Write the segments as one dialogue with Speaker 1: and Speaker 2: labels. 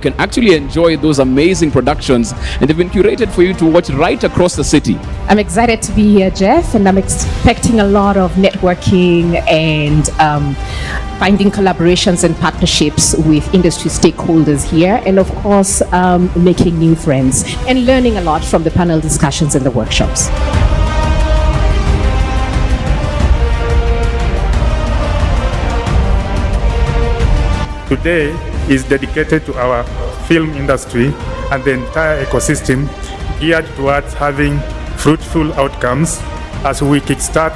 Speaker 1: You can actually enjoy those amazing productions, and they've been curated for you to watch right across the city.
Speaker 2: I'm excited to be here, Jeff, and I'm expecting a lot of networking and finding collaborations and partnerships with industry stakeholders here, and of course making new friends and learning a lot from the panel discussions and the workshops.
Speaker 3: Today is dedicated to our film industry and the entire ecosystem, geared towards having fruitful outcomes as we kickstart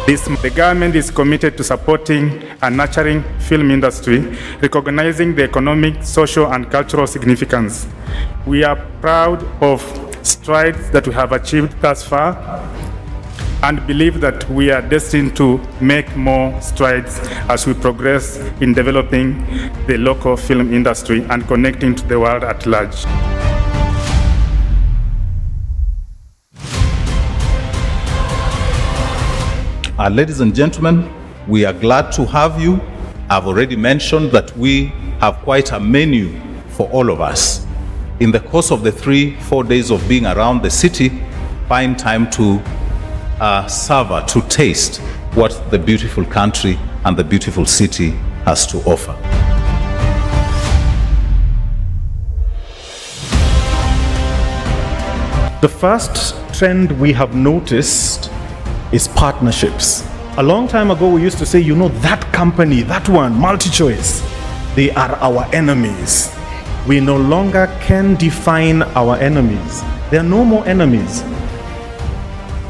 Speaker 3: this. The government is committed to supporting and nurturing film industry, recognizing the economic, social, and cultural significance. We are proud of strides that we have achieved thus far, and believe that we are destined to make more strides as we progress in developing the local film industry and connecting to the world at large.
Speaker 4: Ladies and gentlemen, we are glad to have you. I've already mentioned that we have quite a menu for all of us. In the course of the 3-4 days of being around the city, find time to savor, to taste what the beautiful country and the beautiful city has to offer.
Speaker 5: The first trend we have noticed is partnerships. A long time ago we used to say, you know, that company, that one, MultiChoice, they are our enemies. We no longer can define our enemies. There are no more enemies.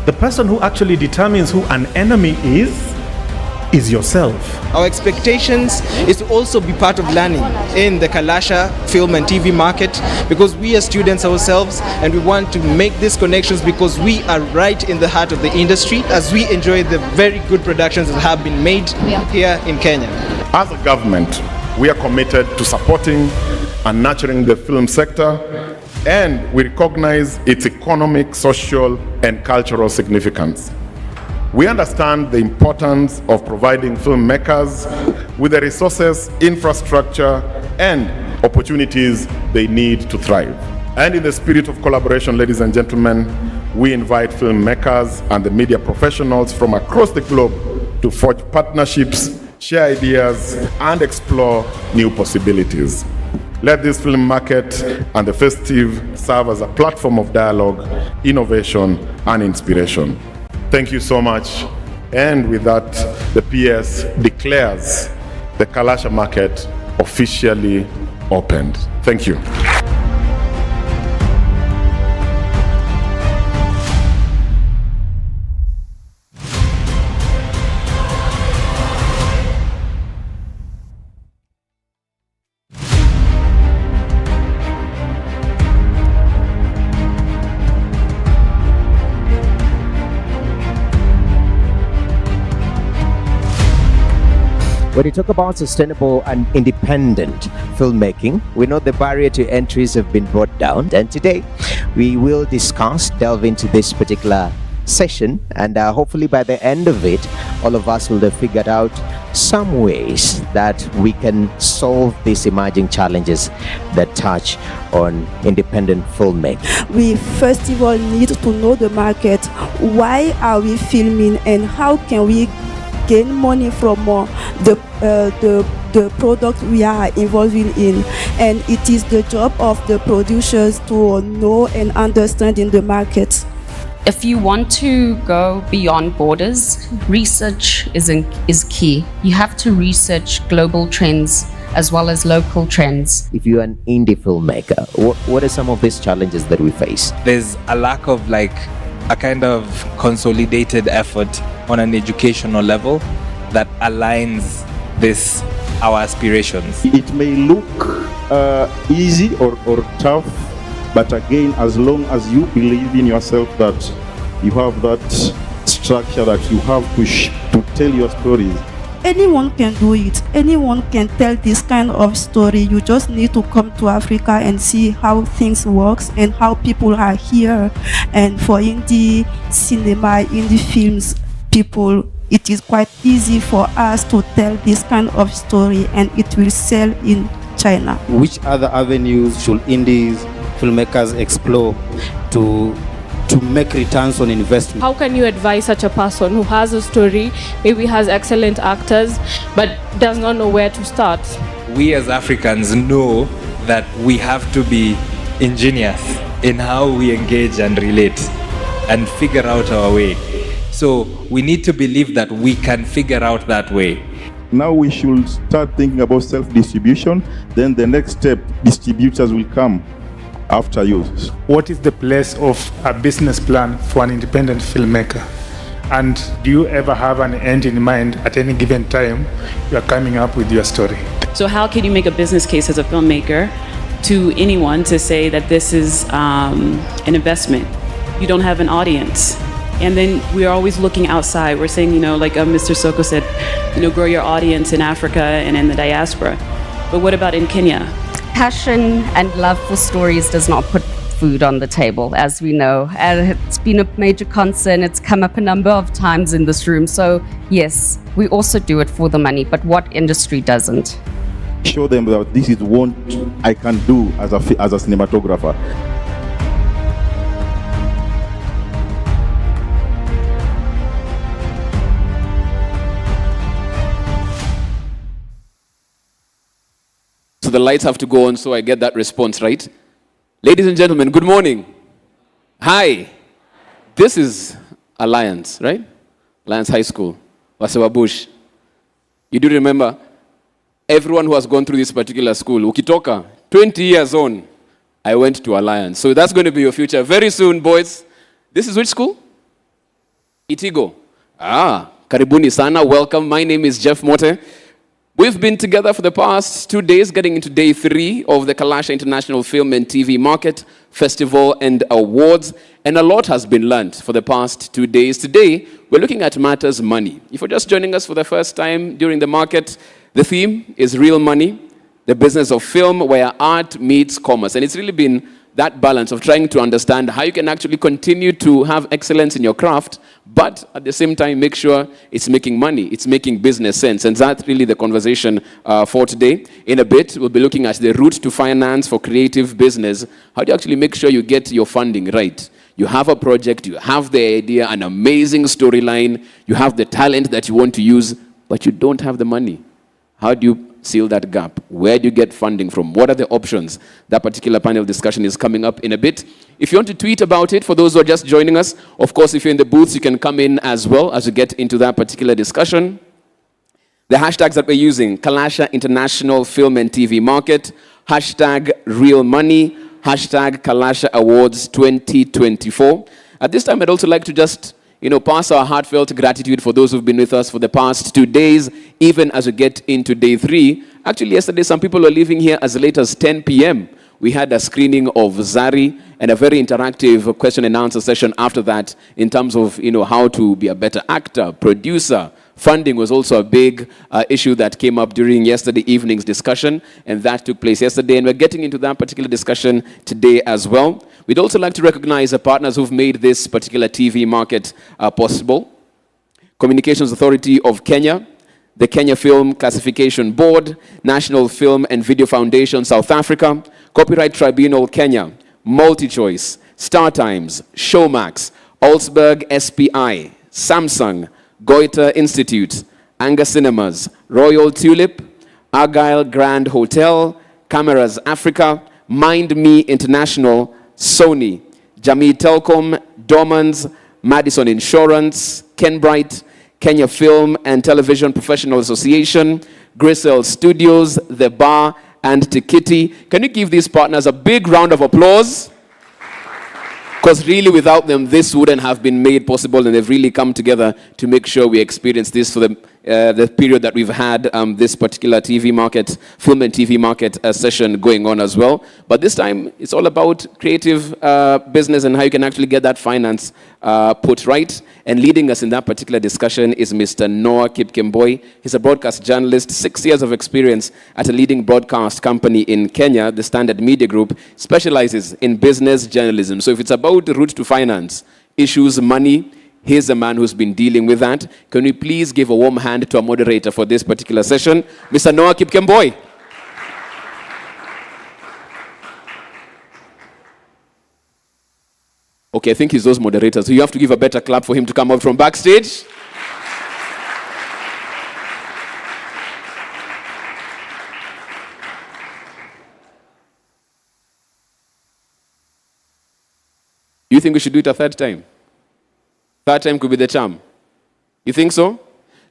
Speaker 5: The person who actually determines who an enemy is yourself.
Speaker 6: Our expectations is to also be part of learning in the Kalasha film and TV market, because we are students ourselves and we want to make these connections because we are right in the heart of the industry as we enjoy the very good productions that have been made here in Kenya.
Speaker 7: As a government, we are committed to supporting and nurturing the film sector, and we recognize its economic, social, and cultural significance. We understand the importance of providing filmmakers with the resources, infrastructure, and opportunities they need to thrive. And in the spirit of collaboration, ladies and gentlemen, we invite filmmakers and the media professionals from across the globe to forge partnerships, share ideas, and explore new possibilities. Let this film market and the festive serve as a platform of dialogue, innovation, and inspiration. Thank you so much. And with that, the PS declares the Kalasha market officially opened. Thank you.
Speaker 8: When you talk about sustainable and independent filmmaking, we know the barrier to entries have been brought down, and today we will delve into this particular session, and hopefully by the end of it, all of us will have figured out some ways that we can solve these emerging challenges that touch on independent filmmaking.
Speaker 9: We first of all need to know the market. Why are we filming, and how can we gain money from the product we are involving in? And it is the job of the producers to know and understand in the market.
Speaker 10: If you want to go beyond borders, research is key. You have to research global trends as well as local trends.
Speaker 8: If you're an indie filmmaker, what are some of these challenges that we face?
Speaker 11: There's a lack of a kind of consolidated effort on an educational level that aligns our aspirations.
Speaker 12: It may look easy or tough, but again, as long as you believe in yourself that you have that structure, that you have to tell your stories.
Speaker 9: Anyone can do it. Anyone can tell this kind of story. You just need to come to Africa and see how things work and how people are here. And for indie cinema, indie films people, it is quite easy for us to tell this kind of story, and it will sell in China.
Speaker 13: Which other avenues should indies filmmakers explore to make returns on investment?
Speaker 14: How can you advise such a person who has a story, maybe has excellent actors, but does not know where to start?
Speaker 11: We as Africans know that we have to be ingenious in how we engage and relate and figure out our way. So we need to believe that we can figure out that way.
Speaker 12: Now we should start thinking about self-distribution. Then the next step, distributors will come after you.
Speaker 3: What is the place of a business plan for an independent filmmaker? And do you ever have an end in mind at any given time you are coming up with your story?
Speaker 15: So how can you make a business case as a filmmaker to anyone to say that this is an investment? You don't have an audience. And then we are always looking outside. We're saying, like Mr. Soko said, grow your audience in Africa and in the diaspora. But what about in Kenya?
Speaker 10: Passion and love for stories does not put food on the table, as we know. And it's been a major concern. It's come up a number of times in this room. So yes, we also do it for the money, but what industry doesn't?
Speaker 12: Show them that this is what I can do as a cinematographer.
Speaker 1: So the lights have to go on so I get that response, right? Ladies and gentlemen, good morning. Hi. This is Alliance, right? Alliance High School, Wasewa Bush. You do remember, everyone who has gone through this particular school, ukitoka, 20 years on, I went to Alliance. So that's going to be your future. Very soon, boys. This is which school? Itigo. Karibuni sana. Welcome. My name is Jeff Mote. We've been together for the past 2 days, getting into day 3 of the Kalasha International Film and TV Market Festival and Awards, and a lot has been learned for the past 2 days. Today, we're looking at matters money. If you're just joining us for the first time during the market, the theme is real money, the business of film where art meets commerce, and it's really been that balance of trying to understand how you can actually continue to have excellence in your craft, but at the same time make sure it's making money, it's making business sense. And that's really the conversation for today. In a bit, we'll be looking at the route to finance for creative business. How do you actually make sure you get your funding right? You have a project, you have the idea, an amazing storyline, you have the talent that you want to use, but you don't have the money. How do you seal that gap? Where do you get funding from? What are the options? That particular panel discussion is coming up in a bit. If you want to tweet about it, for those who are just joining us, of course, if you're in the booths, you can come in as well as you get into that particular discussion. The hashtags that we're using: Kalasha International Film and TV Market, hashtag Real Money, hashtag Kalasha Awards 2024. At this time, I'd also like to just pass our heartfelt gratitude for those who've been with us for the past 2 days, even as we get into day 3. Actually, yesterday, some people were leaving here as late as 10 p.m. We had a screening of Zari and a very interactive question and answer session after that in terms of, how to be a better actor, producer. Funding was also a big issue that came up during yesterday evening's discussion, and that took place yesterday, and we're getting into that particular discussion today as well. We'd also like to recognize the partners who've made this particular TV market possible. Communications Authority of Kenya, the Kenya Film Classification Board, National Film and Video Foundation South Africa, Copyright Tribunal Kenya, MultiChoice, StarTimes, Showmax, Alsberg SPI, Samsung, Goethe Institute, Anga Cinemas, Royal Tulip, Argyle Grand Hotel, Cameras Africa, Mind Me International, Sony, Jamii Telcom, Dormans, Madison Insurance, Kenbright, Kenya Film and Television Professional Association, Grisel Studios, The Bar, and Tikiti. Can you give these partners a big round of applause? Because really, without them, this wouldn't have been made possible, and they've really come together to make sure we experience this for the period that we've had this particular TV market, film and TV market session going on as well. But this time, it's all about creative business and how you can actually get that finance put right. And leading us in that particular discussion is Mr. Noah Kipkemboi. He's a broadcast journalist, 6 years of experience at a leading broadcast company in Kenya, the Standard Media Group, specializes in business journalism. So if it's about the route to finance, issues, money, here's a man who's been dealing with that. Can we please give a warm hand to our moderator for this particular session, Mr. Noah Kipkemboi? Okay, I think he's those moderators. So you have to give a better clap for him to come out from backstage. You think we should do it a third time? Third time could be the charm. You think so?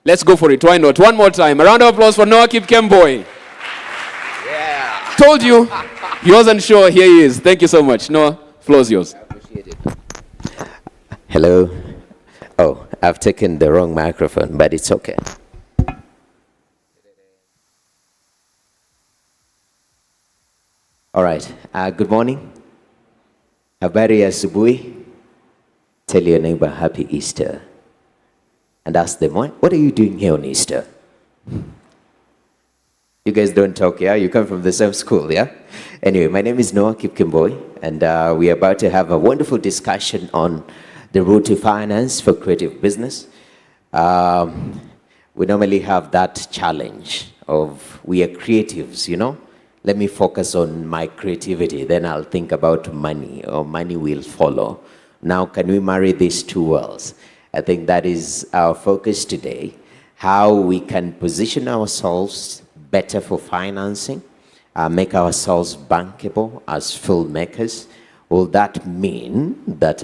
Speaker 1: Let's go for it. Why not? One more time. A round of applause for Noah Kipkemboi. Yeah. Told you. He wasn't sure. Here he is. Thank you so much. Noah, floor is yours.
Speaker 8: I appreciate it. Hello. Oh, I've taken the wrong microphone, but it's okay. All right. Good morning. Habari ya asubuhi. Tell your neighbor happy Easter. And ask them, what are you doing here on Easter? You guys don't talk, yeah? You come from the same school, yeah? Anyway, my name is Noah Kipkemboi, and we're about to have a wonderful discussion on the route to finance for creative business. We normally have that challenge of we are creatives, you know? Let me focus on my creativity, then I'll think about money, or money will follow. Now, can we marry these two worlds? I think that is our focus today, how we can position ourselves better for financing, make ourselves bankable as filmmakers. Will that mean that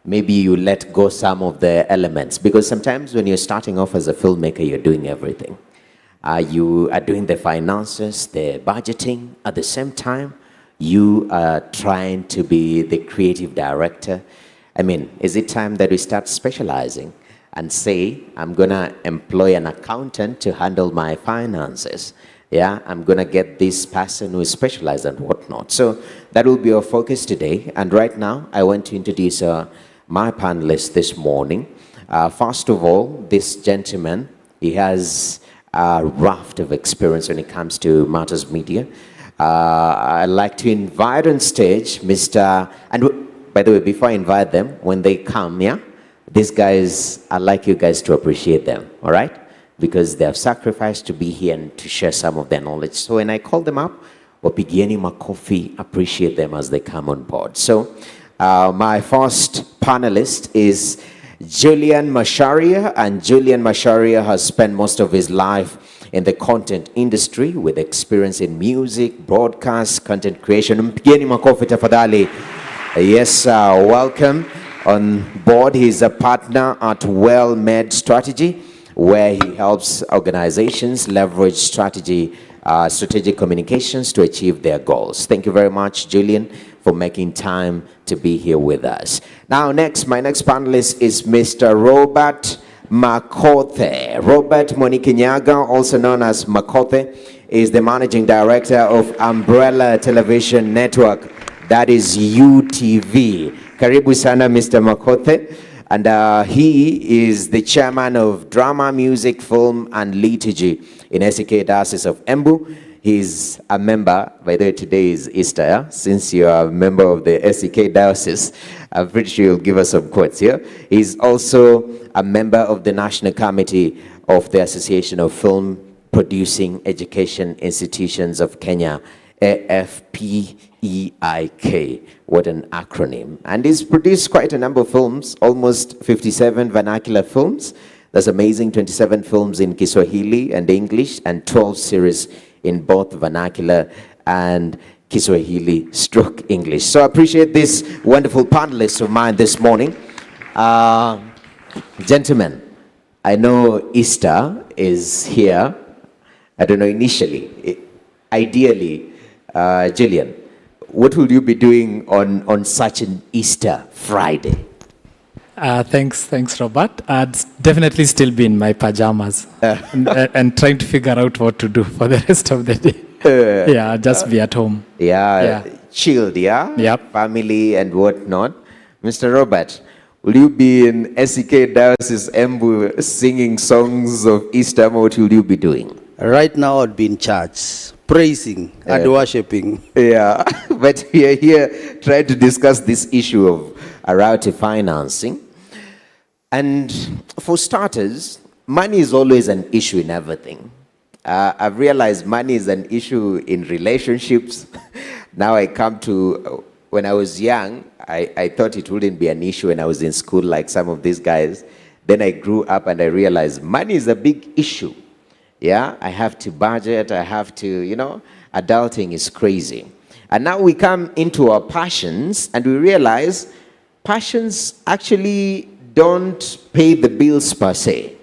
Speaker 8: maybe you let go some of the elements? Because sometimes when you're starting off as a filmmaker, you're doing everything. You are doing the finances, the budgeting. At the same time, you are trying to be the creative director. I mean, is it time that we start specializing and say, I'm going to employ an accountant to handle my finances? Yeah, I'm going to get this person who is specialized and whatnot. So that will be our focus today. And right now, I want to introduce my panelists this morning. First of all, this gentleman, he has a raft of experience when it comes to matters media. I'd like to invite on stage Mr. And by the way, before I invite them, when they come, yeah, these guys, I'd like you guys to appreciate them, all right? Because they have sacrificed to be here and to share some of their knowledge. So when I call them up, wapigieni makofi, appreciate them as they come on board. So my first panelist is Julian Macharia, and Julian Macharia has spent most of his life in the content industry with experience in music, broadcast, content creation. Mpigeni makofi tafadhali. Yes, welcome on board. He's a partner at Well Med Strategy, where he helps organizations leverage strategic communications to achieve their goals. Thank you very much, Julian, for making time to be here with us. Now, my next panelist is Mr. Robert Makothe. Robert Monikinyaga, also known as Makothe, is the managing director of Umbrella Television Network. That is UTV. Karibu sana, Mr. Makothe. And he is the chairman of Drama, Music, Film, and Liturgy in SEK Diocese of Embu. He's a member, by the way, today is Easter, yeah? Since you are a member of the SEK Diocese, I'm pretty sure you'll give us some quotes here. He's also a member of the National Committee of the Association of Film Producing Education Institutions of Kenya, AFPEIK. What an acronym. And he's produced quite a number of films, almost 57 vernacular films. That's amazing, 27 films in Kiswahili and English, and 12 series in both vernacular and Kiswahili / English. So I appreciate this wonderful panelists of mine this morning. Gentlemen, I know Easter is here. I don't know initially. Ideally, Gillian, what will you be doing on such an Easter Friday?
Speaker 16: Thanks, Robert. I'd definitely still be in my pajamas and trying to figure out what to do for the rest of the day. Yeah, just be at home.
Speaker 8: Yeah, chilled, yeah?
Speaker 16: Yep.
Speaker 8: Family and whatnot. Mr. Robert, will you be in SEK Diocese Embu singing songs of Easter? What will you be doing?
Speaker 13: Right now, I'd be in church, praising and worshiping.
Speaker 8: Yeah, but we are here trying to discuss this issue of a route to financing. And for starters, money is always an issue in everything. I've realized money is an issue in relationships. Now I come to when I was young, I thought it wouldn't be an issue when I was in school like some of these guys. Then I grew up and I realized money is a big issue. Yeah, I have to budget, I have to, adulting is crazy. And now we come into our passions and we realize passions actually don't pay the bills per se.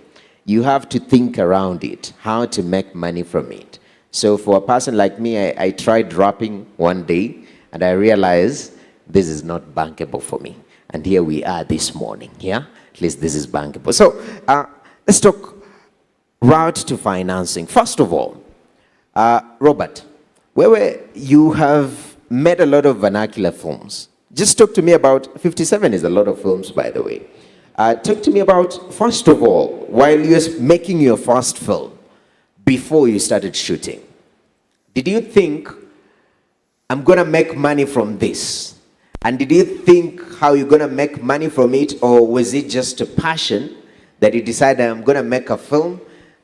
Speaker 8: You have to think around it, how to make money from it. So for a person like me, I tried rapping one day and I realized this is not bankable for me. And here we are this morning, yeah? At least this is bankable. So let's talk route to financing. First of all, Robert, you have made a lot of vernacular films. Just talk to me about, 57 is a lot of films, by the way. Talk to me about, first of all, while you're making your first film, before you started shooting, did you think, I'm gonna make money from this? And did you think how you're gonna make money from it, or was it just a passion that you decided, I'm gonna make a film,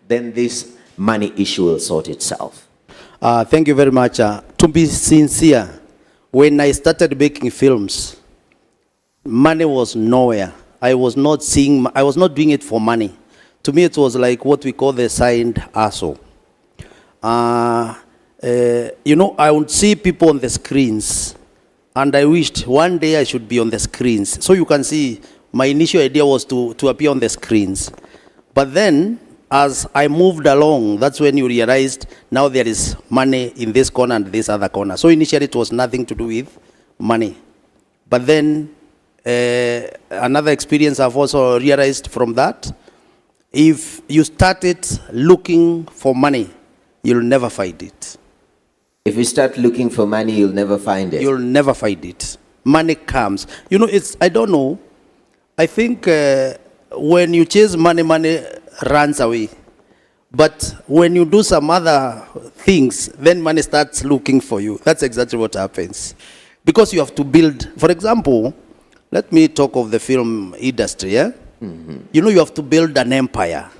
Speaker 8: then this money issue will sort itself?
Speaker 13: Thank you very much. To be sincere, when I started making films, money was nowhere. I was not doing it for money. To me, it was like what we call the side hustle. I would see people on the screens, and I wished one day I should be on the screens. So you can see, my initial idea was to appear on the screens. But then, as I moved along, that's when you realized now there is money in this corner and this other corner. So initially it was nothing to do with money. But then another experience I've also realized from that, if you started looking for money, you'll never find it.
Speaker 8: If you start looking for money, you'll never find it.
Speaker 13: You'll never find it. Money comes. I don't know. I think when you chase money, money runs away. But when you do some other things, then money starts looking for you. That's exactly what happens. Because you have to build, for example, let me talk of the film industry, yeah? Mm-hmm. You have to build an empire.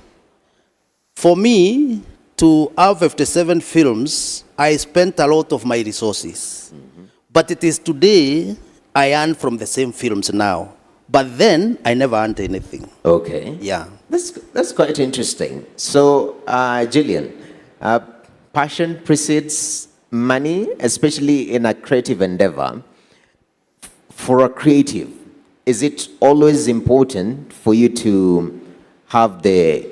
Speaker 13: For me, to have 57 films, I spent a lot of my resources. Mm-hmm. But it is today, I earn from the same films now. But then, I never earned anything.
Speaker 8: Okay.
Speaker 13: Yeah.
Speaker 8: That's quite interesting. So, Gillian, passion precedes money, especially in a creative endeavor. For a creative, is it always important for you to have the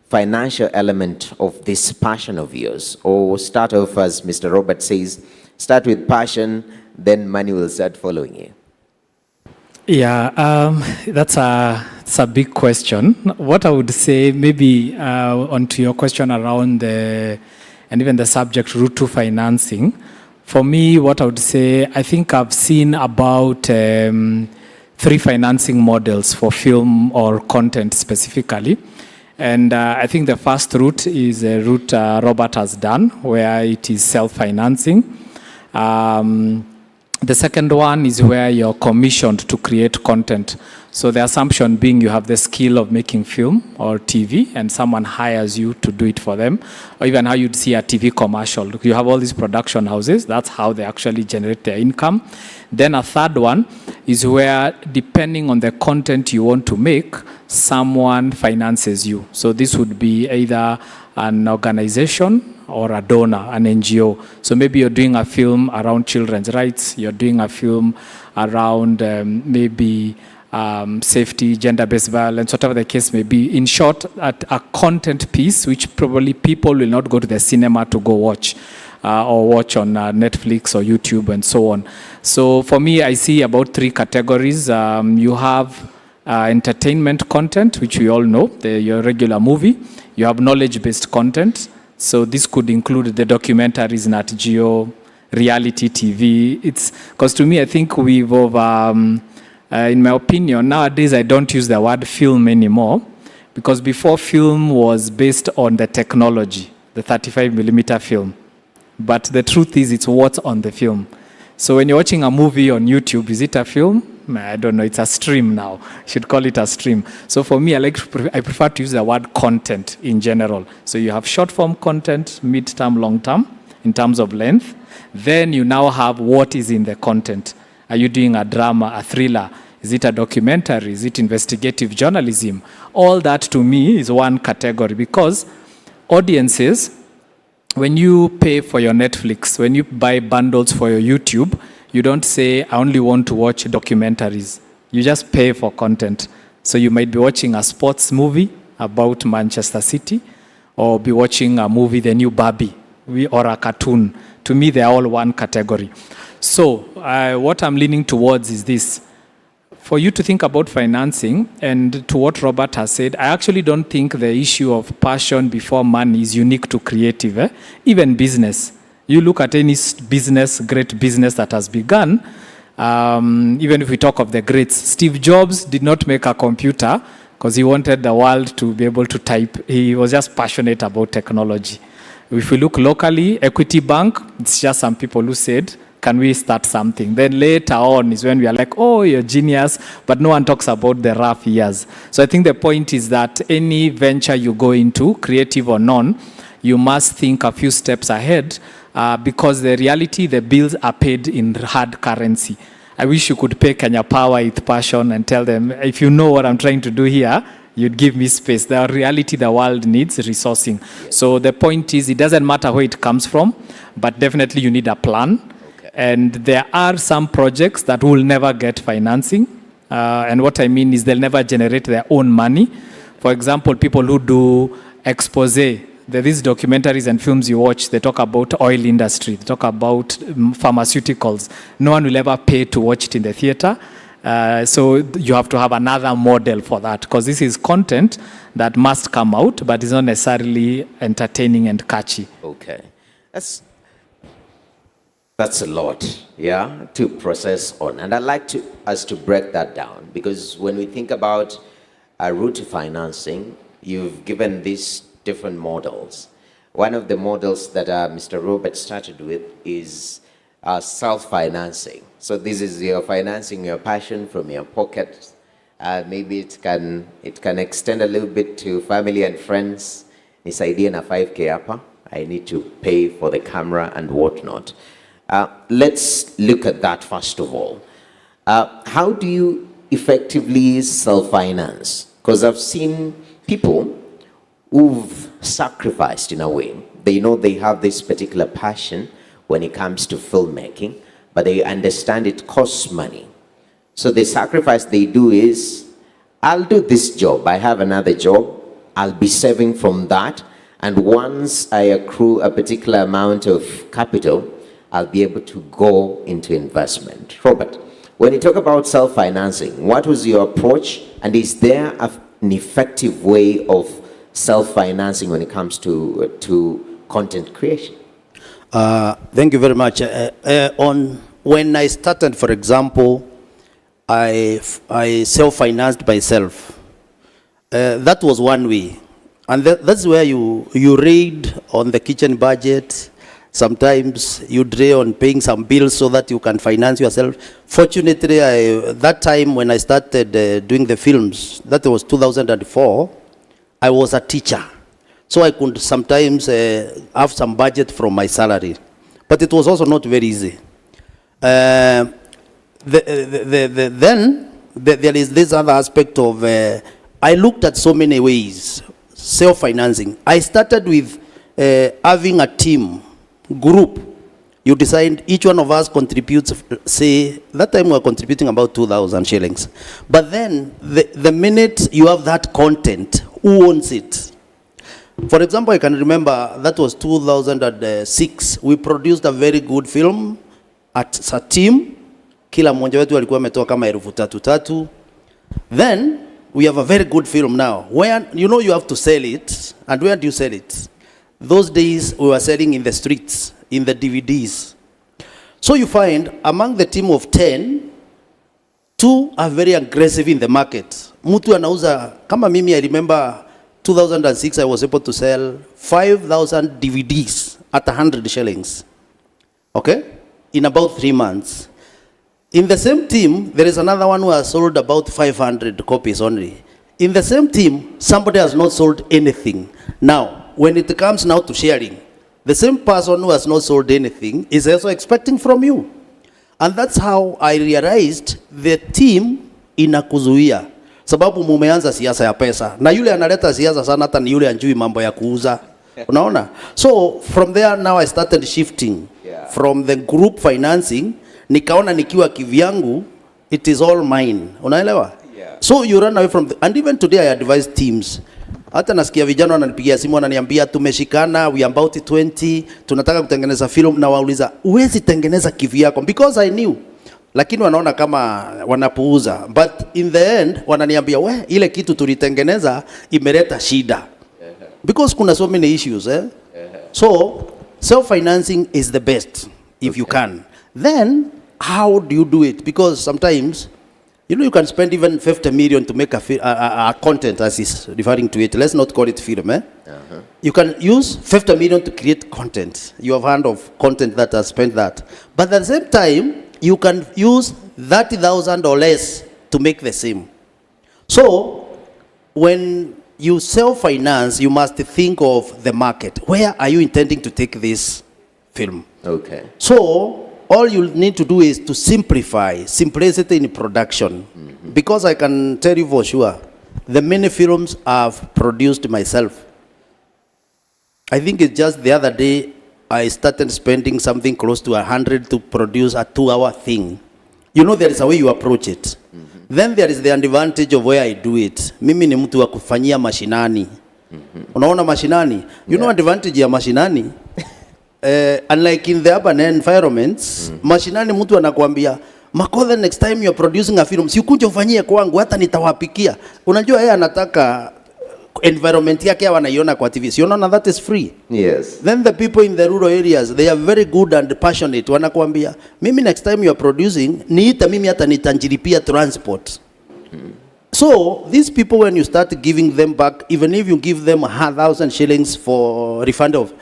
Speaker 8: financial element of this passion of yours? Or start off, as Mr. Robert says, start with passion, then money will start following you?
Speaker 16: Yeah, that's a big question. What I would say, maybe onto your question around and even the subject route to financing, for me, what I would say, I think I've seen about 3 financing models for film or content specifically. And I think the first route is a route Robert has done, where it is self-financing. The second one is where you're commissioned to create content. So the assumption being you have the skill of making film or TV, and someone hires you to do it for them, or even how you'd see a TV commercial. You have all these production houses. That's how they actually generate their income. Then a third one is where, depending on the content you want to make, someone finances you. So this would be either an organization or a donor, an NGO. So maybe you're doing a film around children's rights, you're doing a film around maybe safety, gender-based violence, whatever the case may be. In short, a content piece which probably people will not go to the cinema to go watch or watch on Netflix or YouTube and so on. So for me, I see about 3 categories. You have entertainment content, which we all know, your regular movie. You have knowledge-based content. So this could include the documentaries, Nat Geo, reality TV. Because to me, I think we've in my opinion, nowadays I don't use the word film anymore, because before, film was based on the technology, the 35mm film. But the truth is, it's what's on the film. So when you're watching a movie on YouTube, is it a film? I don't know, it's a stream now. You should call it a stream. So for me, I prefer to use the word content in general. So you have short form content, mid-term, long-term, in terms of length. Then you now have what is in the content. Are you doing a drama, a thriller? Is it a documentary? Is it investigative journalism? All that to me is one category, because audiences, when you pay for your Netflix, when you buy bundles for your YouTube, you don't say, I only want to watch documentaries. You just pay for content. So you might be watching a sports movie about Manchester City, or be watching a movie, the new Barbie, or a cartoon. To me, they're all one category. So what I'm leaning towards is this. For you to think about financing, and to what Robert has said, I actually don't think the issue of passion before money is unique to creative. Even business. You look at any business, great business that has begun, even if we talk of the greats, Steve Jobs did not make a computer because he wanted the world to be able to type. He was just passionate about technology. If we look locally, Equity Bank, it's just some people who said, can we start something? Then later on is when we are like, oh, you're genius, but no one talks about the rough years. So I think the point is that any venture you go into, creative or non, you must think a few steps ahead, because the reality, the bills are paid in hard currency. I wish you could pay Kenya Power with passion and tell them, if you know what I'm trying to do here, you'd give me space. The reality, the world needs resourcing. So the point is, it doesn't matter where it comes from, but definitely you need a plan. And there are some projects that will never get financing. And what I mean is they'll never generate their own money. For example, people who do expose, there are these documentaries and films you watch, they talk about oil industry, they talk about pharmaceuticals. No one will ever pay to watch it in the theater. So you have to have another model for that, because this is content that must come out, but it's not necessarily entertaining and catchy.
Speaker 8: Okay. That's a lot, yeah, to process on. And I'd like us to break that down, because when we think about a route to financing, you've given these different models. One of the models that Mr. Robert started with is self-financing. So this is your financing your passion from your pocket. Maybe it can extend a little bit to family and friends. Nisaidie na 5K hapa. I need to pay for the camera and whatnot. Let's look at that first of all. How do you effectively self-finance? Because I've seen people who've sacrificed in a way. They know they have this particular passion when it comes to filmmaking, but they understand it costs money. So the sacrifice they do is, I'll do this job, I have another job, I'll be saving from that, and once I accrue a particular amount of capital, I'll be able to go into investment. Robert, when you talk about self-financing, what was your approach, and is there an effective way of self-financing when it comes to content creation?
Speaker 13: Thank you very much. When I started, for example, I self-financed myself. That was one way. And that's where you raid on the kitchen budget. Sometimes you draw on paying some bills so that you can finance yourself. Fortunately, that time when I started doing the films, that was 2004, I was a teacher. So I could sometimes have some budget from my salary. But it was also not very easy. Then there is this other aspect of, I looked at so many ways, self-financing. I started with having a team, group. You decide each one of us contributes, say, that time we were contributing about 2,000 shillings. But then, the minute you have that content, who owns it? For example, I can remember that was 2006. We produced a very good film at a team. Kila mmoja wetu alikuwa ametoa kama 3,000. Then, we have a very good film now. Where, you have to sell it. And where do you sell it? Those days, we were selling in the streets, in the DVDs. So you find, among the team of 10, 2 are very aggressive in the market. Mtu anauza, kama mimi, I remember 2006, I was able to sell 5,000 DVDs at 100 shillings. Okay? In about 3 months. In the same team, there is another one who has sold about 500 copies only. In the same team, somebody has not sold anything. Now, when it comes now to sharing, the same person who has not sold anything is also expecting from you. And that's how I realized the team inakuzuia. Sababu mumeanza siasa ya pesa. Na yule analeta siasa sana hata ni yule anjui mambo ya kuuza. Unaona? So from there now I started shifting from the group financing. Nikaona nikiwa kivyangu, it is all mine. Unaelewa? So you run away from and even today I advise teams. Hata nasikia vijana wananipigia simu wananiambia tumeshikana, we about 20, tunataka kutengeneza film, na wauliza uwezi tengeneza kivyako, because I knew. Lakini wanaona kama wanapuuza, but in the end wananiambia we, ile kitu tulitengeneza imeleta shida. Because kuna so many issues, So self-financing is the best if you can. Then how do you do it? Because sometimes you can spend even 50 million to make a content, as is referring to it. Let's not call it film. You can use 50 million to create content. You have heard of content that has spent that. But at the same time, you can use 30,000 or less to make the same. So when you self-finance, you must think of the market. Where are you intending to take this film?
Speaker 8: Okay.
Speaker 13: So all you need to do is to simplicity in production. Because I can tell you for sure, the many films I've produced myself. I think it's just the other day, I started spending something close to 100 to produce a 2-hour thing. There is a way you approach it. Then there is the advantage of where I do it. Mimi ni mtu wa kufanyia mashinani. Unaona mashinani? You know advantage ya mashinani? Unlike in the urban environments, mashinani mtu anakuambia, Makoha, next time you're producing a film, si ukuje ufanyie kwangu, hata nitawapikia. Unajua yeye anataka environment yake wanaiona kwa TV. So you know that is free.
Speaker 8: Yes.
Speaker 13: Then the people in the rural areas, they are very good and passionate. Wanakuambia, mimi next time you are producing, niita mimi hata nitanjilipia transport. So these people, when you start giving them back, even if you give them 1,000 shillings for refund of,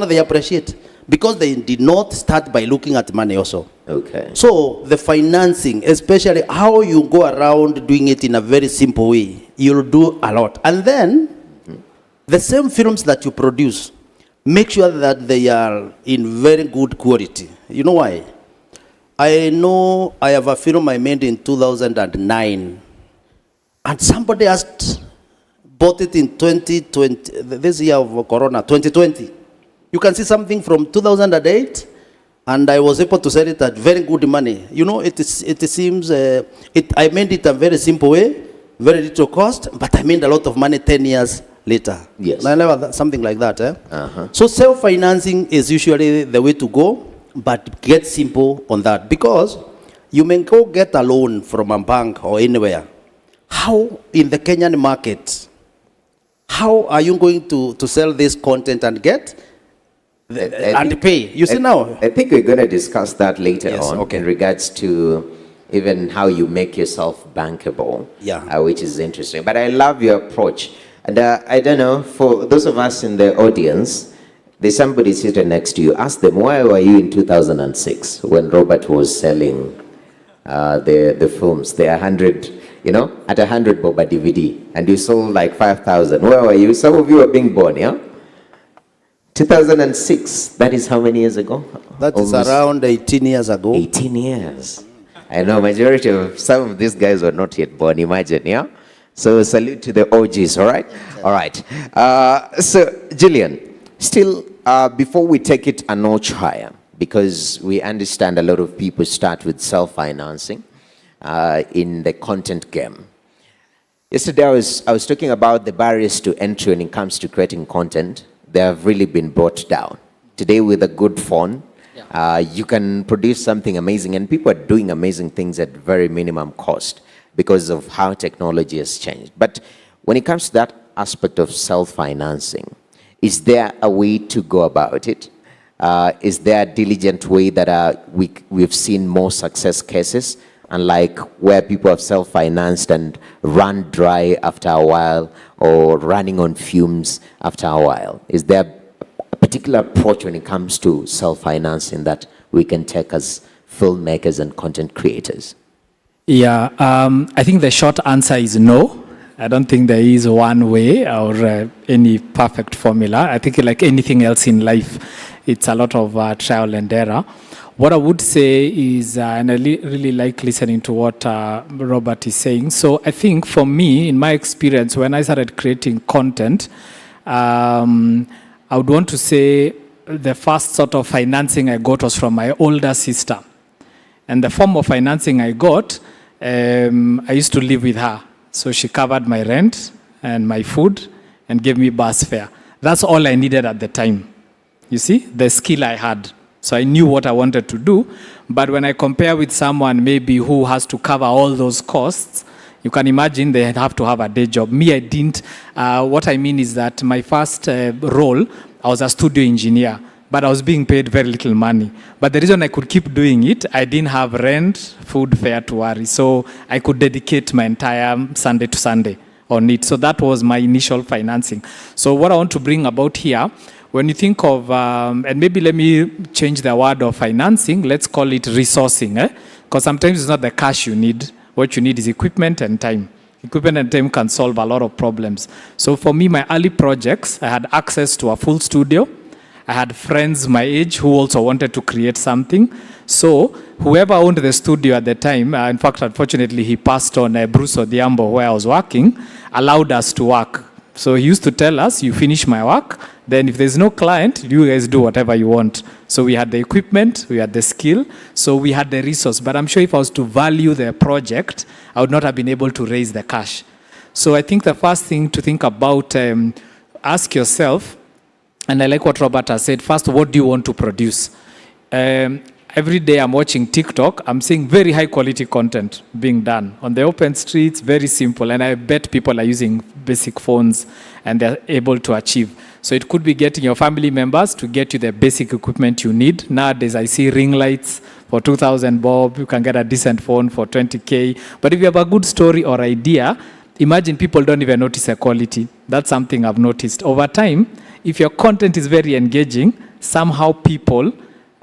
Speaker 13: they appreciate. Because they did not start by looking at money also.
Speaker 8: Okay.
Speaker 13: So the financing, especially how you go around doing it in a very simple way, you'll do a lot. And then, the same films that you produce, make sure that they are in very good quality. You know why? I know I have a film I made in 2009. And somebody bought it in 2020, this year of Corona, 2020. You can see something from 2008, and I was able to sell it at very good money. It seems, I made it a very simple way, very little cost, but I made a lot of money 10 years later.
Speaker 8: Yes.
Speaker 13: Something like that. So self-financing is usually the way to go, but get simple on that. Because you may go get a loan from a bank or anywhere. How, in the Kenyan market, how are you going to sell this content and get and pay? You see now?
Speaker 8: I think we're going to discuss that later on
Speaker 13: okay.
Speaker 8: in regards to even how you make yourself bankable, which is interesting. But I love your approach. And I don't know, for those of us in the audience, there's somebody sitting next to you. Ask them, why were you in 2006 when Robert was selling the films, the 100... at 100 boba DVD, and you sold like 5,000. Where were you? Some of you were being born, 2006, that is how many years ago?
Speaker 13: That is around 18 years ago.
Speaker 8: 18 years. I know majority of some of these guys were not yet born, imagine, So salute to the OGs, all right? All right. So, Gillian, still, before we take it a notch higher, because we understand a lot of people start with self-financing, in the content game. Yesterday I was talking about the barriers to entry when it comes to creating content. They have really been brought down. Today with a good phone, you can produce something amazing, and people are doing amazing things at very minimum cost because of how technology has changed. But when it comes to that aspect of self-financing, is there a way to go about it? Is there a diligent way that we've seen more success cases? Unlike where people have self-financed and run dry after a while, or running on fumes after a while. Is there a particular approach when it comes to self-financing that we can take as filmmakers and content creators?
Speaker 16: Yeah, I think the short answer is no. I don't think there is one way or any perfect formula. I think like anything else in life, it's a lot of trial and error. What I would say is, and I really like listening to what Robert is saying. So I think for me, in my experience, when I started creating content, I would want to say the first sort of financing I got was from my older sister. And the form of financing I got, I used to live with her. So she covered my rent and my food and gave me bus fare. That's all I needed at the time. You see, the skill I had. So I knew what I wanted to do. But when I compare with someone maybe who has to cover all those costs, you can imagine they have to have a day job. Me, I didn't. What I mean is that my first role, I was a studio engineer, but I was being paid very little money. But the reason I could keep doing it, I didn't have rent, food, fare to worry. So I could dedicate my entire Sunday to Sunday on it. So that was my initial financing. So what I want to bring about here, when you think of, and maybe let me change the word of financing, let's call it resourcing. Because sometimes it's not the cash you need. What you need is equipment and time. Equipment and time can solve a lot of problems. So for me, my early projects, I had access to a full studio. I had friends my age who also wanted to create something. So whoever owned the studio at the time, in fact, unfortunately, he passed on, Bruce Odhiambo, where I was working, allowed us to work. So he used to tell us, you finish my work, then if there's no client, you guys do whatever you want. So we had the equipment, we had the skill, so we had the resource. But I'm sure if I was to value the project, I would not have been able to raise the cash. So I think the first thing to think about, ask yourself, and I like what Robert has said, first, what do you want to produce? Every day I'm watching TikTok, I'm seeing very high quality content being done. On the open streets, very simple. And I bet people are using basic phones and they're able to achieve. So it could be getting your family members to get you the basic equipment you need. Nowadays, I see ring lights for 2,000 bob. You can get a decent phone for 20K. But if you have a good story or idea, imagine people don't even notice the quality. That's something I've noticed. Over time, if your content is very engaging, somehow people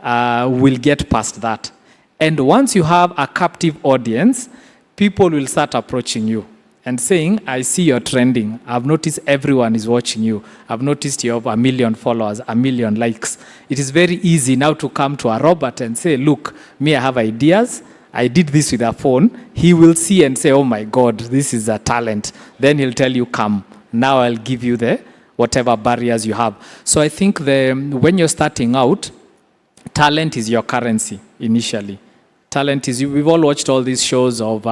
Speaker 16: will get past that. And once you have a captive audience, people will start approaching you and saying, I see you're trending. I've noticed everyone is watching you. I've noticed you have 1 million followers, 1 million likes. It is very easy now to come to a Robert and say, look, me, I have ideas. I did this with a phone. He will see and say, oh my God, this is a talent. Then he'll tell you, come. Now I'll give you the whatever barriers you have. So I think when you're starting out, talent is your currency initially. Talent is, we've all watched all these shows of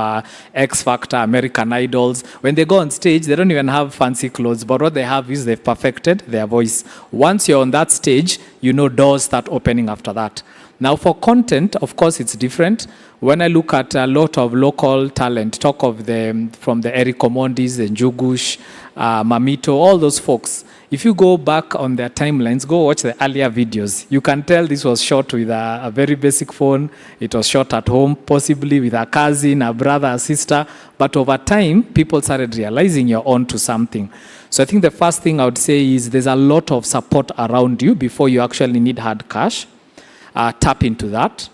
Speaker 16: X Factor, American Idols. When they go on stage, they don't even have fancy clothes, but what they have is they've perfected their voice. Once you're on that stage, you know doors start opening after that. Now for content, of course, it's different. When I look at a lot of local talent, talk of them from the Eric Omondis, the Njugush, Mamito, all those folks, if you go back on their timelines, go watch the earlier videos. You can tell this was shot with a very basic phone. It was shot at home, possibly with a cousin, a brother, a sister. But over time, people started realizing you're on to something. So I think the first thing I would say is there's a lot of support around you before you actually need hard cash. Tap into that.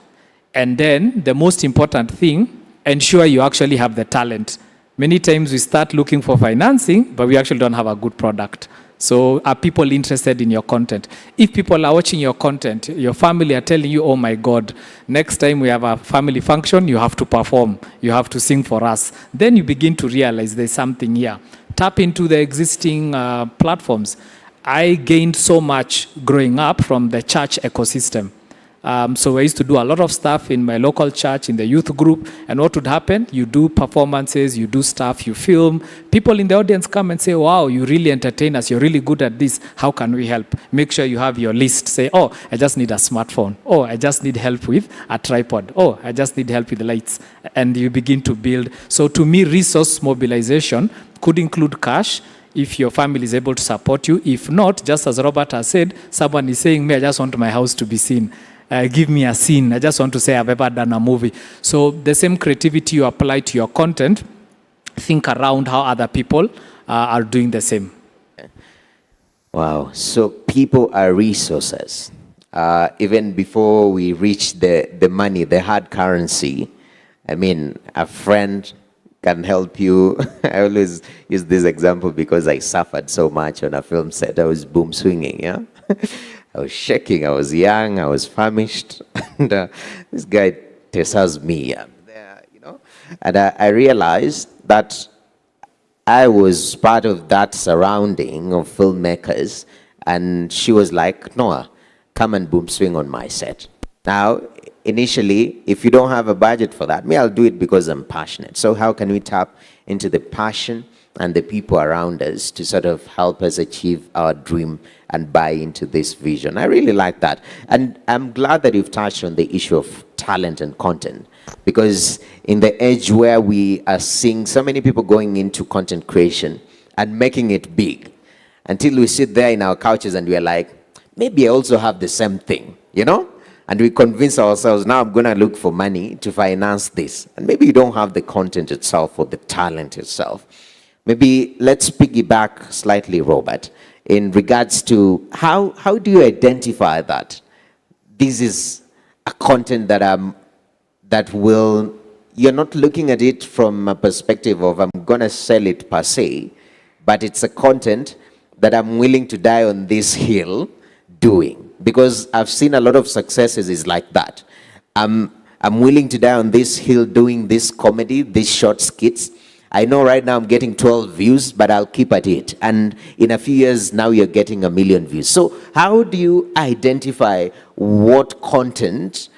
Speaker 16: And then the most important thing, ensure you actually have the talent. Many times we start looking for financing, but we actually don't have a good product. So are people interested in your content? If people are watching your content, your family are telling you, oh my God, next time we have a family function, you have to perform. You have to sing for us. Then you begin to realize there's something here. Tap into the existing platforms. I gained so much growing up from the church ecosystem. So I used to do a lot of stuff in my local church, in the youth group. And what would happen? You do performances, you do stuff, you film. People in the audience come and say, wow, you really entertain us. You're really good at this. How can we help? Make sure you have your list. Say, oh, I just need a smartphone. Oh, I just need help with a tripod. Oh, I just need help with the lights. And you begin to build. So to me, resource mobilization could include cash, if your family is able to support you. If not, just as Robert has said, someone is saying, me, I just want my house to be seen. Give me a scene. I just want to say I've ever done a movie. So the same creativity you apply to your content, think around how other people are doing the same.
Speaker 8: Wow. So people are resources. Even before we reach the money, the hard currency, I mean, a friend can help you. I always use this example because I suffered so much on a film set. I was boom swinging, yeah? I was shaking. I was young. I was famished. And this guy tests me. I'm there, you know. And I realized that I was part of that surrounding of filmmakers. And she was like, Noah, come and boom swing on my set. Now, initially, if you don't have a budget for that, I'll do it because I'm passionate. So how can we tap into the passion and the people around us to sort of help us achieve our dream and buy into this vision? I really like that. And I'm glad that you've touched on the issue of talent and content, because in the age where we are seeing so many people going into content creation and making it big, until we sit there in our couches and we're like, maybe I also have the same thing, you know? And we convince ourselves, now I'm going to look for money to finance this. And maybe you don't have the content itself or the talent itself. Maybe let's piggyback slightly, Robert, in regards to how do you identify that this is a content that will, you're not looking at it from a perspective of I'm going to sell it per se, but it's a content that I'm willing to die on this hill doing. Because I've seen a lot of successes is like that. I'm willing to die on this hill doing this comedy, these short skits. I know right now I'm getting 12 views, but I'll keep at it. And in a few years, now you're getting 1 million views. So how do you identify what content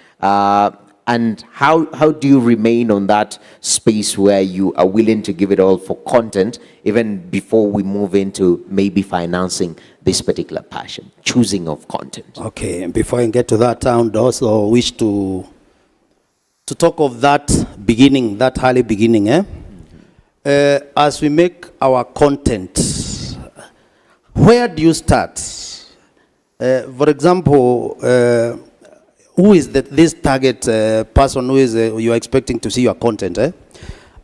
Speaker 8: and how do you remain on that space where you are willing to give it all for content, even before we move into maybe financing this particular passion, choosing of content?
Speaker 13: Okay, before I get to that, I would also wish to talk of that beginning, that early beginning. As we make our content, where do you start? For example, who is this target person who is you're expecting to see your content?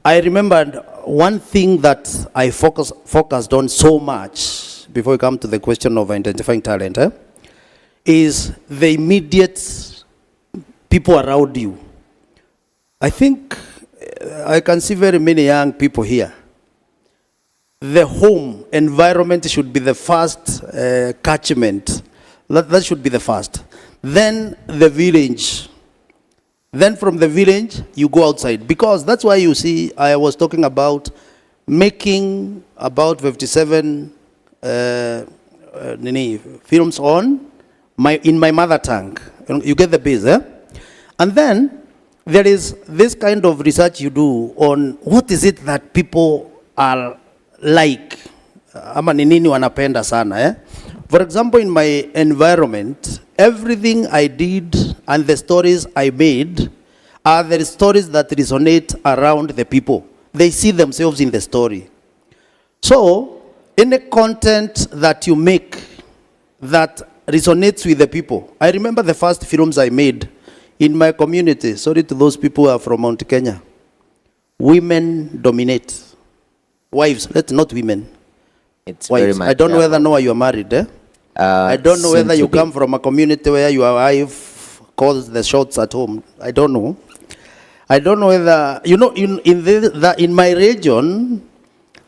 Speaker 13: I remembered one thing that I focused on so much before we come to the question of identifying talent, is the immediate people around you. I think I can see very many young people here. The home environment should be the first catchment. That should be the first. Then the village. Then from the village, you go outside. Because that's why you see, I was talking about making about 57 films in my mother tongue. You get the biz, And then there is this kind of research you do on what is it that people are like. Ama ni nini wanapenda sana, For example, in my environment, everything I did and the stories I made are the stories that resonate around the people. They see themselves in the story. So, any content that you make that resonates with the people. I remember the first films I made in my community. Sorry to those people who are from Mount Kenya. Women dominate. Wives, not women.
Speaker 8: It's wives. Very much.
Speaker 13: I don't know whether Noah you are married, I don't know whether you come from a community where your wife calls the shots at home. I don't know. I don't know whether, in my region,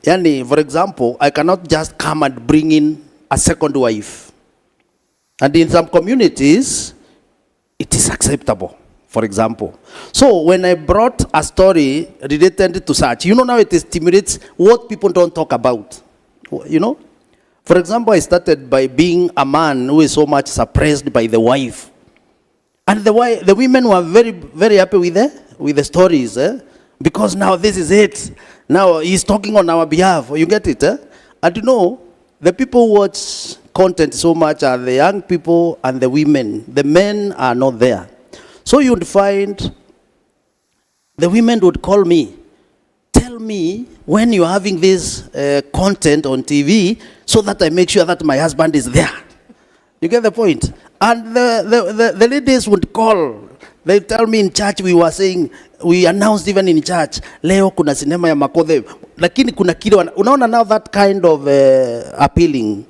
Speaker 13: for example, I cannot just come and bring in a second wife. And in some communities, it is acceptable, for example. So when I brought a story related to such, now it stimulates what people don't talk about, For example, I started by being a man who is so much suppressed by the wife. And the women were very, very happy with the stories, because now this is it. Now he's talking on our behalf. You get it? And the people who watch content so much are the young people and the women. The men are not there. So you'd find the women would call me, tell me when you're having this content on TV so that I make sure that my husband is there. You get the point? And the ladies would call. They tell me in church, we announced even in church, leo kuna sinema ya Makodhe, lakini kuna kile, unaona now that kind of appealing,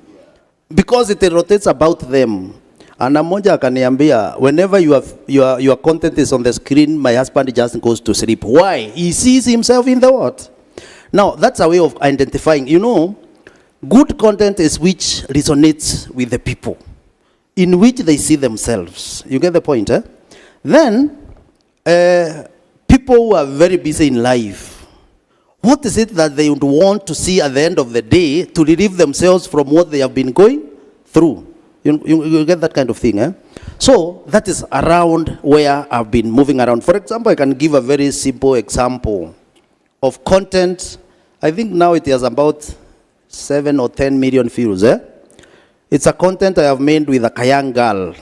Speaker 13: because it rotates about them. And mmoja akaniambia, whenever your content is on the screen, my husband just goes to sleep. Why? He sees himself in the what? Now, that's a way of identifying. Good content is which resonates with the people. in which they see themselves. You get the point, eh? Then, people who are very busy in life, what is it that they would want to see at the end of the day to relieve themselves from what they have been going through? You get that kind of thing, eh? So that is around where I've been moving around. For example, I can give a very simple example of content. I think now it has about 7 or 10 million views, eh? It's a content I have made with a young girl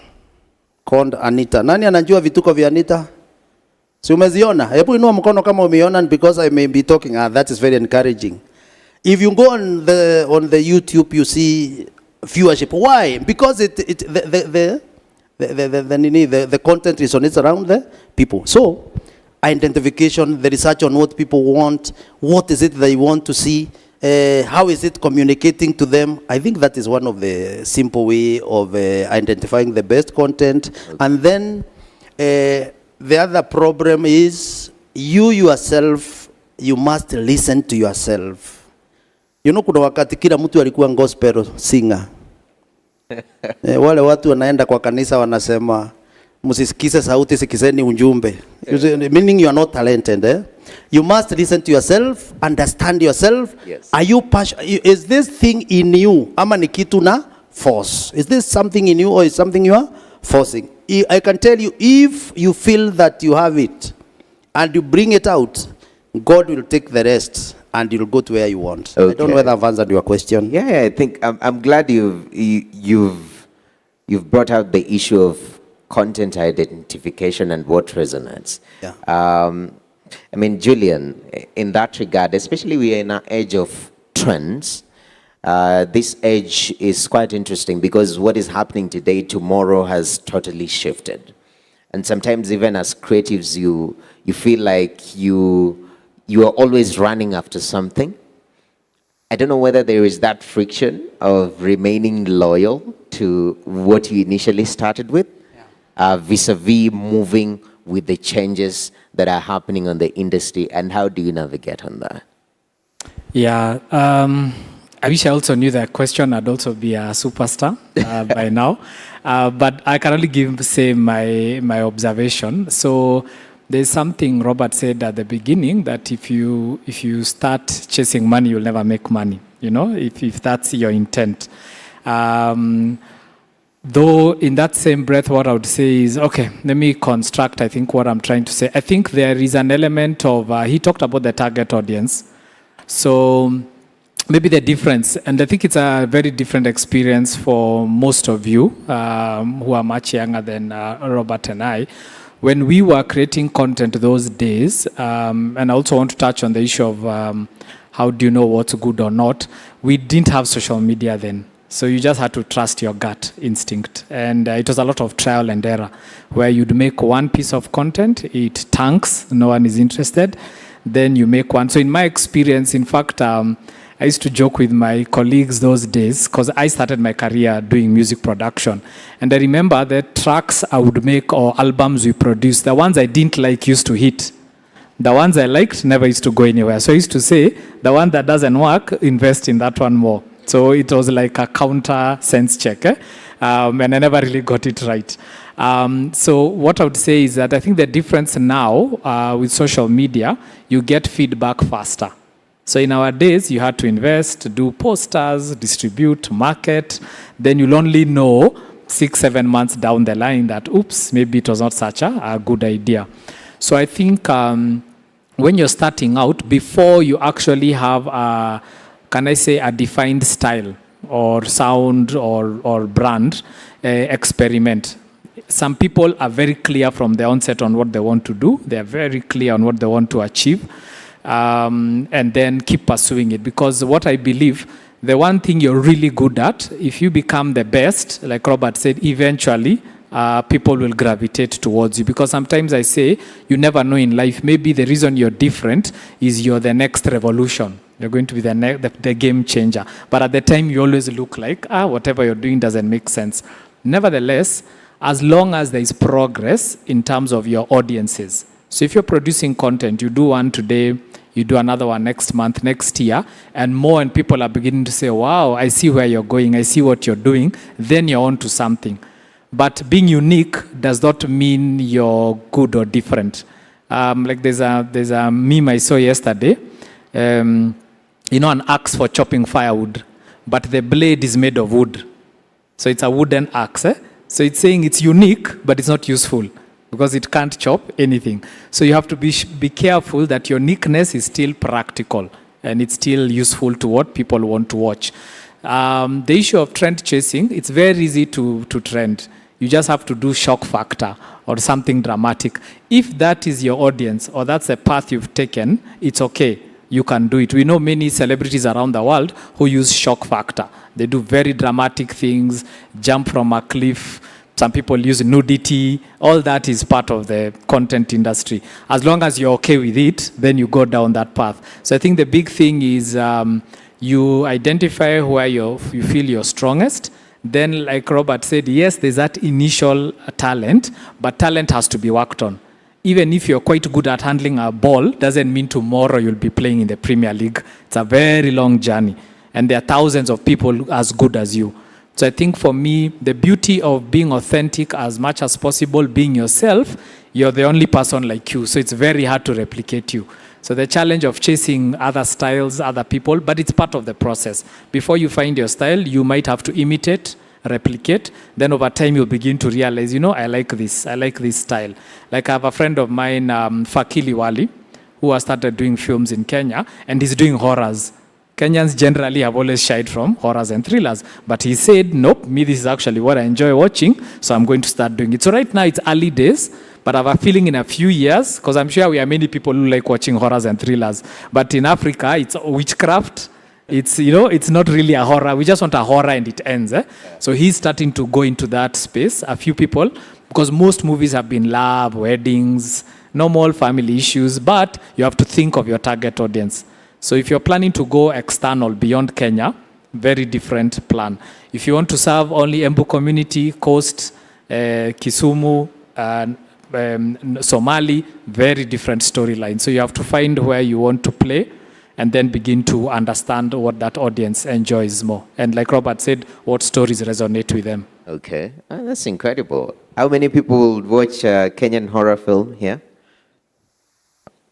Speaker 13: called Anita. Nani anajua vituko vya Anita? Si umeziona? Hebu inua mkono kama umeona, because I may be talking. That is very encouraging. If you go on the YouTube, you see viewership. Why? Because the content is on it's around the people. So identification, the research on what people want, what is it they want to see, how is it communicating to them. I think that is one of the simple way of identifying the best content. And then the other problem is you yourself, you must listen to yourself. You know, kuna wakati kila mtu alikuwa gospel singer. Wale watu wanaenda kwa kanisa wanasema msisikize sauti, sikizeni ujumbe. Meaning you are not talented, eh? You must listen to yourself, understand yourself.
Speaker 8: Yes.
Speaker 13: Are you passionate? Is this thing in you? Ama ni kitu na force? Is this something in you or is something you are forcing? I can tell you, if you feel that you have it and you bring it out, God will take the rest and you'll go to where you want. Okay. I don't know whether I've answered your question.
Speaker 8: Yeah, I think I'm glad you've brought out the issue of content identification and what resonates.
Speaker 13: Yeah.
Speaker 8: I mean, Julian, in that regard, especially we are in an age of trends. This age is quite interesting because what is happening today, tomorrow has totally shifted. And sometimes even as creatives, you feel like you are always running after something. I don't know whether there is that friction of remaining loyal to what you initially started with, vis-a-vis moving with the changes that are happening on the industry, and how do you navigate on that?
Speaker 16: Yeah, I wish I also knew that question. I'd also be a superstar by now. But I can only say my observation. So there's something Robert said at the beginning, that if you start chasing money, you'll never make money. You know, if that's your intent. Though in that same breath, what I would say is, okay, let me construct, I think, what I'm trying to say. I think there is an element of, he talked about the target audience. So maybe the difference, and I think it's a very different experience for most of you who are much younger than Robert and I. When we were creating content those days, and I also want to touch on the issue of how do you know what's good or not, we didn't have social media then. So you just had to trust your gut instinct. And it was a lot of trial and error, where you'd make one piece of content, it tanks, no one is interested, then you make one. So in my experience, in fact, I used to joke with my colleagues those days, because I started my career doing music production. And I remember the tracks I would make or albums we produced, the ones I didn't like used to hit. The ones I liked never used to go anywhere. So I used to say, the one that doesn't work, invest in that one more. So it was like a counter sense check. And I never really got it right. So what I would say is that I think the difference now with social media, you get feedback faster. So in our days, you had to invest, do posters, distribute, market. Then you'll only know 6-7 months down the line that, oops, maybe it was not such a good idea. So I think when you're starting out, before you actually have a, can I say, a defined style or sound or brand, experiment. Some people are very clear from the onset on what they want to do. They are very clear on what they want to achieve. And then keep pursuing it. Because what I believe, the one thing you're really good at, if you become the best, like Robert said, eventually people will gravitate towards you. Because sometimes I say, you never know in life, maybe the reason you're different is you're the next revolution. You're going to be the game changer. But at the time, you always look like, whatever you're doing doesn't make sense. Nevertheless, as long as there is progress in terms of your audiences. So if you're producing content, you do one today, you do another one next month, next year, and more and people are beginning to say, wow, I see where you're going, I see what you're doing, then you're on to something. But being unique does not mean you're good or different. Like there's a meme I saw yesterday. An axe for chopping firewood, but the blade is made of wood. So it's a wooden axe. So it's saying it's unique, but it's not useful because it can't chop anything. So you have to be careful that your uniqueness is still practical and it's still useful to what people want to watch. The issue of trend chasing, it's very easy to trend. You just have to do shock factor or something dramatic. If that is your audience or that's the path you've taken, it's okay. You can do it. We know many celebrities around the world who use shock factor. They do very dramatic things, jump from a cliff. Some people use nudity. All that is part of the content industry. As long as you're okay with it, then you go down that path. So I think the big thing is you identify where you feel you're strongest. Then, like Robert said, yes, there's that initial talent, but talent has to be worked on. Even if you're quite good at handling a ball, doesn't mean tomorrow you'll be playing in the Premier League. It's a very long journey. And there are thousands of people as good as you. So I think for me, the beauty of being authentic as much as possible, being yourself, you're the only person like you. So it's very hard to replicate you. So the challenge of chasing other styles, other people, but it's part of the process. Before you find your style, you might have to imitate, replicate. Then over time, you'll begin to realize, I like this style. Like I have a friend of mine, Fakili Wali, who has started doing films in Kenya, and he's doing horrors. Kenyans generally have always shied from horrors and thrillers. But he said, nope, this is actually what I enjoy watching, so I'm going to start doing it. So right now, it's early days, but I have a feeling in a few years, because I'm sure we are many people who like watching horrors and thrillers. But in Africa, it's witchcraft. It's, it's not really a horror. We just want a horror and it ends. So he's starting to go into that space, a few people, because most movies have been love, weddings, normal family issues, but you have to think of your target audience. So if you're planning to go external beyond Kenya, very different plan. If you want to serve only Embu community, Coast, Kisumu, Somali, very different storyline. So you have to find where you want to play and then begin to understand what that audience enjoys more. And like Robert said, what stories resonate with them.
Speaker 8: Okay, that's incredible. How many people would watch a Kenyan horror film here?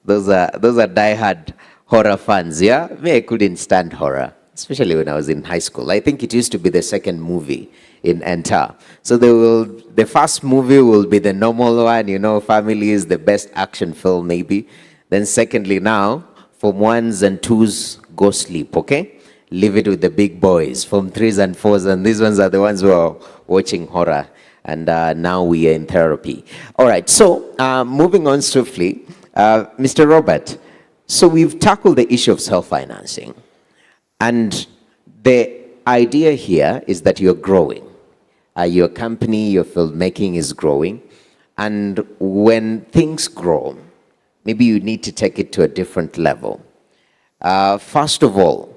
Speaker 8: Those are diehard horror fans, yeah? Me, I couldn't stand horror, especially when I was in high school. I think it used to be the second movie in Enter. So the first movie will be the normal one, Family is the best action film maybe. Then secondly now, Form 1s and 2s, go sleep, okay? Leave it with the big boys, Form 3s and 4s, and these ones are the ones who are watching horror. And now we are in therapy. All right, so moving on swiftly, Mr. Robert, so we've tackled the issue of self-financing. And the idea here is that you're growing. Your company, your filmmaking is growing. And when things grow, maybe you need to take it to a different level. First of all,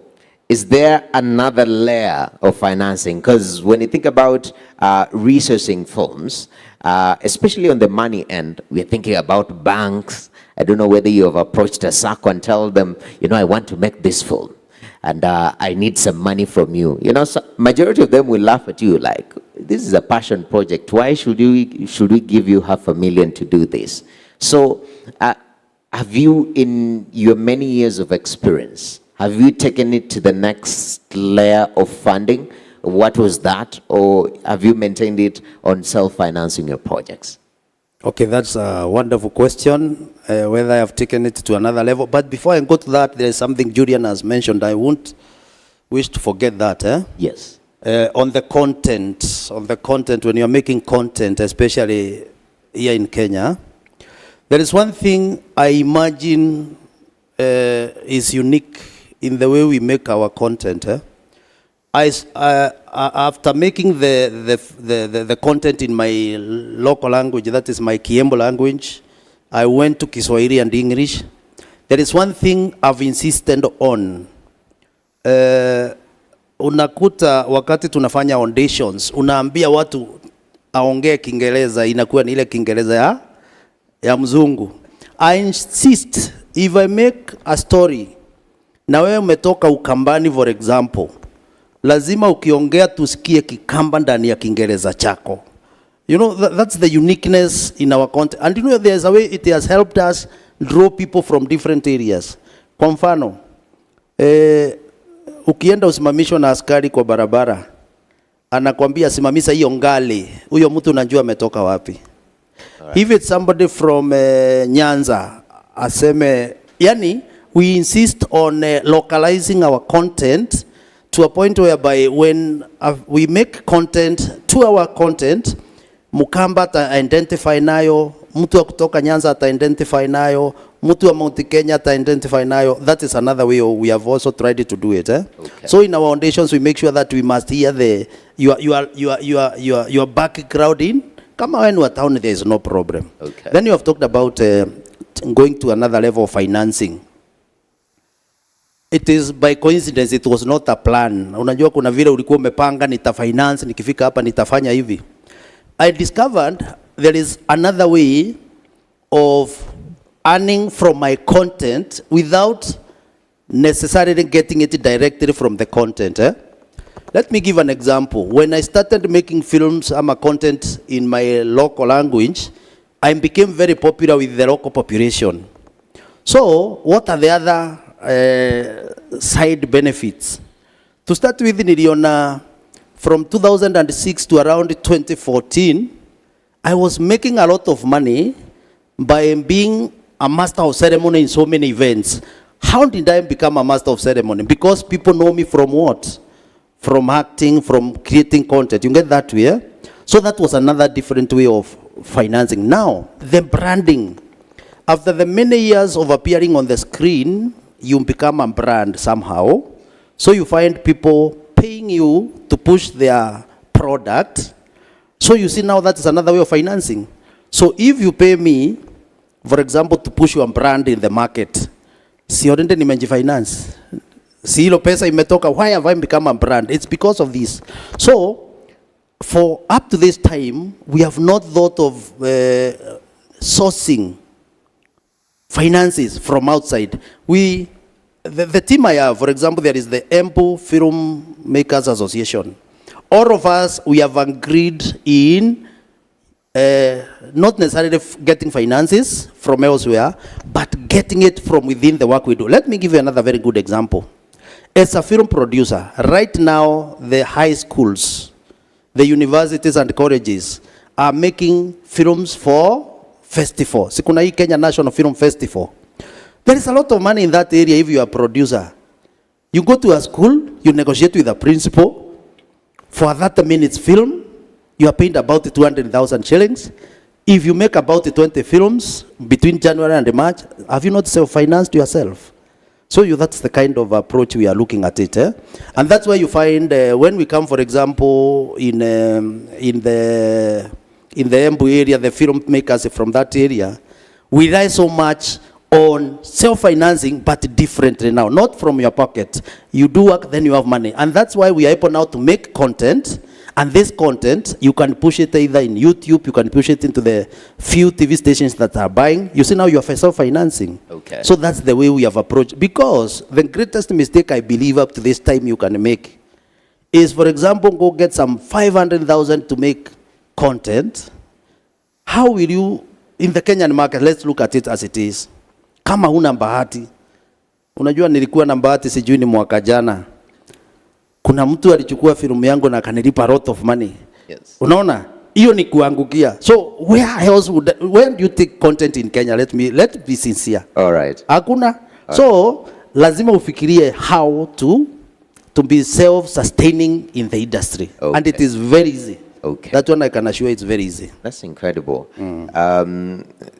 Speaker 8: is there another layer of financing? Because when you think about resourcing films, especially on the money end, we're thinking about banks. I don't know whether you have approached a SACCO and tell them, I want to make this film and I need some money from you. So majority of them will laugh at you like, this is a passion project. Why should we give you $500,000 to do this? So have you, in your many years of experience, have you taken it to the next layer of funding? What was that? Or have you maintained it on self-financing your projects?
Speaker 13: Okay, that's a wonderful question, whether I have taken it to another level. But before I go to that, there is something Julian has mentioned. I won't wish to forget that.
Speaker 8: Yes.
Speaker 13: On the content, when you're making content, especially here in Kenya, there is one thing I imagine is unique in the way we make our content. After making the content in my local language, that is my Kiembo language, I went to Kiswahili and English. There is one thing I've insisted on. Unakuta wakati tunafanya auditions, unaambia watu aongee Kiingereza, inakuwa ni ile Kiingereza ya mzungu. I insist, if I make a story, na wewe umetoka Ukambani for example, lazima ukiongea tusikie Kikamba ndani ya Kiingereza chako. You know, that's the uniqueness in our content. And you know, there's a way it has helped us draw people from different areas. Kwa mfano, ukienda usimamishwa na askari kwa barabara, anakwambia simamisha hiyo ngali, huyo mtu unajua ametoka wapi. Right. If it's somebody from Nyanza, aseme, yani, we insist on localizing our content to a point whereby when we make content to our content, Mukamba ata identify nayo, mtu wa kutoka Nyanza ata identify nayo, mtu wa Mount Kenya ata identify nayo. That is another way we have also tried to do it. Okay. So in our auditions we make sure that we must hear your background in. Kama when we are town, there is no problem. Okay. Then you have talked about going to another level of financing. It is by coincidence, it was not a plan. Unajua kuna vile ulikuwa umepanga nitafinance, nikifika hapa nitafanya hivi. I discovered there is another way of earning from my content without necessarily getting it directly from the content. Let me give an example. When I started making films, content in my local language, I became very popular with the local population. So, what are the other side benefits? To start with, niliona from 2006 to around 2014, I was making a lot of money by being a master of ceremony in so many events. How did I become a master of ceremony? Because people know me from what? From acting, from creating content. You get that way? So that was another different way of financing. Now, the branding. After the many years of appearing on the screen, you become a brand somehow. So you find people paying you to push their product. So you see now that is another way of financing. So if you pay me, for example, to push your brand in the market, si oriente nimejifinance. Si hilo pesa imetoka, why have I become a brand? It's because of this. So, for up to this time, we have not thought of sourcing finances from outside. The team I have, for example, there is the Embu Film Makers Association. All of us, we have agreed in not necessarily getting finances from elsewhere, but getting it from within the work we do. Let me give you another very good example. As a film producer, right now, the high schools, the universities and colleges are making films for festival. Sikuna hii Kenya National Film Festival. There is a lot of money in that area if you are a producer. You go to a school, you negotiate with the principal. For that minute's film, you are paid about 200,000 shillings. If you make about 20 films between January and March, have you not self-financed yourself? So that's the kind of approach we are looking at it. And that's why you find when we come, for example, in the Embu area, the filmmakers from that area, we rely so much on self-financing, but differently now, not from your pocket. You do work, then you have money. And that's why we are able now to make content. And this content, you can push it either in YouTube, you can push it into the few TV stations that are buying. You see now you are self-financing. Okay. So that's the way we have approached. Because the greatest mistake I believe up to this time you can make is, for example, go get some 500,000 to make content. How will you, in the Kenyan market, let's look at it as it is. Kama huna bahati. Unajua nilikuwa na bahati sijui ni mwaka jana. Kuna mtu alichukua filamu yangu na akanilipa a lot of money. Yes. Unaona? Hiyo ni kuangukia. So where do you take content in Kenya? Let's be sincere. All right. Hakuna. So lazima ufikirie how to be self-sustaining in the industry. Okay. And it is very easy. Okay. That one I can assure it's very easy.
Speaker 8: That's incredible.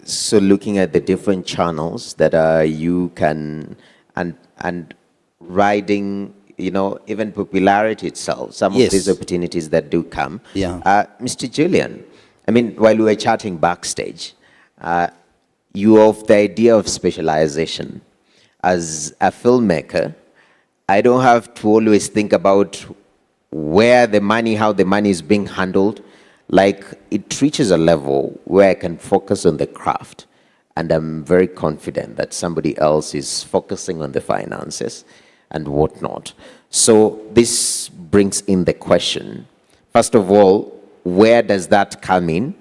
Speaker 8: So looking at the different channels that you can and riding, even popularity itself, some of these opportunities that do come. Yeah. Mr. Julian, while we were chatting backstage, you have the idea of specialization. As a filmmaker, I don't have to always think about how the money is being handled. Like, it reaches a level where I can focus on the craft. And I'm very confident that somebody else is focusing on the finances and whatnot. So this brings in the question. First of all, where does that come in?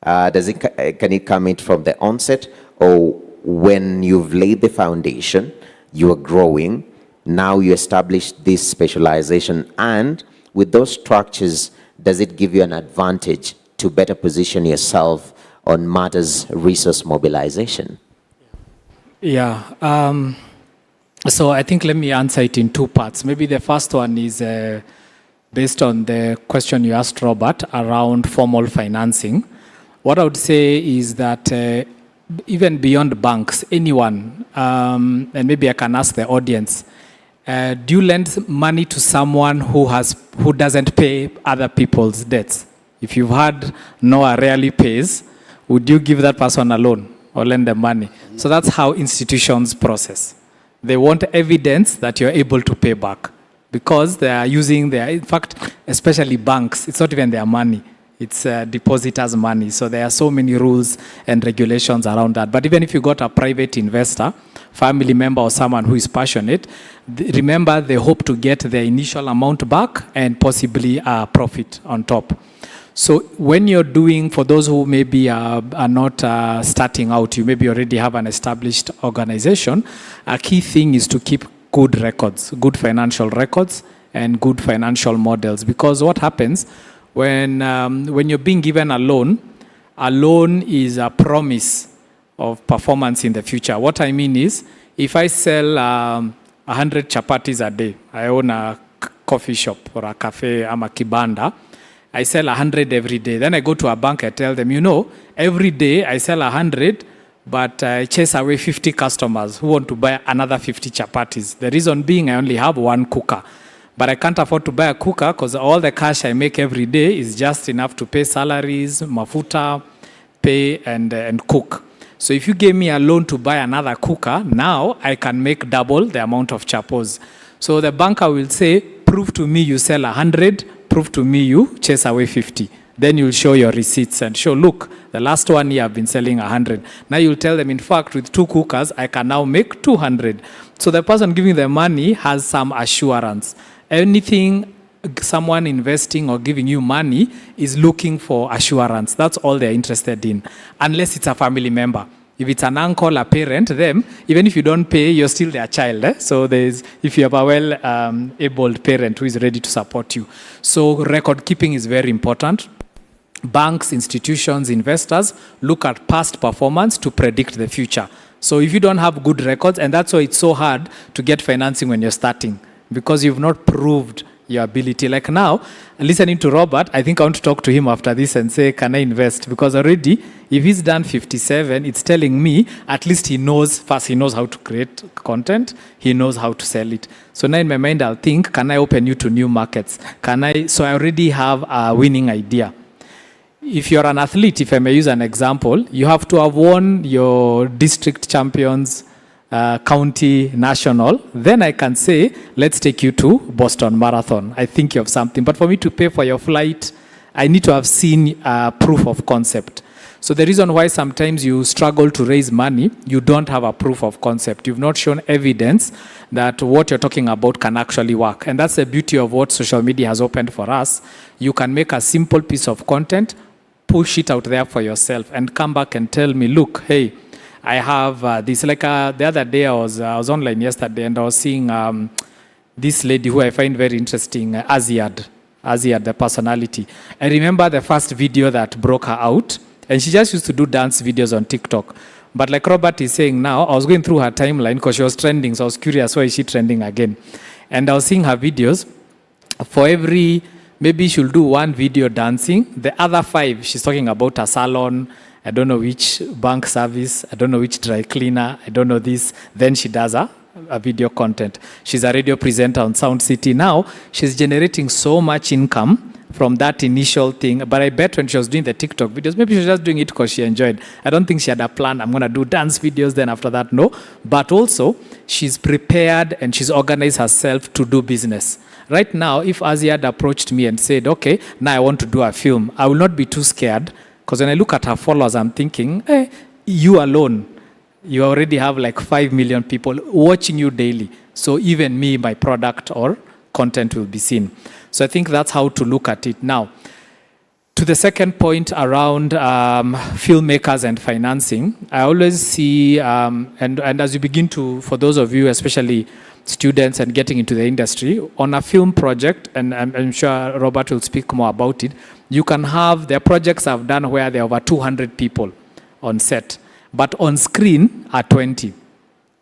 Speaker 8: Can it come in from the onset, or when you've laid the foundation, you are growing, now you establish this specialization, and with those structures, does it give you an advantage to better position yourself on matters resource mobilization?
Speaker 16: Yeah. So I think let me answer it in two parts. Maybe the first one is based on the question you asked, Robert, around formal financing. What I would say is that even beyond banks, anyone, and maybe I can ask the audience, do you lend money to someone who doesn't pay other people's debts? If you've had Noah rarely pays, would you give that person a loan or lend them money? So that's how institutions process. They want evidence that you're able to pay back, because they are using their, in fact, especially banks, it's not even their money. It's depositors' money. So there are so many rules and regulations around that. But even if you got a private investor, family member or someone who is passionate, remember they hope to get their initial amount back and possibly a profit on top. So when you're doing, for those who maybe are not starting out, you maybe already have an established organization, a key thing is to keep good records, good financial records and good financial models. Because what happens when you're being given a loan is a promise of performance in the future. What I mean is, if I sell 100 chapatis a day, I own a coffee shop or a cafe, I'm a kibanda, I sell 100 every day. Then I go to a bank, I tell them, every day I sell 100, but I chase away 50 customers who want to buy another 50 chapatis. The reason being I only have one cooker. But I can't afford to buy a cooker because all the cash I make every day is just enough to pay salaries, mafuta, pay and cook. So if you gave me a loan to buy another cooker, now I can make double the amount of chapos. So the banker will say, prove to me you sell 100, prove to me you chase away 50. Then you'll show your receipts and show, look, the last 1 year I've been selling 100. Now you'll tell them, in fact, with 2 cookers, I can now make 200. So the person giving the money has some assurance. Anything, someone investing or giving you money is looking for assurance. That's all they're interested in, unless it's a family member. If it's an uncle, a parent, them, even if you don't pay, you're still their child. So if you have a well-able parent who is ready to support you. So record keeping is very important. Banks, institutions, investors look at past performance to predict the future. So if you don't have good records, and that's why it's so hard to get financing when you're starting, because you've not proved your ability. Like now, listening to Robert, I think I want to talk to him after this and say, can I invest? Because already, if he's done 57, it's telling me at least he knows how to create content, he knows how to sell it. So now in my mind, I'll think, can I open you to new markets? So I already have a winning idea. If you're an athlete, if I may use an example, you have to have won your district champions, county, national, then I can say, let's take you to Boston Marathon. I think you have something. But for me to pay for your flight, I need to have seen proof of concept. So the reason why sometimes you struggle to raise money, you don't have a proof of concept. You've not shown evidence that what you're talking about can actually work. And that's the beauty of what social media has opened for us. You can make a simple piece of content, push it out there for yourself, and come back and tell me, look, hey, I have this, the other day I was online yesterday and I was seeing this lady who I find very interesting, Aziad, the personality. I remember the first video that broke her out, and she just used to do dance videos on TikTok. But like Robert is saying now, I was going through her timeline because she was trending, so I was curious, why is she trending again? And I was seeing her videos. For every, maybe she'll do one video dancing, the other 5, she's talking about a salon, I don't know which bank service, I don't know which dry cleaner, I don't know this. Then she does a video content. She's a radio presenter on Sound City. Now, she's generating so much income from that initial thing. But I bet when she was doing the TikTok videos, maybe she was just doing it because she enjoyed. I don't think she had a plan, I'm going to do dance videos, then after that, no. But also, she's prepared and she's organized herself to do business. Right now, if Aziad approached me and said, okay, now I want to do a film, I will not be too scared. Because when I look at her followers, I'm thinking, you alone, you already have like 5 million people watching you daily. So even me, my product or content will be seen. So I think that's how to look at it. Now, to the second point around filmmakers and financing, I always see, and as you begin to, for those of you, especially students and getting into the industry, on a film project, and I'm sure Robert will speak more about it, you can have, there are projects I've done where there are over 200 people on set, but on screen are 20.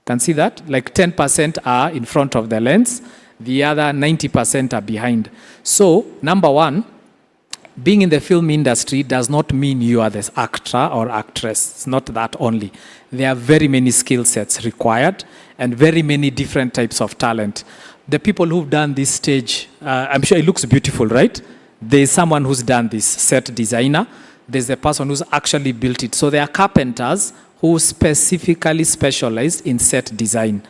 Speaker 16: Can see that? Like 10% are in front of the lens, the other 90% are behind. So, number one, being in the film industry does not mean you are this actor or actress. It's not that only. There are very many skill sets required and very many different types of talent. The people who've done this stage, I'm sure it looks beautiful, right? There's someone who's done this, set designer. There's the person who's actually built it. So there are carpenters who specifically specialized in set design.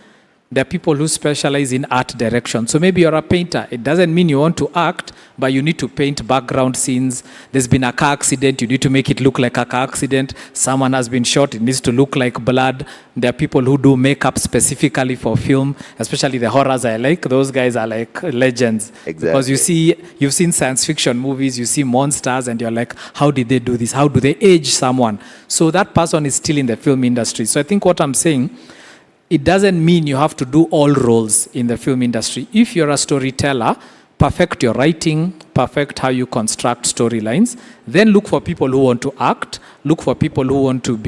Speaker 16: There are people who specialize in art direction. So maybe you're a painter. It doesn't mean you want to act, but you need to paint background scenes. There's been a car accident. You need to make it look like a car accident. Someone has been shot. It needs to look like blood. There are people who do makeup specifically for film, especially the horrors I like. Those guys are like legends.
Speaker 8: Exactly.
Speaker 16: Because you've seen science fiction movies, you see monsters, and you're like, how did they do this? How do they age someone? So that person is still in the film industry. So I think what I'm saying, it doesn't mean you have to do all roles in the film industry. If you're a storyteller, perfect your writing, perfect how you construct storylines, then look for people who want to act, look for people who want to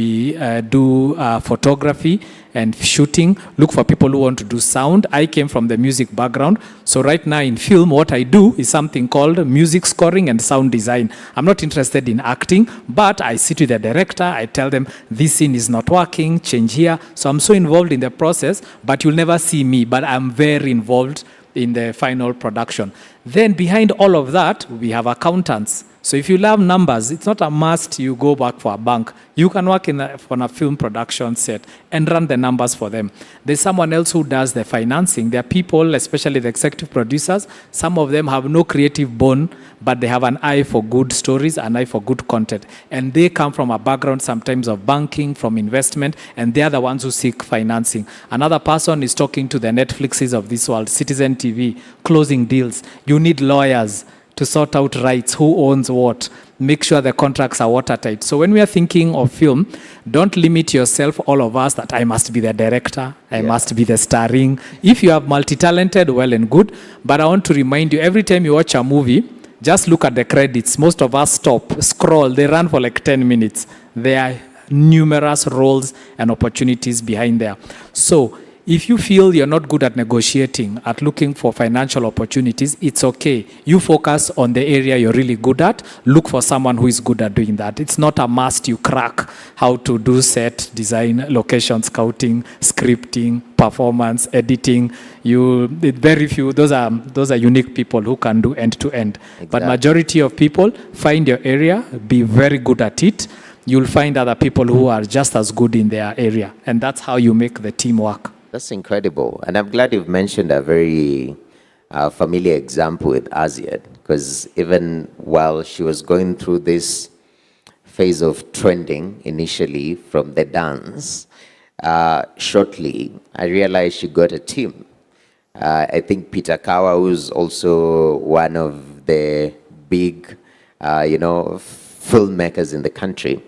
Speaker 16: do photography and shooting, look for people who want to do sound. I came from the music background, so right now in film, what I do is something called music scoring and sound design. I'm not interested in acting, but I sit with the director, I tell them, this scene is not working, change here. So I'm so involved in the process, but you'll never see me, but I'm very involved in the final production. Then behind all of that, we have accountants. So if you love numbers, it's not a must you go back for a bank. You can work on a film production set and run the numbers for them. There's someone else who does the financing. There are people, especially the executive producers, some of them have no creative bone, but they have an eye for good stories, an eye for good content. And they come from a background sometimes of banking, from investment, and they are the ones who seek financing. Another person is talking to the Netflixes of this world, Citizen TV, closing deals. You need lawyers to sort out rights, who owns what, make sure the contracts are watertight. So when we are thinking of film, don't limit yourself, all of us, that I must be the director, I must be the starring. If you have multi-talented, well and good, but I want to remind you, every time you watch a movie, just look at the credits. Most of us stop, scroll, they run for like 10 minutes. There are numerous roles and opportunities behind there. So if you feel you're not good at negotiating, at looking for financial opportunities, it's okay. You focus on the area you're really good at. Look for someone who is good at doing that. It's not a must you crack how to do set design, location scouting, scripting, performance, editing. Very few, those are unique people who can do end to end. But majority of people, find your area, be very good at it. You'll find other people who are just as good in their area. And that's how you make the team work.
Speaker 8: That's incredible. And I'm glad you've mentioned a very familiar example with Aziad, because even while she was going through this phase of trending initially from the dance, shortly, I realized she got a team. I think Peter Kawa, who's also one of the big, filmmakers in the country,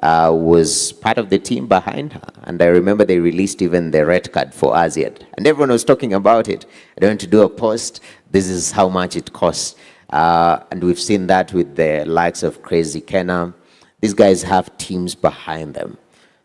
Speaker 8: was part of the team behind her. And I remember they released even the red card for Aziad. And everyone was talking about it. I don't want to do a post. This is how much it costs. And we've seen that with the likes of Crazy Kenna. These guys have teams behind them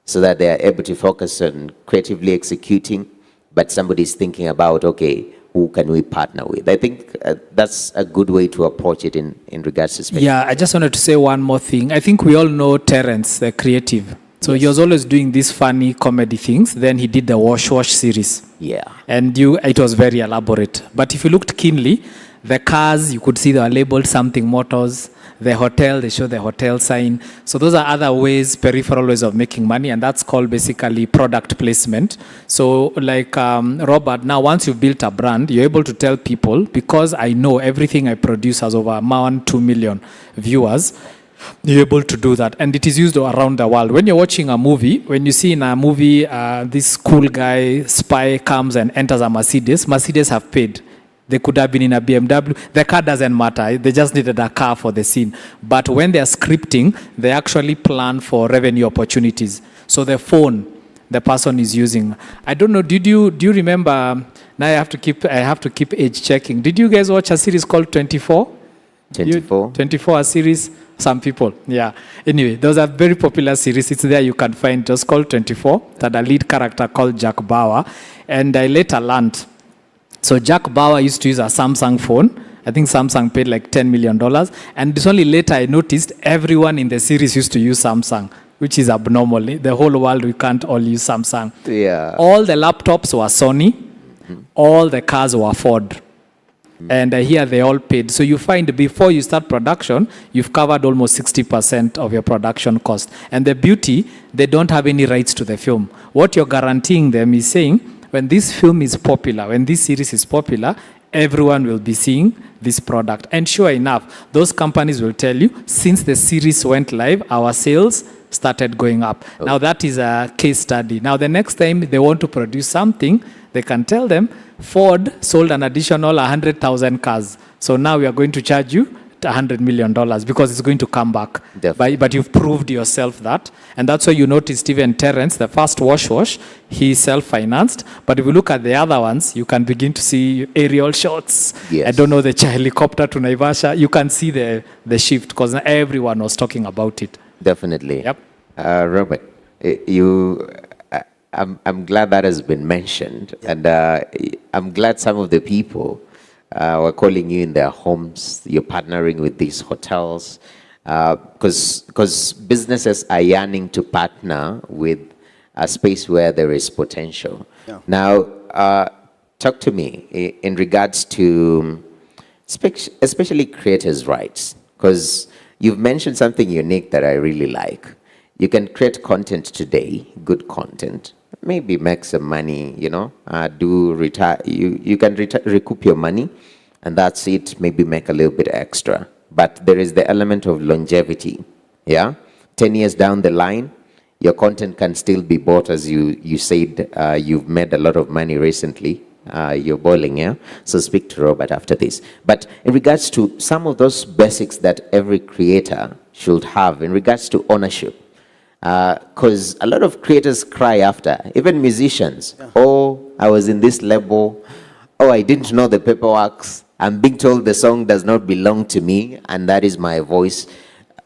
Speaker 8: so that they are able to focus on creatively executing, but somebody's thinking about, okay, who can we partner with? I think that's a good way to approach it in regards to space.
Speaker 16: Yeah, I just wanted to say one more thing. I think we all know Terrence, the creative. So he was always doing these funny comedy things. Then he did the Wash series.
Speaker 8: Yeah.
Speaker 16: And it was very elaborate. But if you looked keenly, the cars, you could see they were labeled something motors. The hotel, they show the hotel sign. So those are other ways, peripheral ways of making money, and that's called basically product placement. So like Robert, now once you've built a brand, you're able to tell people, because I know everything I produce has over 2 million viewers, you're able to do that. And it is used around the world. When you're watching a movie, when you see in a movie, this cool guy, spy comes and enters a Mercedes have paid. They could have been in a BMW. The car doesn't matter. They just needed a car for the scene. But when they're scripting, they actually plan for revenue opportunities. So the phone the person is using. I don't know, do you remember, now I have to keep age checking. Did you guys watch a series called 24?
Speaker 8: 24?
Speaker 16: 24, a series, some people, yeah. Anyway, those are very popular series. It's there, you can find, just called 24. It had a lead character called Jack Bauer. And I later learned, so Jack Bauer used to use a Samsung phone. I think Samsung paid like $10 million. And it's only later I noticed everyone in the series used to use Samsung, which is abnormal. The whole world, we can't all use Samsung.
Speaker 8: Yeah.
Speaker 16: All the laptops were Sony. All the cars were Ford. And here they all paid. So you find before you start production, you've covered almost 60% of your production cost. And the beauty, they don't have any rights to the film. What you're guaranteeing them is saying, when this film is popular, when this series is popular, everyone will be seeing this product. And sure enough, those companies will tell you, since the series went live, our sales started going up. Okay. Now that is a case study. Now the next time they want to produce something, they can tell them, Ford sold an additional 100,000 cars. So now we are going to charge you $100 million because it's going to come back. But you've proved yourself that. And that's why you notice Steven Terrence, the first Wash, he self-financed. But if you look at the other ones, you can begin to see aerial shots. Yes. I don't know, the helicopter to Naivasha. You can see the shift because everyone was talking about it.
Speaker 8: Definitely.
Speaker 16: Yep.
Speaker 8: Robert, I'm glad that has been mentioned. Yep. And I'm glad some of the people were calling you in their homes. You're partnering with these hotels because businesses are yearning to partner with a space where there is potential. Yeah. Now, talk to me in regards to especially creators' rights, because you've mentioned something unique that I really like. You can create content today, good content, maybe make some money, you can recoup your money, and that's it, maybe make a little bit extra. But there is the element of longevity, yeah? 10 years down the line, your content can still be bought, as you said, you've made a lot of money recently, you're boiling, yeah? So speak to Robert after this. But in regards to some of those basics that every creator should have, in regards to ownership, because a lot of creators cry after, even musicians. Yeah. Oh, I was in this label. Oh, I didn't know the paperwork. I'm being told the song does not belong to me, and that is my voice.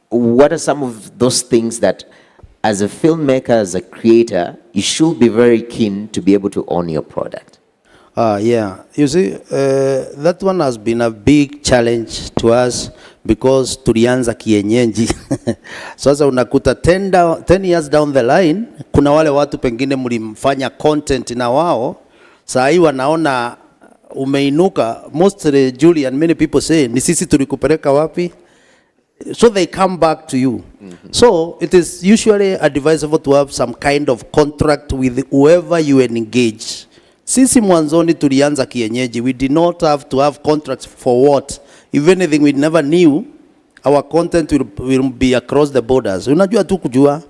Speaker 8: What are some of those things that, as a filmmaker, as a creator, you should be very keen to be able to own your product?
Speaker 13: Yeah, you see, that one has been a big challenge to us because tulianza kienyeji. Sasa unakuta 10 years down the line, kuna wale watu pengine mlimfanya content na wao, saa hii wanaona umeinuka. Mostly, Julian, many people say, ni sisi tulikupeleka wapi? So they come back to you. Mm-hmm. So it is usually advisable to have some kind of contract with whoever you engage. Sisi mwanzoni tulianza kienyeji. We did not have to have contracts for what? If anything, we never knew our content will be across the borders. Unajua tu kujua.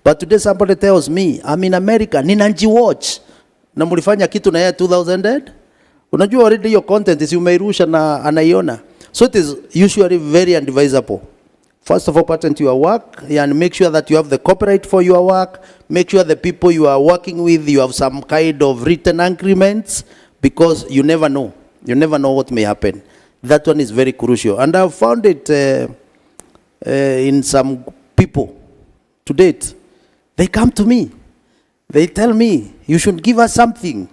Speaker 13: But today somebody tells me, I'm in America, ninanji watch. Na mulifanya kitu na ya 2000. Unajua already your content is umeirusha na anaiona. So it is usually very advisable. First of all, patent your work and make sure that you have the copyright for your work. Make sure the people you are working with, you have some kind of written agreements, because you never know. You never know what may happen. That one is very crucial. And I've found it in some people to date. They come to me. They tell me, you should give us something.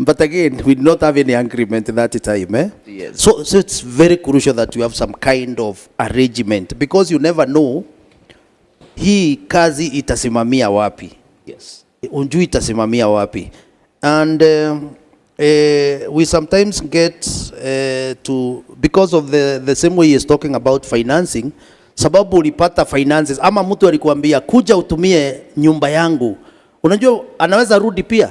Speaker 13: But again, we do not have any agreement at that time. Yes. So it's very crucial that you have some kind of arrangement, because you never know hii kazi itasimamia wapi. Yes. Unjui itasimamia wapi. And we sometimes get to, because of the same way he is talking about financing, sababu ulipata finances, ama mtu alikuambia kuja utumie nyumba yangu. Unajua anaweza rudi pia.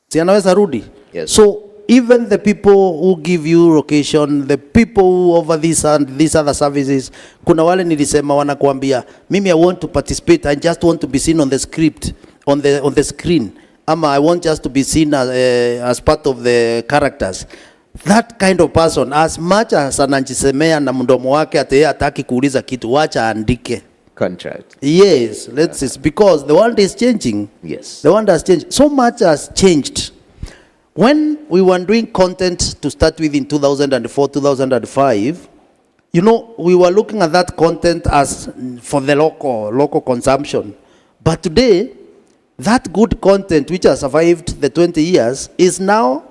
Speaker 13: Si anaweza rudi. Yes. So even the people who give you location, the people who offer this and these other services, kuna wale nilisema wanakuambia, mimi I want to participate, I just want to be seen on the script, on the screen. I want just to be seen as part of the characters. That kind of person, as much as anajisemea na mdomo wake ati yeye hataki kuuliza kitu, wacha andike
Speaker 8: contract.
Speaker 13: Yes, let's see, because the world is changing.
Speaker 8: Yes.
Speaker 13: The world has changed. So much has changed. When we were doing content to start with in 2004, 2005, you know, we were looking at that content as for the local consumption. But today, that good content which has survived the 20 years is now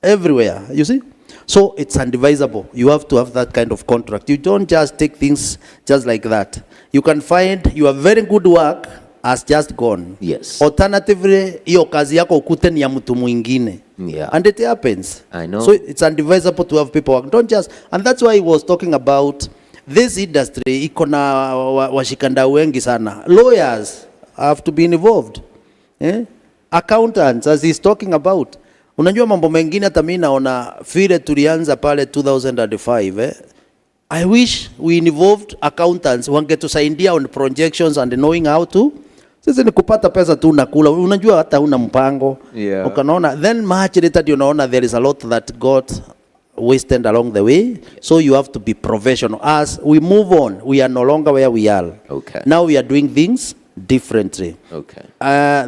Speaker 13: everywhere, you see? So it's undivisible. You have to have that kind of contract. You don't just take things just like that. You can find your very good work has just gone.
Speaker 8: Yes.
Speaker 13: Alternatively, hiyo kazi yako ukute ni ya mtu mwingine.
Speaker 8: Yeah.
Speaker 13: And it happens.
Speaker 8: I know.
Speaker 13: So it's undivisible to have people work. Don't just, and that's why he was talking about this industry, iko na washikandau wengi sana. Lawyers have to be involved. Accountants, as he's talking about. Unajua mambo mengine hata mimi naona vile tulianza pale 2005 I wish we involved accountants wangetusaidia on projections and knowing how to. Sisi ni kupata pesa tu unakula. Unajua hata una mpango.
Speaker 8: Yeah.
Speaker 13: Ukanaona then much later you unaona there is a lot that got wasted along the way. So you have to be professional. As we move on, we are no longer where we are.
Speaker 8: Okay.
Speaker 13: Now we are doing things differently.
Speaker 8: Okay.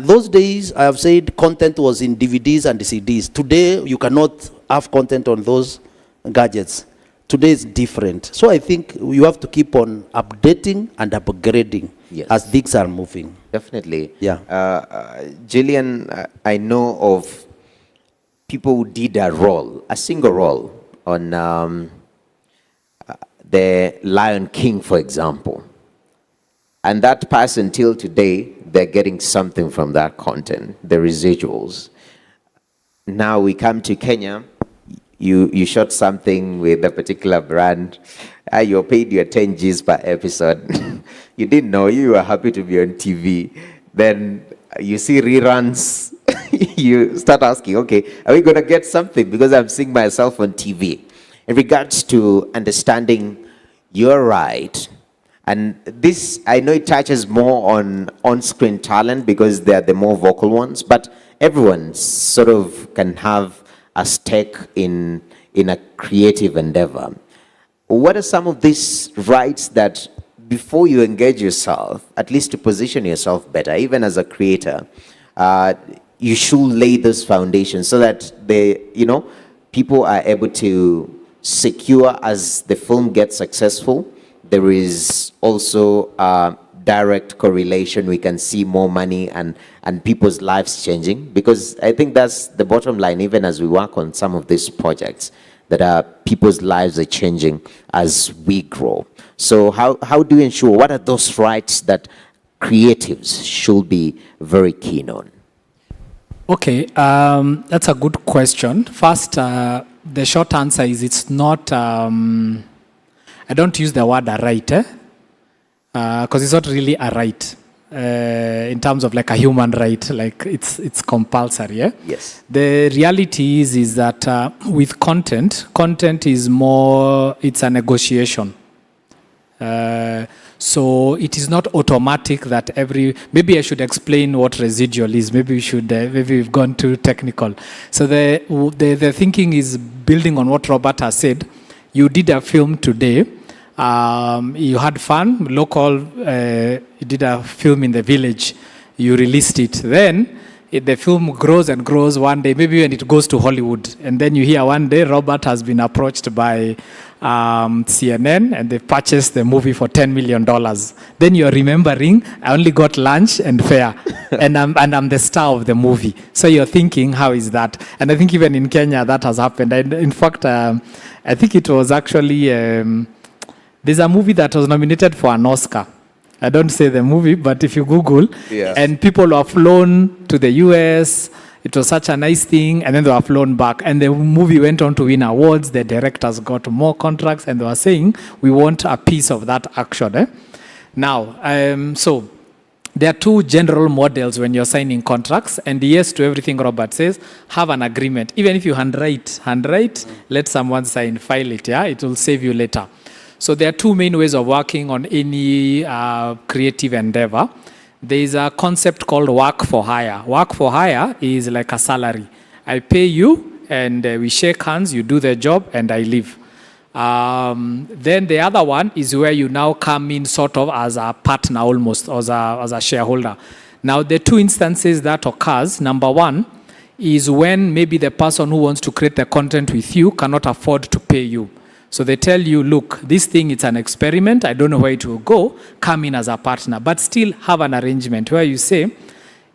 Speaker 13: Those days, I have said content was in DVDs and CDs. Today, you cannot have content on those gadgets. Today is different. So I think you have to keep on updating and upgrading as things are moving.
Speaker 8: Definitely.
Speaker 13: Yeah.
Speaker 8: Gillian, I know of people who did a single role on the Lion King, for example. And that person, till today, they're getting something from that content, the residuals. Now we come to Kenya, you shot something with a particular brand, you're paid your 10 Gs per episode. You didn't know, you were happy to be on TV. Then you see reruns, you start asking, okay, are we going to get something? Because I'm seeing myself on TV. In regards to understanding your right, and this, I know it touches more on on-screen talent because they're the more vocal ones, but everyone sort of can have a stake in a creative endeavor. What are some of these rights that before you engage yourself, at least to position yourself better, even as a creator, you should lay those foundations so that people are able to secure as the film gets successful? There is also a direct correlation. We can see more money and people's lives changing, because I think that's the bottom line, even as we work on some of these projects, that people's lives are changing as we grow. So how do you ensure, what are those rights that creatives should be very keen on?
Speaker 16: Okay, that's a good question. First, the short answer is it's not... I don't use the word a right, because it's not really a right in terms of like a human right, like it's compulsory. Yeah?
Speaker 8: Yes.
Speaker 16: The reality is that with content is more, it's a negotiation. So it is not automatic that maybe I should explain what residual is. Maybe we should, maybe we've gone too technical. So the thinking is building on what Robert has said. You did a film today. You had fun, local, you did a film in the village, you released it. Then the film grows and grows one day, maybe when it goes to Hollywood. And then you hear one day Robert has been approached by CNN and they purchased the movie for $10 million. Then you're remembering, I only got lunch and fare and I'm the star of the movie. So you're thinking, how is that? And I think even in Kenya that has happened. And in fact, I think it was actually... there's a movie that was nominated for an Oscar. I don't say the movie, but if you Google,
Speaker 8: yes.
Speaker 16: And people were flown to the US, it was such a nice thing, and then they were flown back. And the movie went on to win awards, the directors got more contracts, and they were saying, we want a piece of that action. Now, so there are two general models when you're signing contracts, and yes to everything Robert says, have an agreement. Even if you handwrite, let someone sign, file it, yeah? It will save you later. So there are two main ways of working on any creative endeavor. there is a concept called work for hire. Work for hire is like a salary. I pay you, and we shake hands, you do the job, and I leave. Then the other one is where you now come in sort of as a partner almost, as a shareholder. Now, the two instances that occurs, number one, is when maybe the person who wants to create the content with you cannot afford to pay you. So they tell you, look, this thing, it's an experiment. I don't know where it will go. Come in as a partner, but still have an arrangement where you say,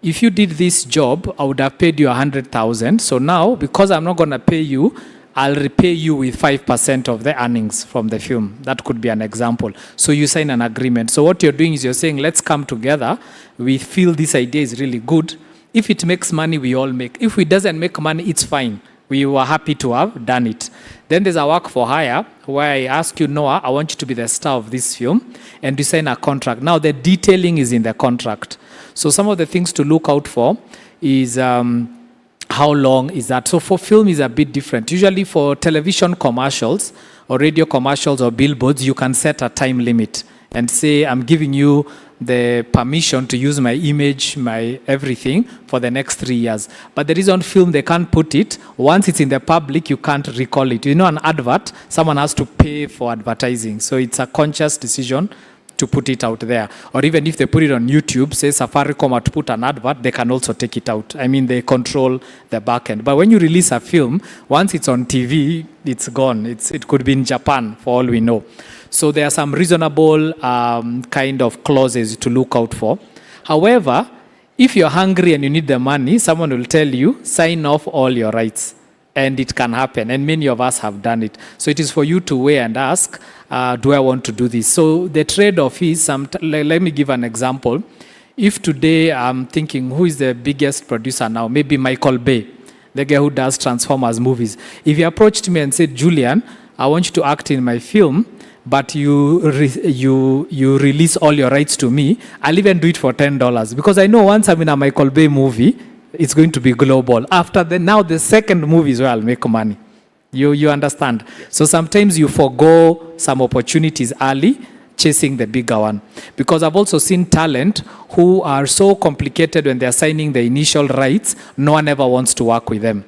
Speaker 16: if you did this job, I would have paid you 100,000. So now, because I'm not going to pay you, I'll repay you with 5% of the earnings from the film. That could be an example. So you sign an agreement. So what you're doing is you're saying, let's come together. We feel this idea is really good. If it makes money, we all make. If it doesn't make money, it's fine. We were happy to have done it. Then there's a work for hire where I ask you, Noah, I want you to be the star of this film, and you sign a contract. Now the detailing is in the contract. So some of the things to look out for is how long is that? So for film is a bit different. Usually for television commercials or radio commercials or billboards, you can set a time limit and say, I'm giving you the permission to use my image, my everything for the next 3 years. But there is on film, they can't put it. Once it's in the public, you can't recall it. You know, an advert, someone has to pay for advertising. So it's a conscious decision to put it out there. Or even if they put it on YouTube, say Safaricom to put an advert, they can also take it out. I mean, they control the back end. But when you release a film, once it's on TV, it's gone. It could be in Japan, for all we know. So there are some reasonable kind of clauses to look out for. However, if you're hungry and you need the money, someone will tell you, sign off all your rights. And it can happen. And many of us have done it. So it is for you to weigh and ask, do I want to do this? So the trade-off is, let me give an example. If today I'm thinking, who is the biggest producer now? Maybe Michael Bay, the guy who does Transformers movies. If he approached me and said, Julian, I want you to act in my film, but you release all your rights to me, I'll even do it for $10. Because I know once I'm in a Michael Bay movie, it's going to be global. After now the second movie is where I'll make money. You understand? Yes. So sometimes you forgo some opportunities early, chasing the bigger one. Because I've also seen talent who are so complicated when they're signing the initial rights, no one ever wants to work with them.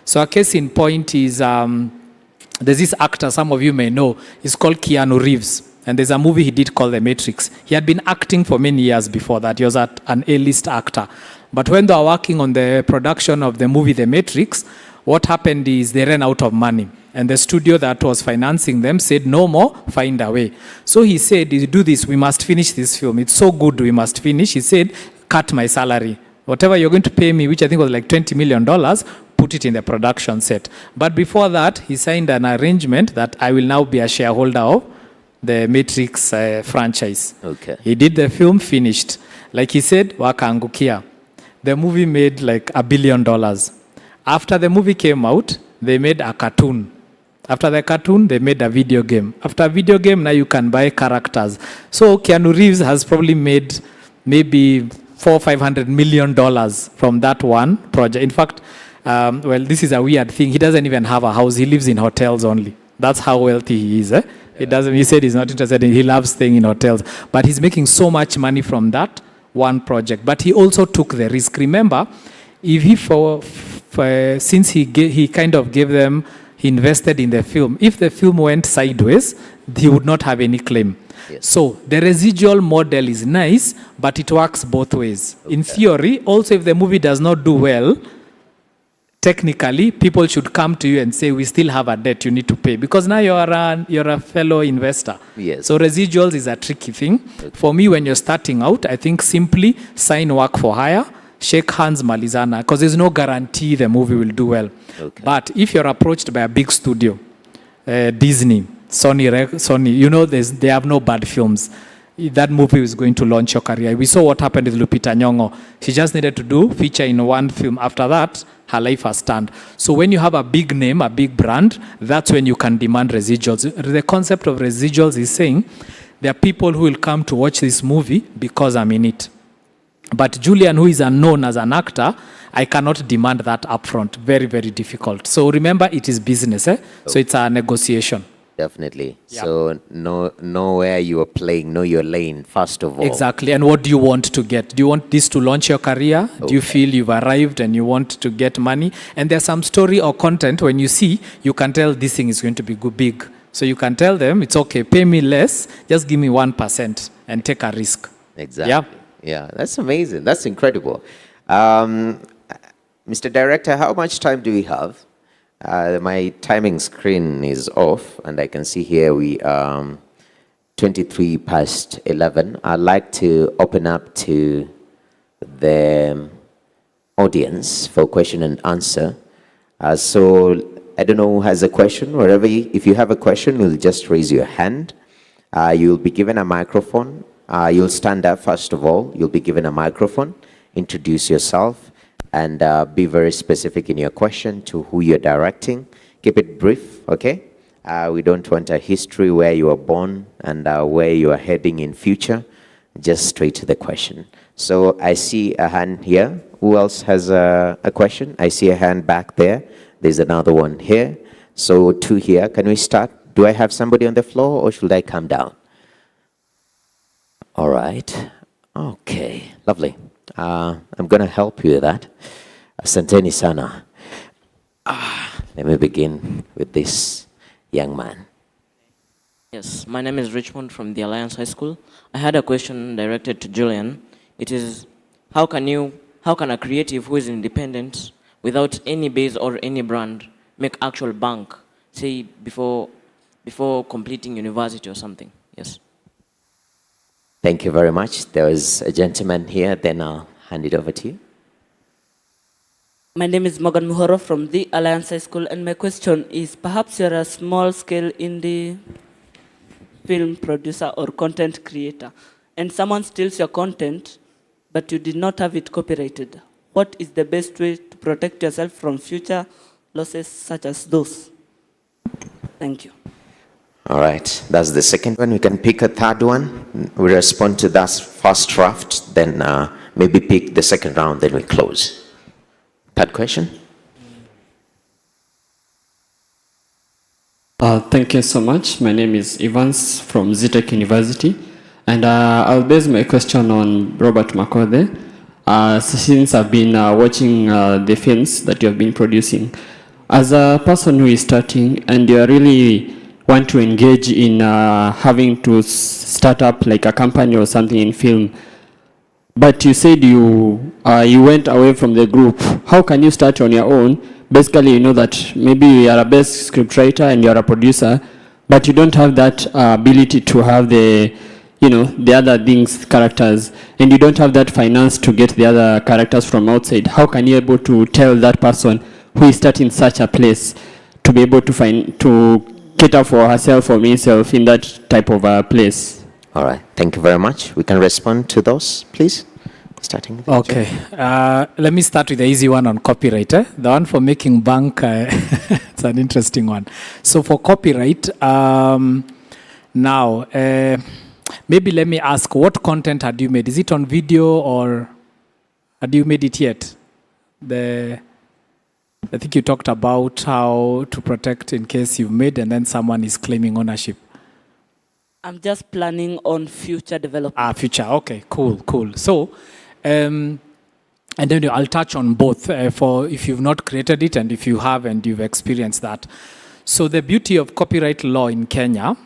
Speaker 16: So a case in point is, there's this actor, some of you may know, he's called Keanu Reeves. And there's a movie he did called The Matrix. He had been acting for many years before that. He was an A-list actor. But when they were working on the production of the movie The Matrix, what happened is they ran out of money. And the studio that was financing them said, no more, find a way. So he said, you do this, we must finish this film. It's so good, we must finish. He said, cut my salary. Whatever you're going to pay me, which I think was like $20 million, put it in the production set. But before that, he signed an arrangement that I will now be a shareholder of the Matrix franchise. Okay. He did the film, finished. Like he said, wakaangukia. The movie made like $1 billion. After the movie came out, they made a cartoon. After the cartoon, they made a video game. After a video game, now you can buy characters. So Keanu Reeves has probably made maybe $400-500 million from that one project. In fact, well, this is a weird thing. He doesn't even have a house. He lives in hotels only. That's how wealthy he is. He doesn't. He said he's not interested in. He loves staying in hotels, but he's making so much money from that one project. But he also took the risk. Remember, if he since he kind of gave them, he invested in the film. If the film went sideways, he would not have any claim. Yes. So the residual model is nice, but it works both ways. Okay. In theory, also if the movie does not do well, technically, people should come to you and say, we still have a debt you need to pay. Because now you're a fellow investor. Yes. So residuals is a tricky thing. Okay. For me, when you're starting out, I think simply sign work for hire, shake hands, malizana, because there's no guarantee the movie will do well. Okay. But if you're approached by a big studio, Disney, Sony, you know they have no bad films. That movie is going to launch your career. We saw what happened with Lupita Nyong'o. She just needed to do feature in one film. After that, her life has turned. So when you have a big name, a big brand, that's when you can demand residuals. The concept of residuals is saying there are people who will come to watch this movie because I'm in it. But Julian, who is unknown as an actor, I cannot demand that upfront. Very, very difficult. So remember, it is business. So it's a negotiation.
Speaker 8: Definitely.
Speaker 16: Yeah.
Speaker 8: So know where you are playing, know your lane, first of all.
Speaker 16: Exactly. And what do you want to get? Do you want this to launch your career? Do you feel you've arrived and you want to get money? And there's some story or content when you see, you can tell this thing is going to be big. So you can tell them, it's okay, pay me less, just give me 1% and take a risk.
Speaker 8: Exactly.
Speaker 16: Yeah.
Speaker 8: Yeah, that's amazing. That's incredible. Mr. Director, how much time do we have? My timing screen is off, and I can see here we 23 past 11. I'd like to open up to the audience for question and answer. So I don't know who has a question. Wherever if you have a question, you'll just raise your hand. You'll be given a microphone. You'll stand up first of all. You'll be given a microphone. Introduce yourself and be very specific in your question to who you're directing. Keep it brief, okay? We don't want a history where you were born and where you are heading in future. Just straight to the question. So I see a hand here. Who else has a question? I see a hand back there. There's another one here. So 2 here. Can we start? Do I have somebody on the floor or should I come down? All right. Okay. Lovely. I'm going to help you with that. Asanteni sana. Let me begin with this young man.
Speaker 17: Yes, my name is Richmond from the Alliance High School. I had a question directed to Julian. It is, how can a creative who is independent without any base or any brand make actual bank, say before completing university or something? Yes.
Speaker 8: Thank you very much. There was a gentleman here, then I'll hand it over to you.
Speaker 18: My name is Morgan Muhoro from the Alliance High School, and my question is, perhaps you're a small-scale indie film producer or content creator, and someone steals your content, but you did not have it copyrighted. What is the best way to protect yourself from future losses such as those? Thank you.
Speaker 8: All right, that's the second one. We can pick a third one. We respond to that first draft, then maybe pick the second round, then we close. Third question?
Speaker 19: Thank you so much. My name is Evans from ZTech University, and I'll base my question on Robert Makode. Since I've been watching the films that you have been producing, as a person who is starting and you really want to engage in having to start up like a company or something in film, but you said you went away from the group. How can you start on your own? Basically, you know that maybe you are a best scriptwriter and you are a producer, but you don't have that ability to have the other things, characters, and you don't have that finance to get the other characters from outside. How can you able to tell that person who is starting such a place to be able to cater for herself or himself in that type of a place?
Speaker 8: All right, thank you very much. We can respond to those, please. Starting with
Speaker 16: Okay, let me start with the easy one on copyright. The one for making bank, it's an interesting one. So for copyright, now, maybe let me ask, what content had you made? Is it on video or had you made it yet? I think you talked about how to protect in case you've made and then someone is claiming ownership.
Speaker 18: I'm just planning on future development.
Speaker 16: Future, okay, cool. So, and then I'll touch on both for if you've not created it and if you have and you've experienced that. So the beauty of copyright law in Kenya,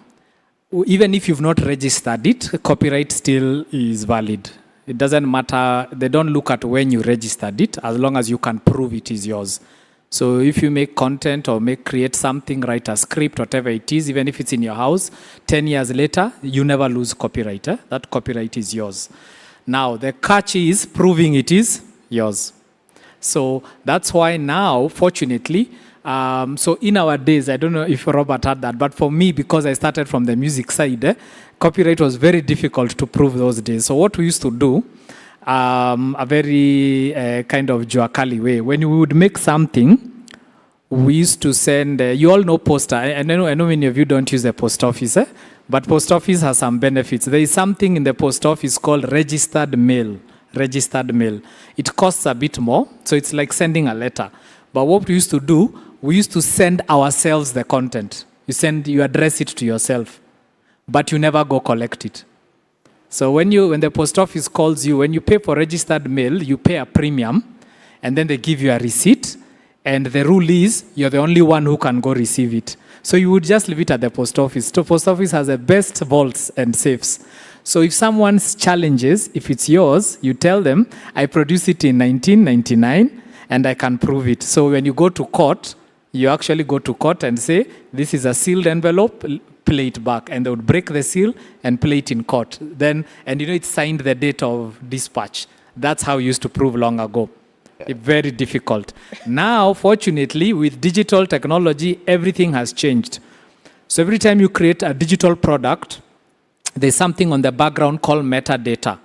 Speaker 16: even if you've not registered it, copyright still is valid. It doesn't matter, they don't look at when you registered it, as long as you can prove it is yours. So if you make content or create something, write a script, whatever it is, even if it's in your house, 10 years later, you never lose copyright. That copyright is yours. Now, the catch is proving it is yours. So that's why now, fortunately, so in our days, I don't know if Robert had that, but for me, because I started from the music side, copyright was very difficult to prove those days. So what we used to do, a very kind of Joakali way. When we would make something, we used to send, you all know poster. I know many of you don't use the post office, but post office has some benefits. There is something in the post office called registered mail. Registered mail. It costs a bit more, so it's like sending a letter. But what we used to do, we used to send ourselves the content. You address it to yourself, but you never go collect it. So when the post office calls you, when you pay for registered mail, you pay a premium, and then they give you a receipt, and the rule is you're the only one who can go receive it. So you would just leave it at the post office. The post office has the best vaults and safes. So if someone's challenges, if it's yours, you tell them, I produced it in 1999, and I can prove it. So when you go to court, you actually go to court and say, this is a sealed envelope, play it back, and they would break the seal and play it in court. Then, and it's signed the date of dispatch. That's how you used to prove long ago. Very difficult. Now, fortunately, with digital technology, everything has changed. So every time you create a digital product, there's something on the background called metadata.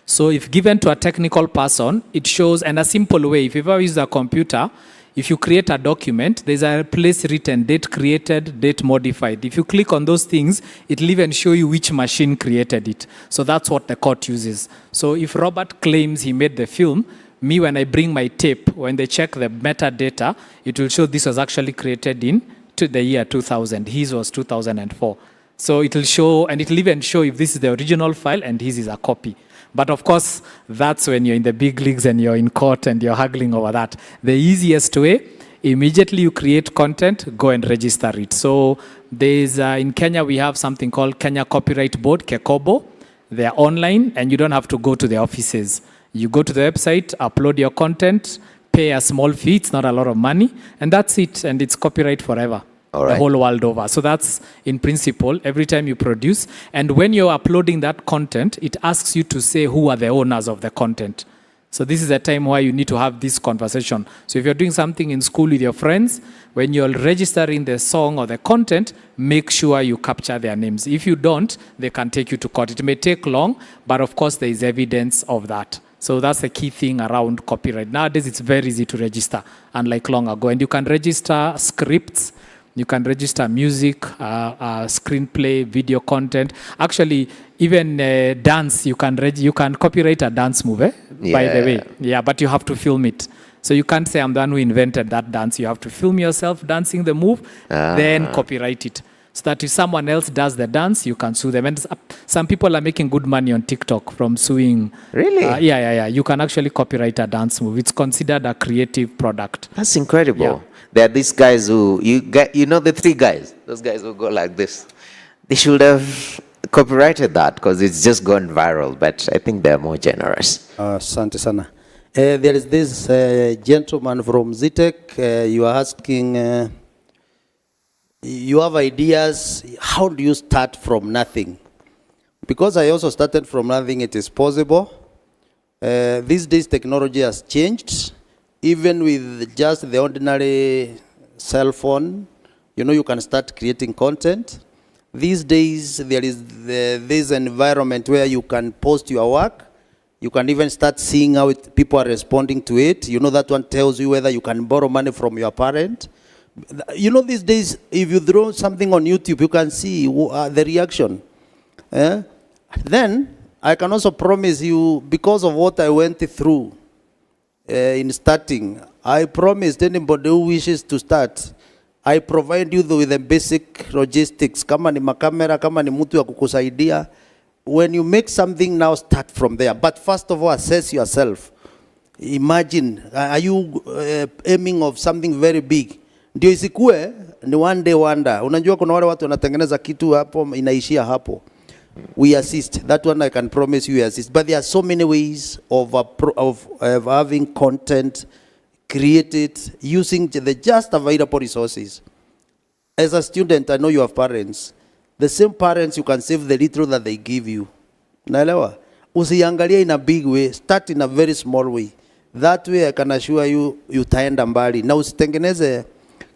Speaker 16: So if given to a technical person, it shows, and a simple way, if you ever use a computer, if you create a document, there's a place written, date created, date modified. If you click on those things, it'll even show you which machine created it. So that's what the court uses. So if Robert claims he made the film, me, when I bring my tape, when they check the metadata, it will show this was actually created in the year 2000. His was 2004. So it'll show, and it'll even show if this is the original file and his is a copy. But of course, that's when you're in the big leagues and you're in court and you're haggling over that. The easiest way, immediately you create content, go and register it. So there's, in Kenya, we have something called Kenya Copyright Board, KECOBO. They're online, and you don't have to go to the offices. You go to the website, upload your content, pay a small fee, it's not a lot of money, and that's it, and it's copyright forever.
Speaker 8: All right.
Speaker 16: The whole world over. So that's in principle every time you produce. And when you're uploading that content, it asks you to say who are the owners of the content. So this is a time where you need to have this conversation. So if you're doing something in school with your friends, when you're registering the song or the content, make sure you capture their names. If you don't, they can take you to court. It may take long, but of course there is evidence of that. So that's the key thing around copyright. Nowadays it's very easy to register, unlike long ago. And you can register scripts, you can register music, screenplay, video content. Actually, even dance, you can copyright a dance move, by the way. Yeah, but you have to film it. So you can't say I'm the one who invented that dance. You have to film yourself dancing the move, then copyright it. So that if someone else does the dance, you can sue them. And some people are making good money on TikTok from suing.
Speaker 8: Really?
Speaker 16: Yeah. You can actually copyright a dance move. It's considered a creative product.
Speaker 8: That's incredible.
Speaker 16: Yeah.
Speaker 8: There are these guys who, you know the three guys, those guys who go like this. They should have copyrighted that because it's just gone viral, but I think they're more generous.
Speaker 13: Asante sana. There is this gentleman from ZTech. You are asking, you have ideas, how do you start from nothing? Because I also started from nothing, it is possible. These days technology has changed. Even with just the ordinary cell phone, you can start creating content. These days, there is this environment where you can post your work. You can even start seeing how people are responding to it. That one tells you whether you can borrow money from your parent. These days, if you throw something on YouTube, you can see the reaction. Then, I can also promise you, because of what I went through, in starting, I promised anybody who wishes to start, I provide you with the basic logistics. Kama ni makamera, kama ni mtu ya kukusaidia. When you make something now, start from there. But first of all, assess yourself. Imagine, are you aiming of something very big? Ndio isikue ni one day wonder. Unajua kuna wale watu wanatengeneza kitu hapo inaishia hapo. We assist. That one I can promise you we assist. But there are so many ways of having content created using the just available resources. As a student, I know you have parents. The same parents, you can save the little that they give you. Naelewa? Usiangalia in a big way. Start in a very small way. That way I can assure you, utaenda mbali. Na usitengeneze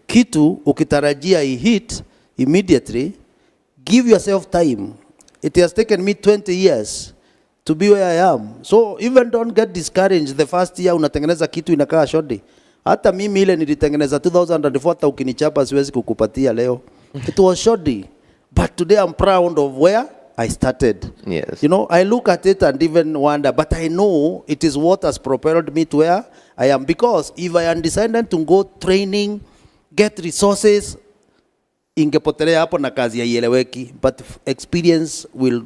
Speaker 13: kitu ukitarajia hit immediately. Give yourself time. It has taken me 20 years to be where I am. So even don't get discouraged. The first year unatengeneza kitu inakaa shodi. Hata mimi ile nilitengeneza 2004 ukinichapa siwezi kukupatia leo. It was shoddy. But today I'm proud of where I started.
Speaker 8: Yes.
Speaker 13: I look at it and even wonder, but I know it is what has propelled me to where I am. Because if I am decided to go training, get resources, ingepotelea hapo na kazi haieleweki, but experience will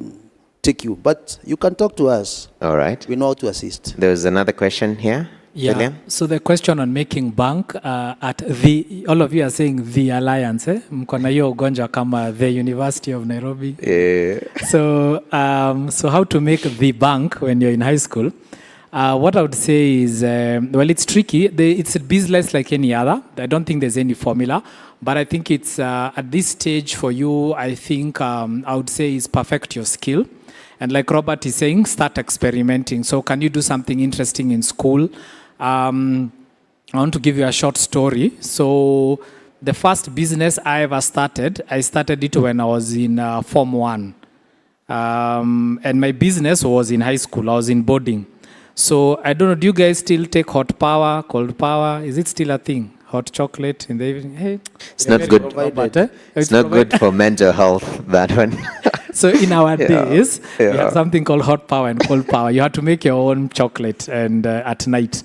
Speaker 13: take you. But you can talk to us.
Speaker 8: All right.
Speaker 13: We know how to assist.
Speaker 8: There's another question here.
Speaker 16: Yeah.
Speaker 8: William?
Speaker 16: So the question on making bank at the, all of you are saying the Alliance, eh? Mko na hiyo ugonjwa kama the University of Nairobi.
Speaker 8: Yeah.
Speaker 16: So, so how to make the bank when you're in high school? What I would say is, well, it's tricky. It's a business like any other. I don't think there's any formula, but I think it's at this stage for you, I think I would say is perfect your skill. And like Robert is saying, start experimenting. So can you do something interesting in school? I want to give you a short story. So the first business I ever started, I started it when I was in Form 1. And my business was in high school. I was in boarding. So I don't know, do you guys still take hot power, cold power? Is it still a thing? Hot chocolate in the evening? Hey,
Speaker 8: it's not good. It's not good for mental health, that one.
Speaker 16: So in our days, we
Speaker 8: Yeah.
Speaker 16: had something called hot power and cold power. You had to make your own chocolate and at night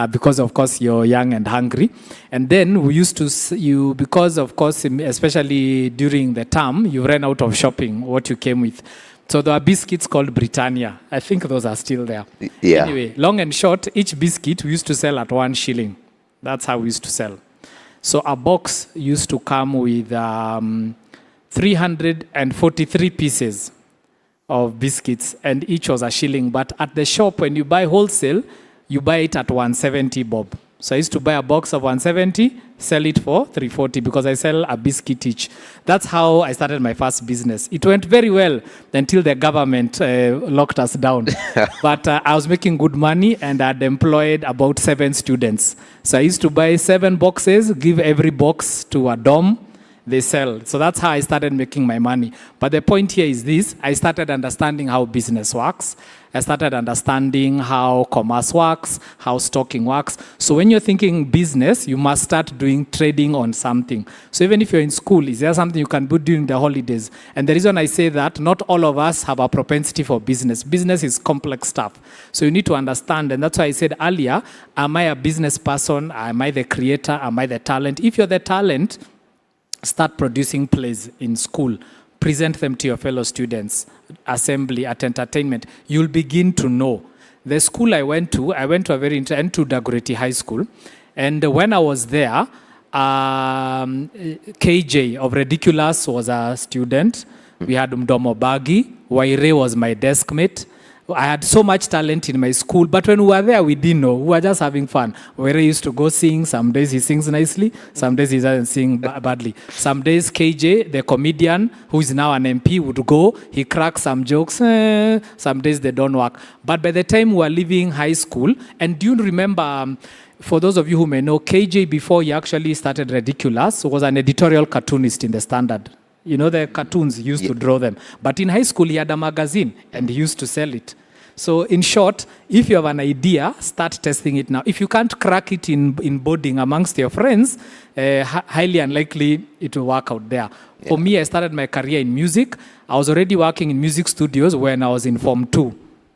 Speaker 16: because, of course, you're young and hungry. And then we used to, because, of course, especially during the term, you ran out of shopping, what you came with. So there are biscuits called Britannia. I think those are still there.
Speaker 8: Yeah.
Speaker 16: Anyway, long and short, each biscuit we used to sell at 1 shilling. That's how we used to sell. So a box used to come with 343 pieces of biscuits, and each was a shilling. But at the shop, when you buy wholesale, you buy it at 170 bob. So I used to buy a box of 170, sell it for 340 because I sell a biscuit each. That's how I started my first business. It went very well until the government locked us down. But I was making good money and I'd employed about 7 students. So I used to buy 7 boxes, give every box to a dorm. They sell. So that's how I started making my money. But the point here is this: I started understanding how business works. I started understanding how commerce works, how stocking works. So when you're thinking business, you must start doing trading on something. So even if you're in school, is there something you can do during the holidays? And the reason I say that, not all of us have a propensity for business. Business is complex stuff. So you need to understand, and that's why I said earlier, am I a business person? Am I the creator? Am I the talent? If you're the talent, start producing plays in school. Present them to your fellow students, assembly, at entertainment. You'll begin to know. The school I went to a very to Dagoretti High School. And when I was there, KJ of Ridiculous was a student. We had Mdomo Bagi. Waire was my desk mate. I had so much talent in my school, but when we were there, we didn't know. We were just having fun. Where he used to go sing. Some days he sings nicely. Some days he doesn't sing badly. Some days KJ, the comedian, who is now an MP, would go. He cracks some jokes. Some days they don't work. But by the time we were leaving high school, and do you remember, for those of you who may know, KJ, before he actually started Ridiculous, was an editorial cartoonist in the Standard. You know, the cartoons, he used to draw them. But in high school, he had a magazine, and he used to sell it. So in short, if you have an idea, start testing it now. If you can't crack it in boarding amongst your friends, highly unlikely it will work out there. Yeah. For me, I started my career in music. I was already working in music studios when I was in Form 2.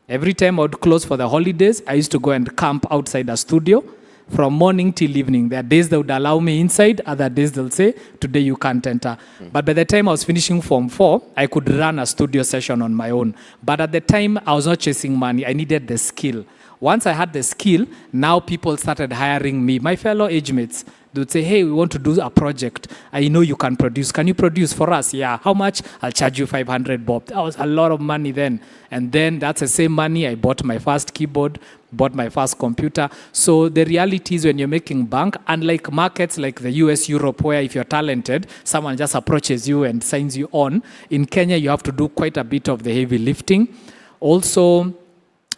Speaker 16: Every time I would close for the holidays, I used to go and camp outside a studio from morning till evening. There are days they would allow me inside, other days they'll say, today you can't enter. But by the time I was finishing Form 4, I could run a studio session on my own. But at the time, I was not chasing money. I needed the skill. Once I had the skill, now people started hiring me. My fellow age mates, they would say, hey, we want to do a project. I know you can produce. Can you produce for us? Yeah. How much? I'll charge you 500 bob. That was a lot of money then. And then that's the same money I bought my first keyboard, bought my first computer. So the reality is when you're making bank, unlike markets like the US, Europe, where if you're talented, someone just approaches you and signs you on. In Kenya, you have to do quite a bit of the heavy lifting. Also,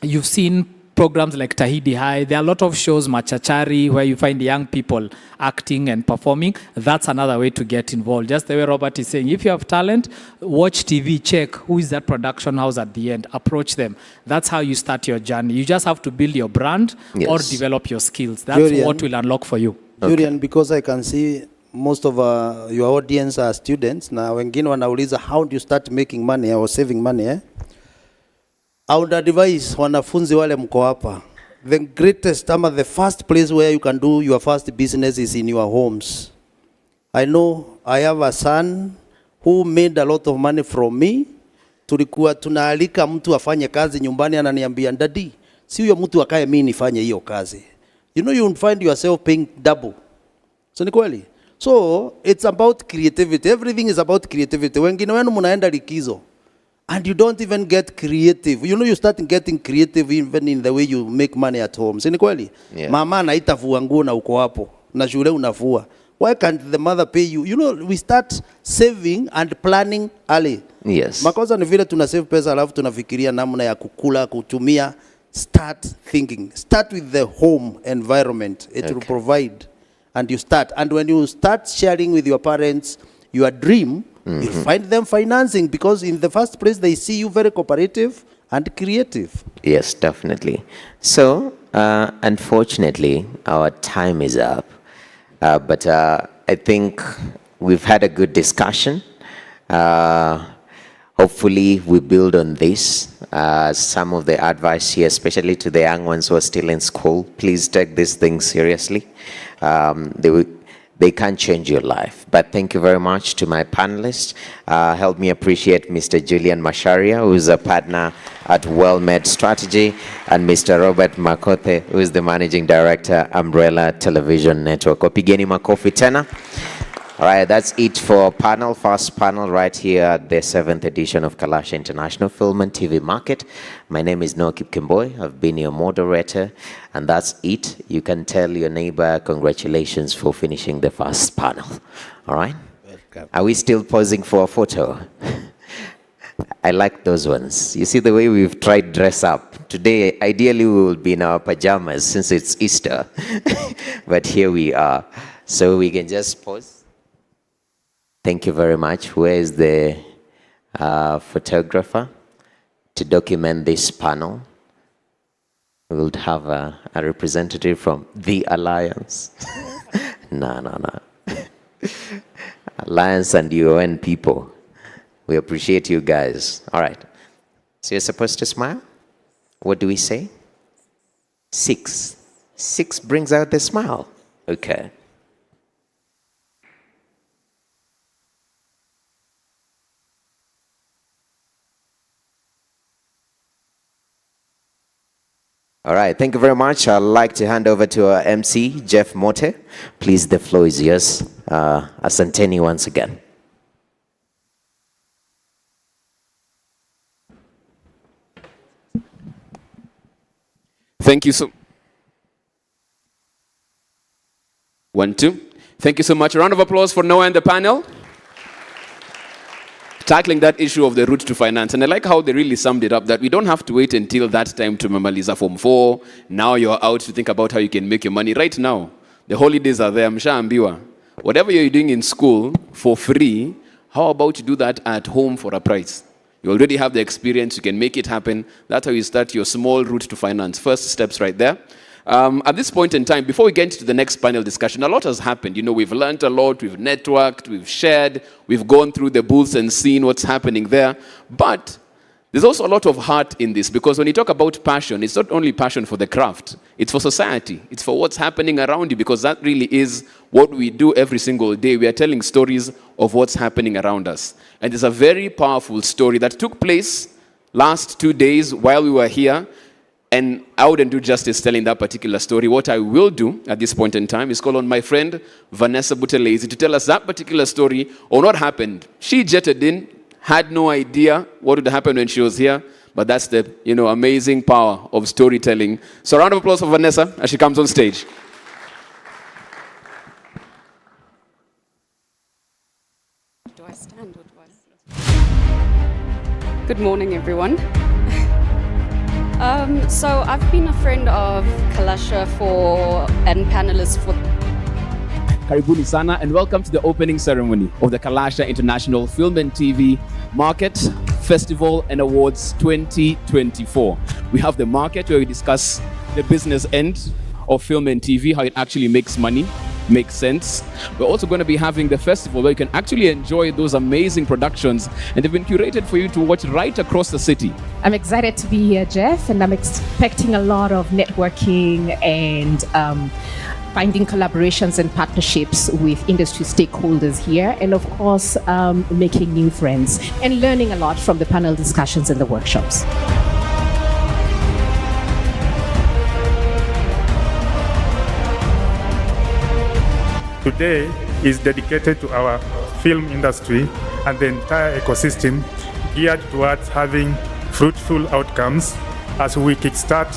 Speaker 16: you've seen programs like Tahidi High. There are a lot of shows, Machachari, where you find young people acting and performing. That's another way to get involved. Just the way Robert is saying, if you have talent, watch TV, check who is that production house at the end, approach them. That's how you start your journey. You just have to build your brand or develop your skills. That's Julian, what will unlock for you.
Speaker 13: Julian, because I can see most of your audience are students. Now, wengine wanauliza, how do you start making money or saving money? I would advise wanafunzi wale mko hapa, the first place where you can do your first business is in your homes. I know I have a son who made a lot of money from me. Tulikuwa tunaalika mtu afanye kazi nyumbani, ananiambia daddy, si huyo mtu akae mimi nifanye hiyo kazi. You know, you find yourself paying double. So ni kweli. So it's about creativity. Everything is about creativity. Wengine wenu mnaenda likizo and you don't even get creative. You know, you start getting creative even in the way you make money at home. Si ni kweli?
Speaker 8: Yeah.
Speaker 13: Mama anaita fua nguo na uko hapo. Na shule unafua. Why can't the mother pay you? You know, we start saving and planning early.
Speaker 8: Yes.
Speaker 13: Makosa ni vile tuna save pesa alafu tunafikiria namna ya kukula, kutumia. Start thinking. Start with the home environment. It will provide. And you start. And when you start sharing with your parents your dream, you find them financing, because in the first place they see you very cooperative and creative.
Speaker 8: Yes, definitely. So, unfortunately, our time is up. But I think we've had a good discussion. Hopefully, we build on this. Some of the advice here, especially to the young ones who are still in school, please take this thing seriously. They can change your life. But thank you very much to my panelists. Help me appreciate Mr. Julian Masharia, who is a partner at WellMed Strategy, and Mr. Robert Makothe, who is the Managing Director, Umbrella Television Network. Opigeni makofi tena. All right, that's it for panel, first panel right here at the 7th edition of Kalasha International Film and TV Market. My name is Noah Kipkemboi. I've been your moderator, and that's it. You can tell your neighbor congratulations for finishing the first panel. All right?
Speaker 13: Welcome.
Speaker 8: Are we still posing for a photo? I like those ones. You see the way we've tried dress up. Today, ideally, we will be in our pajamas since it's Easter. But here we are. So we can just pose. Thank you very much. Where is the photographer to document this panel? We will have a representative from the Alliance. No. Alliance and UN people. We appreciate you guys. All right. So you're supposed to smile? What do we say? 6. 6 brings out the smile. Okay. All right, thank you very much. I'd like to hand over to our MC, Jeff Mote. Please, the floor is yours. Asanteni once again.
Speaker 1: Thank you so. 1, 2. Thank you so much. A round of applause for Noah and the panel. Tackling that issue of the route to finance. And I like how they really summed it up, that we don't have to wait until that time to memaliza Form 4. Now you're out to think about how you can make your money. Right now, the holidays are there. Mshaambiwa. Whatever you're doing in school for free, how about you do that at home for a price? You already have the experience. You can make it happen. That's how you start your small route to finance. First steps right there. At this point in time, before we get into the next panel discussion, a lot has happened. You know, we've learned a lot, we've networked, we've shared, we've gone through the booths and seen what's happening there. But there's also a lot of heart in this, because when you talk about passion, it's not only passion for the craft, it's for society, it's for what's happening around you, because that really is what we do every single day. We are telling stories of what's happening around us. And there's a very powerful story that took place last 2 days while we were here. And I wouldn't do justice telling that particular story. What I will do at this point in time is call on my friend Vanessa Buthelezi to tell us that particular story on what happened. She jetted in, had no idea what would happen when she was here, but that's the amazing power of storytelling. So a round of applause for Vanessa as she comes on stage.
Speaker 10: Do I stand or do I? Good morning, everyone. So I've been a friend of Kalasha and panelist for...
Speaker 1: Karibuni sana and welcome to the opening ceremony of the Kalasha International Film and TV Market Festival and Awards 2024. We have the market where we discuss the business end of film and TV, how it actually makes money, makes sense. We're also going to be having the festival where you can actually enjoy those amazing productions, and they've been curated for you to watch right across the city.
Speaker 2: I'm excited to be here, Jeff, and I'm expecting a lot of networking and finding collaborations and partnerships with industry stakeholders here, and of course, making new friends and learning a lot from the panel discussions and the workshops.
Speaker 3: Today is dedicated to our film industry and the entire ecosystem, geared towards having fruitful outcomes as we kickstart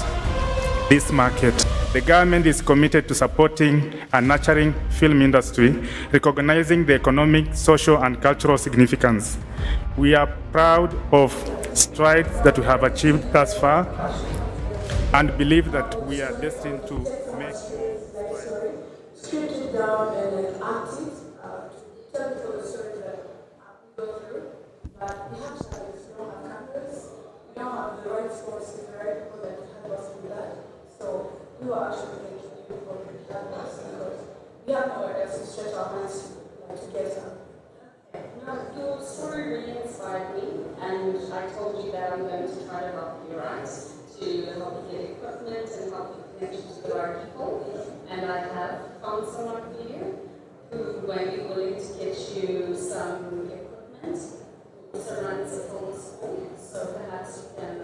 Speaker 3: this market. The government is committed to supporting and nurturing film industry, recognizing the economic, social, and cultural significance. We are proud of strides that we have achieved thus far and believe that we are destined to make
Speaker 20: scripted down and acted to tell people the story that we go through, but we have challenges. We don't have cameras, we don't have the right resources, the right people that help us with that. So we were actually thanking you for helping us because we have nowhere else to stretch our hands to get them.
Speaker 21: Now, your story really inspired me, and I told you that I'm going to try to help you, right? To help you get equipment and help you connect you to the right people. And I have found someone for you who might be willing to get you some equipment. Also runs a film school, so perhaps you can,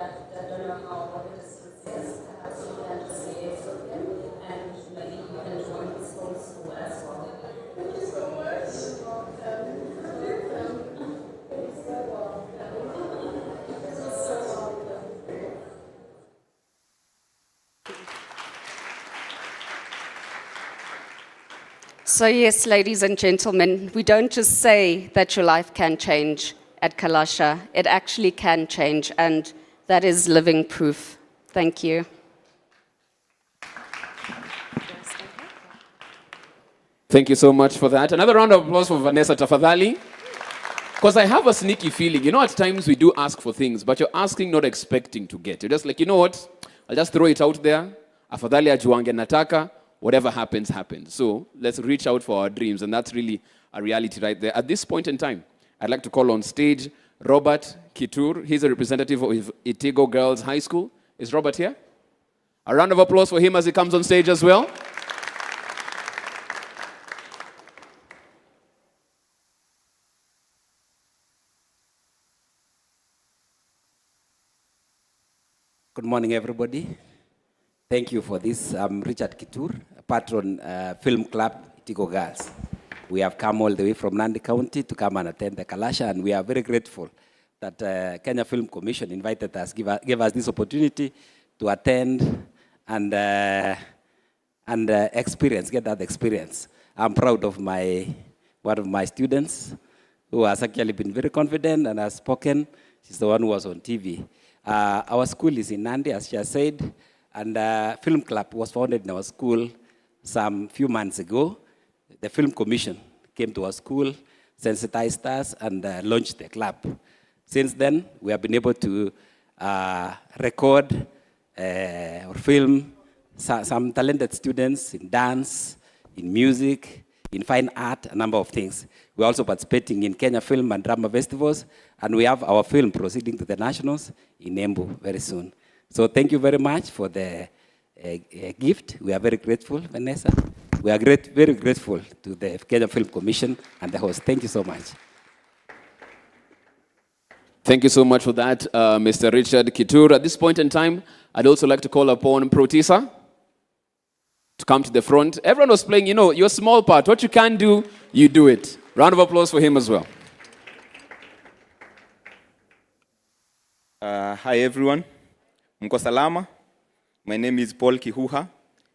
Speaker 21: I don't know what the distance is, perhaps you can just liaise with him and maybe you can join his film school as well. Thank you so much.
Speaker 10: So yes, ladies and gentlemen, we don't just say that your life can change at Kalasha. It actually can change, and that is living proof. Thank you.
Speaker 1: Thank you so much for that. Another round of applause for Vanessa Tafadhali. Because I have a sneaky feeling, you know, at times we do ask for things, but you're asking not expecting to get. You're just like, you know what? I'll just throw it out there. Afadhali ajuange nataka. Whatever happens, happens. So let's reach out for our dreams, and that's really a reality right there. At this point in time, I'd like to call on stage Robert Kitur. He's a representative of Itigo Girls High School. Is Robert here? A round of applause for him as he comes on stage as well.
Speaker 22: Good morning, everybody. Thank you for this. I'm Richard Kitur, a patron film club, Itigo Girls. We have come all the way from Nandi County to come and attend the Kalasha, and we are very grateful that Kenya Film Commission invited us, gave us this opportunity to attend and get that experience. I'm proud of one of my students who has actually been very confident and has spoken. She's the one who was on TV. Our school is in Nandi, as she has said. And film club was founded in our school some few months ago. The Film Commission came to our school, sensitized us, and launched the club. Since then, we have been able to record or film some talented students in dance, in music, in fine art, a number of things. We're also participating in Kenya Film and Drama Festivals, and we have our film proceeding to the nationals in Embu very soon. So thank you very much for the gift. We are very grateful, Vanessa. We are very grateful to the Kenya Film Commission and the host. Thank you so much.
Speaker 1: Thank you so much for that, Mr. Richard Kitur. At this point in time, I'd also like to call upon Protisa to come to the front. Everyone was playing, you know, your small part. What you can do, you do it. Round of applause for him as well.
Speaker 23: Hi, everyone. Mko salama? My name is Paul Kihuha.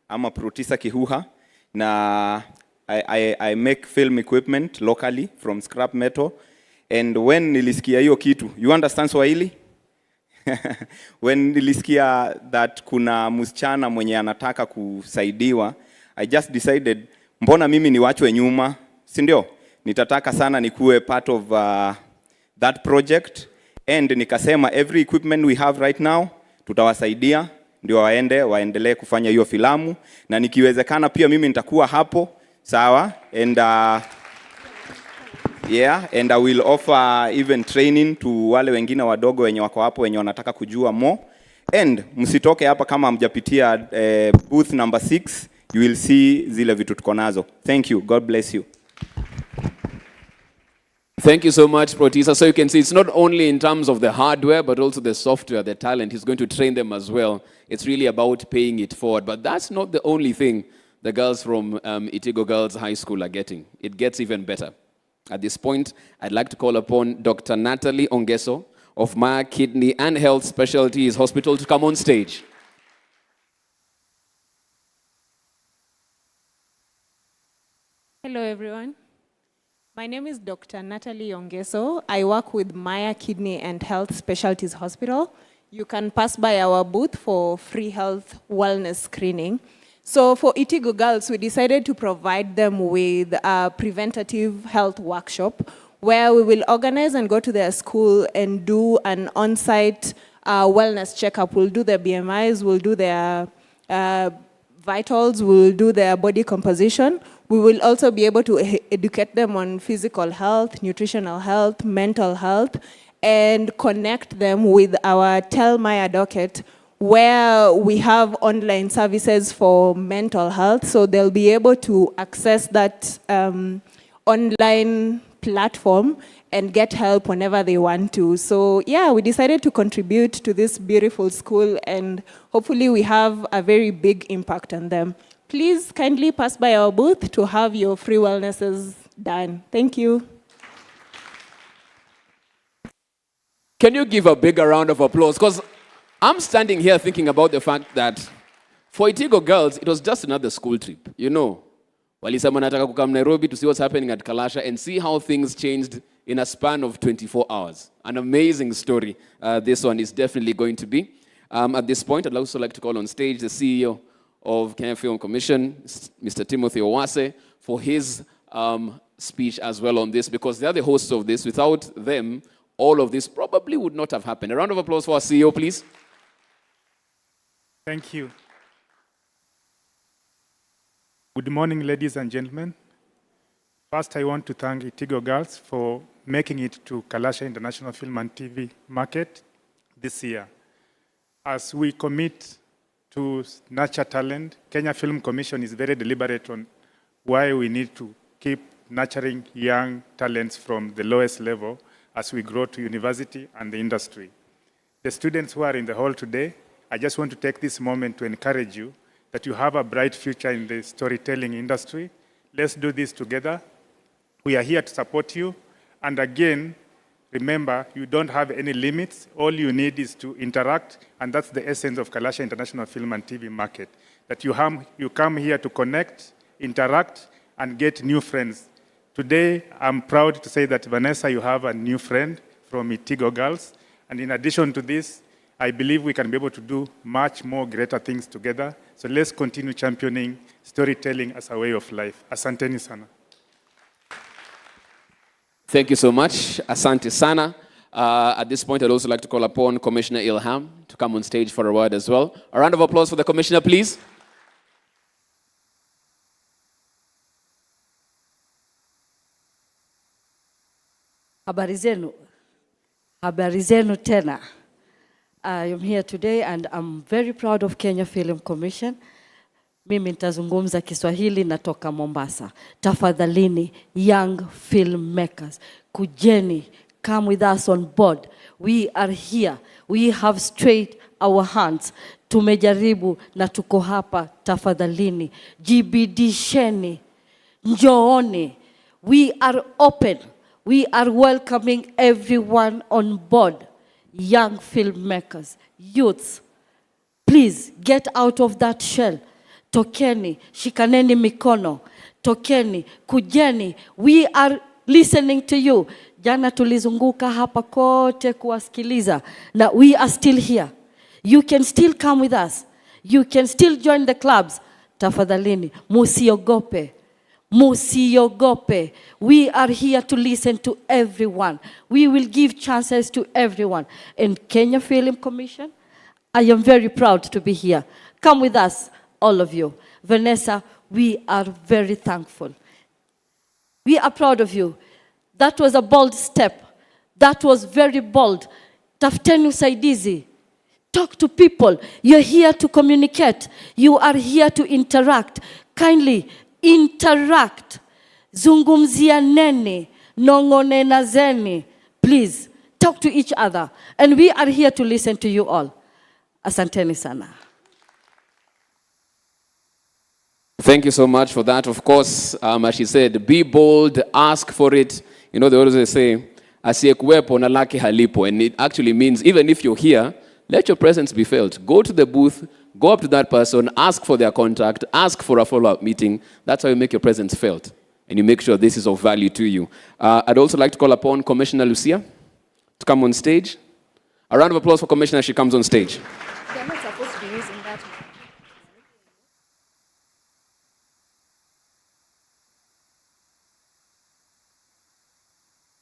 Speaker 23: I'm a Protisa Kihuha. Na I make film equipment locally from scrap metal. And when nilisikia hiyo kitu, you understand Swahili? When nilisikia that kuna msichana mwenye anataka kusaidiwa, I just decided, mbona mimi niwachwe nyuma, si ndio? Nitataka sana nikuwe part of that project. And nikasema every equipment we have right now, tutawasaidia ndio waendelee kufanya hiyo filamu, na nikiwezekana pia mimi nitakuwa hapo, sawa? And and I will offer even training to wale wengine wadogo wenye wako hapo wenye wanataka kujua more. And msitoke hapa kama hamjapitia booth number 6 you will see zile vitu tuko nazo. Thank you. God bless you.
Speaker 1: Thank you so much, Protisa. So you can see it's not only in terms of the hardware, but also the software, the talent. He's going to train them as well. It's really about paying it forward. But that's not the only thing the girls from Itigo Girls High School are getting. It gets even better. At this point, I'd like to call upon Dr. Natalie Ongeso of Maya Kidney and Health Specialties Hospital to come on stage.
Speaker 4: Hello, everyone. My name is Dr. Natalie Ongeso. I work with Maya Kidney and Health Specialties Hospital. You can pass by our booth for free health wellness screening. So for Itigo girls, we decided to provide them with a preventative health workshop where we will organize and go to their school and do an on-site wellness checkup. We'll do their BMIs, we'll do their vitals, we'll do their body composition. We will also be able to educate them on physical health, nutritional health, mental health, and connect them with our Tell Maya docket, where we have online services for mental health, so they'll be able to access that online platform and get help whenever they want to. So yeah, we decided to contribute to this beautiful school, and hopefully we have a very big impact on them. Please kindly pass by our booth to have your free wellnesses done. Thank you.
Speaker 1: Can you give a bigger round of applause? Because I'm standing here thinking about the fact that for Itigo girls, it was just another school trip. You know, walisema nataka kukam Nairobi to see what's happening at Kalasha and see how things changed in a span of 24 hours. An amazing story. This one is definitely going to be. At this point, I'd also like to call on stage the CEO of Kenya Film Commission, Mr. Timothy Owase, for his speech as well on this, because they are the hosts of this. Without them, all of this probably would not have happened. A round of applause for our CEO, please.
Speaker 3: Thank you. Good morning, ladies and gentlemen. First, I want to thank Itigo Girls for making it to Kalasha International Film and TV Market this year. As we commit to nurture talent, Kenya Film Commission is very deliberate on why we need to keep nurturing young talents from the lowest level as we grow to university and the industry. The students who are in the hall today, I just want to take this moment to encourage you that you have a bright future in the storytelling industry. Let's do this together. We are here to support you. And again, remember, you don't have any limits. All you need is to interact, and that's the essence of Kalasha International Film and TV Market, that you come here to connect, interact, and get new friends. Today, I'm proud to say that, Vanessa, you have a new friend from Itigo Girls. And in addition to this, I believe we can be able to do much more greater things together. So let's continue championing storytelling as a way of life. Asanteni sana.
Speaker 1: Thank you so much. Asante sana. At this point, I'd also like to call upon Commissioner Ilham to come on stage for a word as well. A round of applause for the Commissioner, please.
Speaker 5: Habari zenu. Habari zenu tena. I am here today and I'm very proud of Kenya Film Commission. Mimi nitazungumza Kiswahili, natoka Mombasa. Tafadhalini, young filmmakers, kujeni, come with us on board. We are here. We have straight our hands. Tumejaribu na tuko hapa, tafadhalini. Jibidisheni, njooni. We are open. We are welcoming everyone on board. Young filmmakers, youths, please get out of that shell. Tokeni, shikaneni mikono. Tokeni, kujeni. We are listening to you. Jana tulizunguka hapa kote kuwasikiliza. Now we are still here. You can still come with us. You can still join the clubs. Tafadhalini, musiogope. Musiogope. We are here to listen to everyone. We will give chances to everyone. And Kenya Film Commission, I am very proud to be here. Come with us, all of you. Vanessa, we are very thankful. We are proud of you. That was a bold step. That was very bold. Tafuteni usaidizi. Talk to people. You're here to communicate. You are here to interact. Kindly interact. Zungumzia nene, nongonena zeni. Please, talk to each other. And we are here to listen to you all. Asanteni sana.
Speaker 1: Thank you so much for that. Of course, as she said, be bold, ask for it. You know, they always say, asiyekuwepo na lake halipo. And it actually means, even if you're here, let your presence be felt. Go to the booth, go up to that person, ask for their contact, ask for a follow-up meeting. That's how you make your presence felt. And you make sure this is of value to you. I'd also like to call upon Commissioner Lucia to come on stage. A round of applause for Commissioner as she comes on stage.
Speaker 6: They're not supposed to be using that.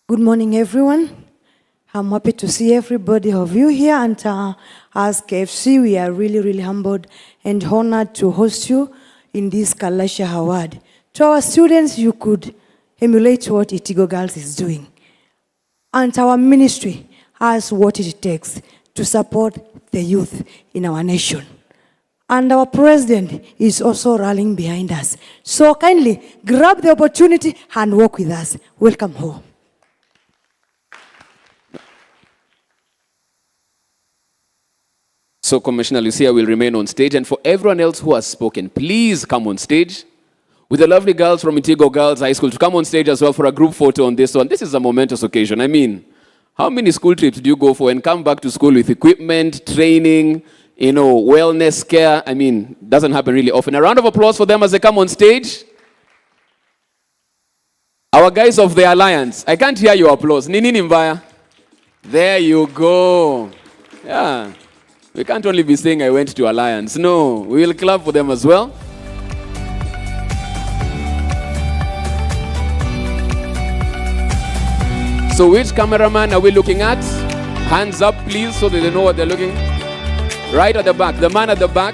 Speaker 7: Good morning, everyone. I'm happy to see everybody of you here, and as KFC, we are really, really humbled and honored to host you in this Kalasha Award. To our students, you could emulate what Itigo Girls is doing. And our ministry has what it takes to support the youth in our nation. And our president is also rallying behind us. So kindly grab the opportunity and walk with us. Welcome home.
Speaker 1: So Commissioner Lucia will remain on stage. And for everyone else who has spoken, please come on stage. With the lovely girls from Itigo Girls High School to come on stage as well for a group photo on this one. This is a momentous occasion. I mean, how many school trips do you go for and come back to school with equipment, training, wellness care? I mean, doesn't happen really often. A round of applause for them as they come on stage. Our guys of the Alliance. I can't hear your applause. Nini Nimbaya. There you go. Yeah. We can't only be saying I went to Alliance. No, we will clap for them as well. So which cameraman are we looking at? Hands up, please, so that they know what they're looking. Right at the back, the man at the back.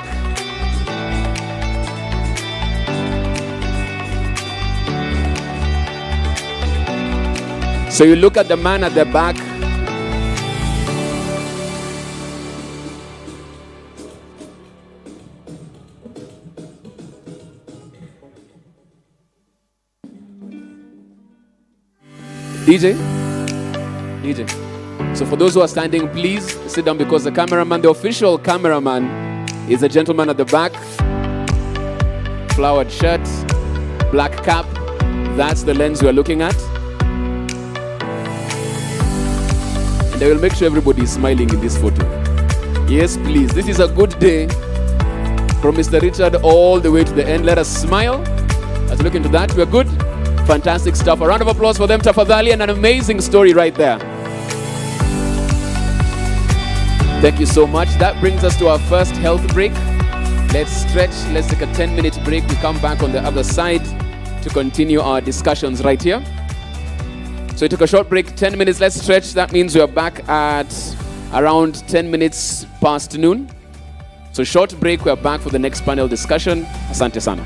Speaker 1: So you look at the man at the back. DJ. So for those who are standing, please sit down because the cameraman, the official cameraman, is a gentleman at the back. Flowered shirt, black cap. That's the lens we are looking at. And I will make sure everybody is smiling in this photo. Yes, please. This is a good day. From Mr. Richard all the way to the end. Let us smile. Let's look into that. We're good. Fantastic stuff. A round of applause for them, tafadhali, and an amazing story right there. Thank you so much. That brings us to our first health break. Let's stretch. Let's take a 10-minute break. We come back on the other side to continue our discussions right here. So we took a short break, 10 minutes. Let's stretch. That means we are back at around 10 minutes past noon. So short break. We are back for the next panel discussion. Asante sana.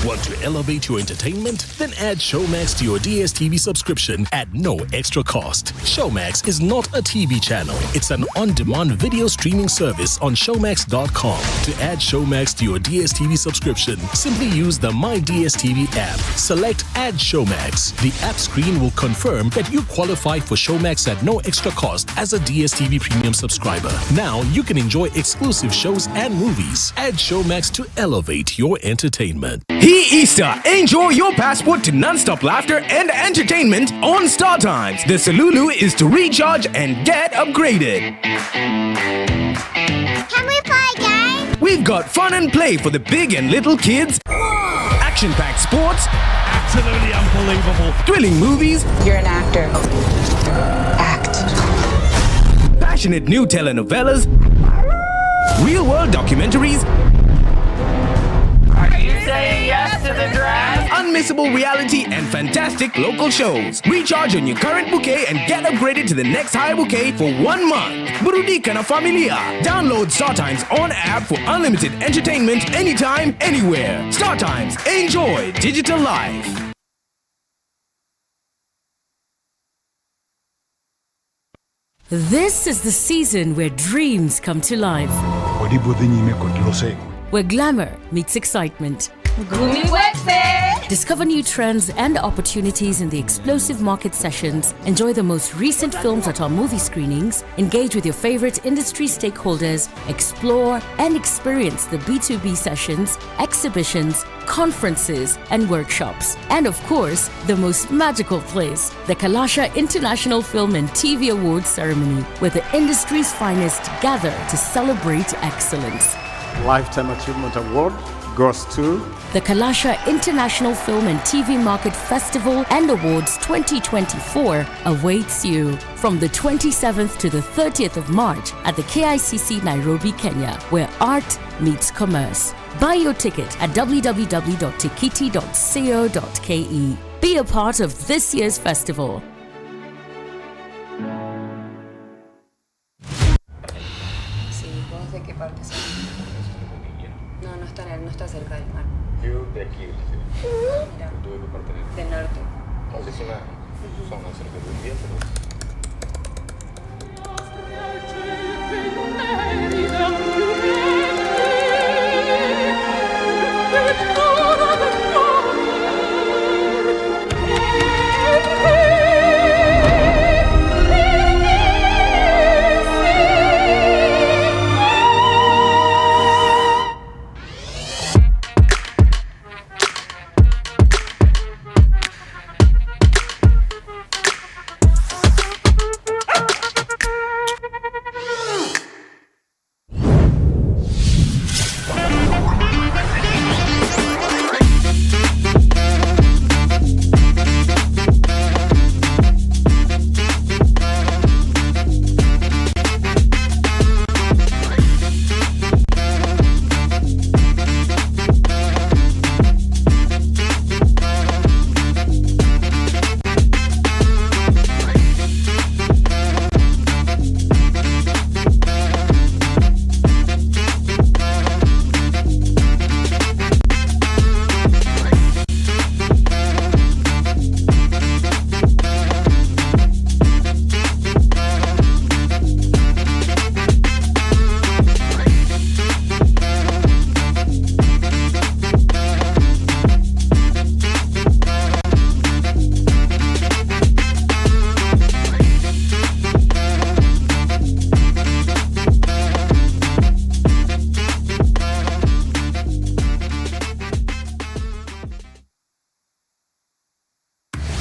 Speaker 9: Want to elevate your entertainment? Then add Showmax to your DSTV subscription at no extra cost. Showmax is not a TV channel. It's an on-demand video streaming service on Showmax.com. To add Showmax to your DSTV subscription, simply use the My DSTV app. Select Add Showmax. The app screen will confirm that you qualify for Showmax at no extra cost as a DSTV Premium subscriber. Now you can enjoy exclusive shows and movies. Add Showmax to elevate your entertainment.
Speaker 24: Easter, enjoy your passport to non-stop laughter and entertainment on Star Times. The Salulu is to recharge and get upgraded.
Speaker 25: Can we play a game?
Speaker 24: We've got fun and play for the big and little kids. Action-packed sports. Absolutely unbelievable. Thrilling movies.
Speaker 25: You're an actor. Act.
Speaker 24: Passionate new telenovelas. Real-world documentaries.
Speaker 25: Are you saying yes to the draft?
Speaker 24: unmissable reality, and fantastic local shows. Recharge on your current bouquet and get upgraded to the next higher bouquet for 1 month. Burudika na familia. Download StarTimes on app for unlimited entertainment anytime, anywhere. StarTimes. Enjoy digital life.
Speaker 11: This is the season where dreams come to life. Where glamour meets excitement. Discover new trends and opportunities in the explosive market sessions. Enjoy the most recent films at our movie screenings. Engage with your favorite industry stakeholders. Explore and experience the B2B sessions, exhibitions, conferences, and workshops. And of course, the most magical place, the Kalasha International Film and TV Awards ceremony, where the industry's finest gather to celebrate excellence.
Speaker 12: Lifetime Achievement Award goes to
Speaker 11: the Kalasha International Film and TV Market Festival and Awards 2024 awaits you from the 27th to the 30th of March at the KICC Nairobi, Kenya, where art meets commerce. Buy your ticket at www.tikiti.co.ke. Be a part of this year's festival.
Speaker 14: No está cerca del mar.
Speaker 15: Yo de aquí,
Speaker 14: Mira.
Speaker 15: ¿tú de qué parte eres?
Speaker 14: Del norte.
Speaker 15: Es una zona cerca de un día, pero...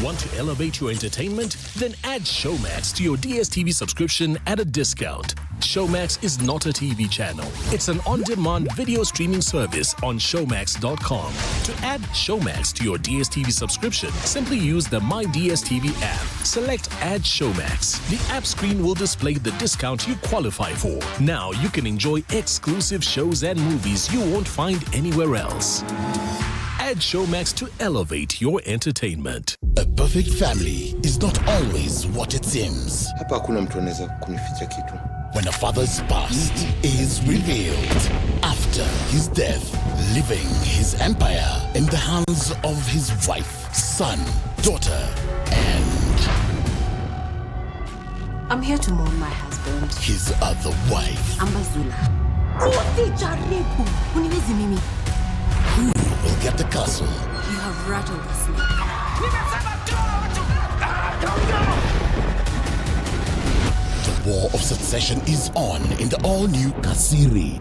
Speaker 9: Want to elevate your entertainment? Then add Showmax to your DSTV subscription at a discount. Showmax is not a TV channel. It's an on-demand video streaming service on showmax.com. To add Showmax to your DSTV subscription, simply use the My DSTV app. Select Add Showmax. The app screen will display the discount you qualify for. Now you can enjoy exclusive shows and movies you won't find anywhere else. Add Showmax to elevate your entertainment.
Speaker 17: A perfect family is not always what it seems.
Speaker 26: Hapa hakuna mtu anaweza kunificha kitu.
Speaker 17: When a father's past is revealed after his death, leaving his empire in the hands of his wife, son, daughter, and
Speaker 25: I'm here to mourn my husband.
Speaker 17: his other wife.
Speaker 25: Ambazula. Usijaribu uniwezi mimi.
Speaker 17: Who will get the castle?
Speaker 25: You have rattled the snake.
Speaker 17: The war of succession is on in the all-new Kasiri.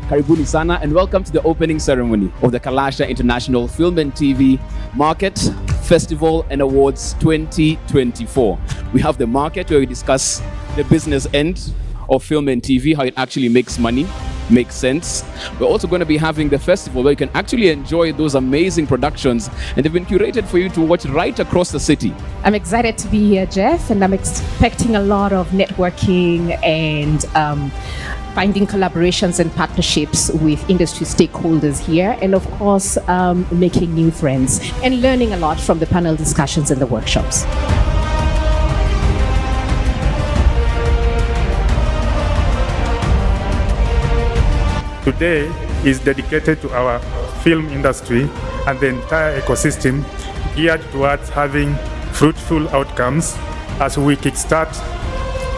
Speaker 1: Karibuni sana and welcome to the opening ceremony of the Kalasha International Film and TV Market Festival and Awards 2024. We have the market where we discuss the business end of film and TV, how it actually makes money. makes sense. We're also going to be having the festival where you can actually enjoy those amazing productions, and they've been curated for you to watch right across the city.
Speaker 2: I'm excited to be here, Jeff, and I'm expecting a lot of networking and finding collaborations and partnerships with industry stakeholders here, and of course, making new friends and learning a lot from the panel discussions and the workshops.
Speaker 3: Today is dedicated to our film industry and the entire ecosystem, geared towards having fruitful outcomes as we kickstart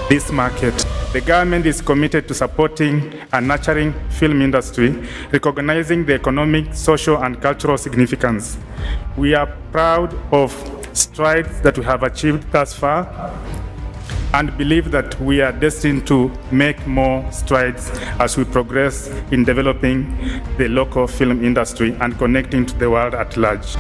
Speaker 3: this market. The government is committed to supporting and nurturing film industry, recognizing the economic, social, and cultural significance. We are proud of strides that we have achieved thus far, and believe that we are destined to make more strides as we progress in developing the local film industry and connecting to the world at large.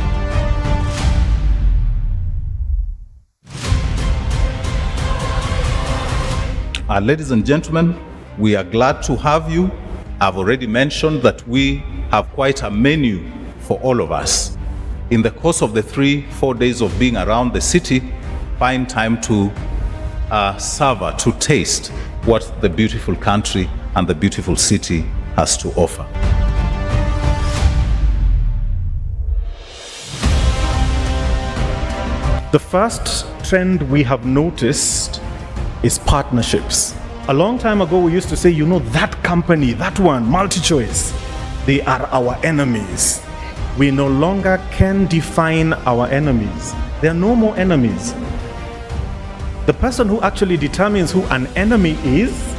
Speaker 8: Ladies and gentlemen, we are glad to have you. I've already mentioned that we have quite a menu for all of us. In the course of the 3-4 days of being around the city, find time to savor, to taste what the beautiful country and the beautiful city has to offer.
Speaker 13: The first trend we have noticed is partnerships. A long time ago, we used to say, you know, that company, that one, MultiChoice, they are our enemies. We no longer can define our enemies. There are no more enemies. The person who actually determines who an enemy is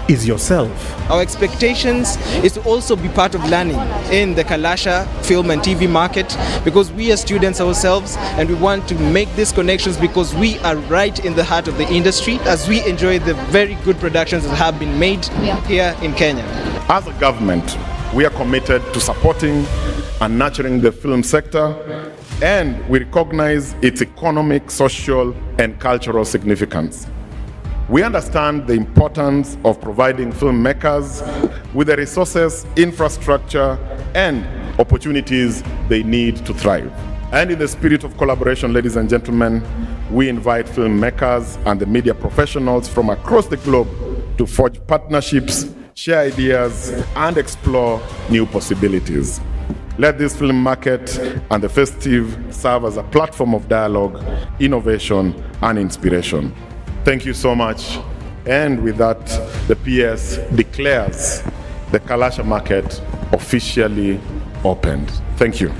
Speaker 13: yourself.
Speaker 16: Our expectations is to also be part of learning in the Kalasha film and TV market, because we are students ourselves and we want to make these connections because we are right in the heart of the industry as we enjoy the very good productions that have been made here in Kenya.
Speaker 18: As a government, we are committed to supporting and nurturing the film sector, and we recognize its economic, social, and cultural significance. We understand the importance of providing filmmakers with the resources, infrastructure, and opportunities they need to thrive. And in the spirit of collaboration, ladies and gentlemen, we invite filmmakers and the media professionals from across the globe to forge partnerships, share ideas, and explore new possibilities. Let this film market and the festive serve as a platform of dialogue, innovation, and inspiration. Thank you so much. And with that, the PS declares the Kalasha market officially opened. Thank you.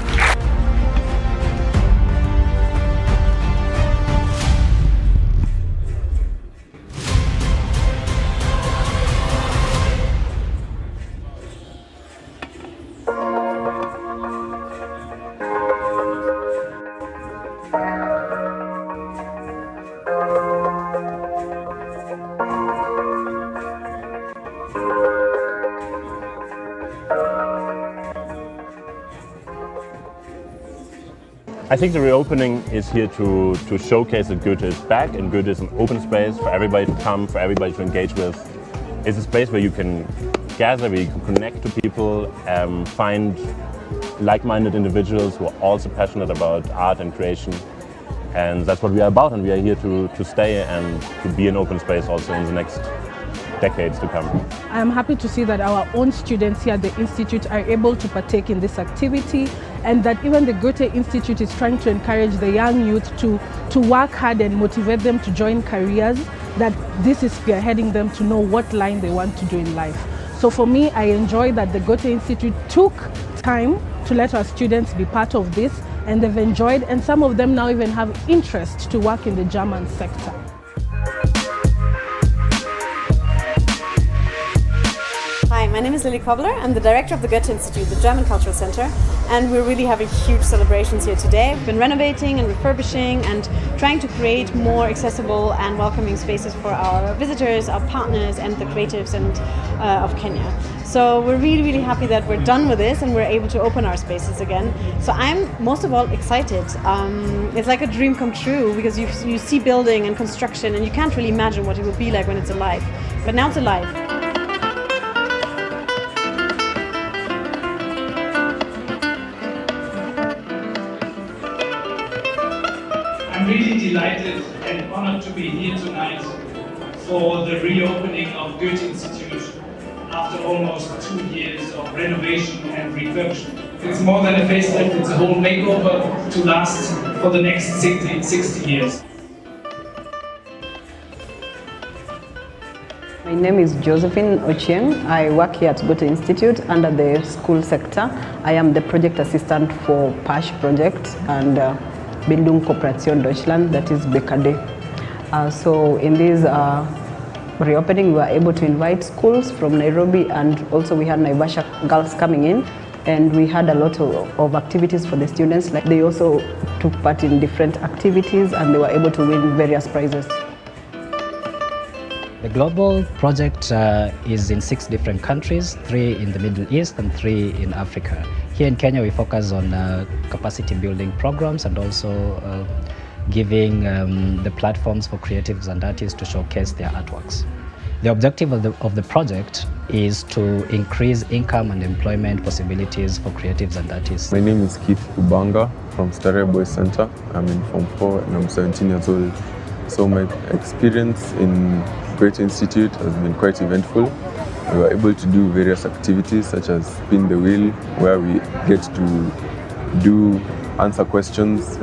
Speaker 19: I think the reopening is here to showcase that Goethe is back, and Goethe is an open space for everybody to come, for everybody to engage with. It's a space where you can gather, where you can connect to people, find like-minded individuals who are also passionate about art and creation. And that's what we are about, and we are here to stay and to be an open space also in the next decades to come.
Speaker 27: I'm happy to see that our own students here at the Institute are able to partake in this activity, and that even the Goethe Institute is trying to encourage the young youth to work hard and motivate them to join careers, that this is spearheading them to know what line they want to do in life. So for me, I enjoy that the Goethe Institute took time to let our students be part of this, and they've enjoyed, and some of them now even have interest to work in the German sector.
Speaker 28: Hi, my name is Lily Kobler. I'm the director of the Goethe Institute, the German Cultural Center, and we're really having huge celebrations here today. We've been renovating and refurbishing and trying to create more accessible and welcoming spaces for our visitors, our partners, and the creatives of Kenya. So we're really, really happy that we're done with this and we're able to open our spaces again. So I'm most of all excited. It's like a dream come true, because you see building and construction and you can't really imagine what it will be like when it's alive. But now it's alive.
Speaker 4: I'm really delighted and honored to be here tonight for the reopening of Goethe Institute after almost 2 years of renovation and refurbishment. It's more than a facelift, it's a whole makeover to last for the next 60 years.
Speaker 5: My name is Josephine Ochieng. I work here at Goethe Institute under the school sector. I am the project assistant for PASH project and Bildung Kooperation Deutschland, that is BKD. So in this reopening, we were able to invite schools from Nairobi, and also we had Naivasha girls coming in, and we had a lot of activities for the students. Like they also took part in different activities and they were able to win various prizes.
Speaker 6: The global project is in 6 different countries, 3 in the Middle East and 3 in Africa. Here in Kenya, we focus on capacity building programs and also giving the platforms for creatives and artists to showcase their artworks. The objective of the project is to increase income and employment possibilities for creatives and artists.
Speaker 10: My name is Keith Kubanga from Starehe Boys Center. I'm in Form 4 and I'm 17 years old. So my experience in Goethe Institute has been quite eventful. We were able to do various activities such as spin the wheel, where we get to answer questions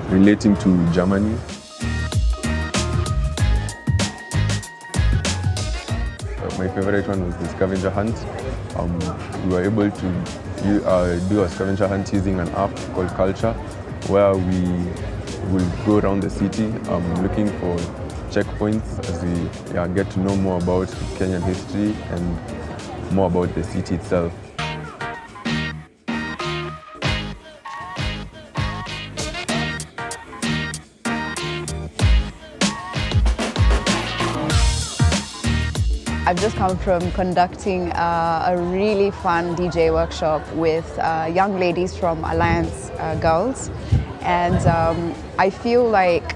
Speaker 10: relating to Germany. My favorite one was the scavenger hunt. We were able to do a scavenger hunt using an app called Kalasha, where we will go around the city looking for checkpoints as we get to know more about Kenyan history and more about the city itself.
Speaker 20: I've just come from conducting a really fun DJ workshop with young ladies from Alliance Girls, and I feel like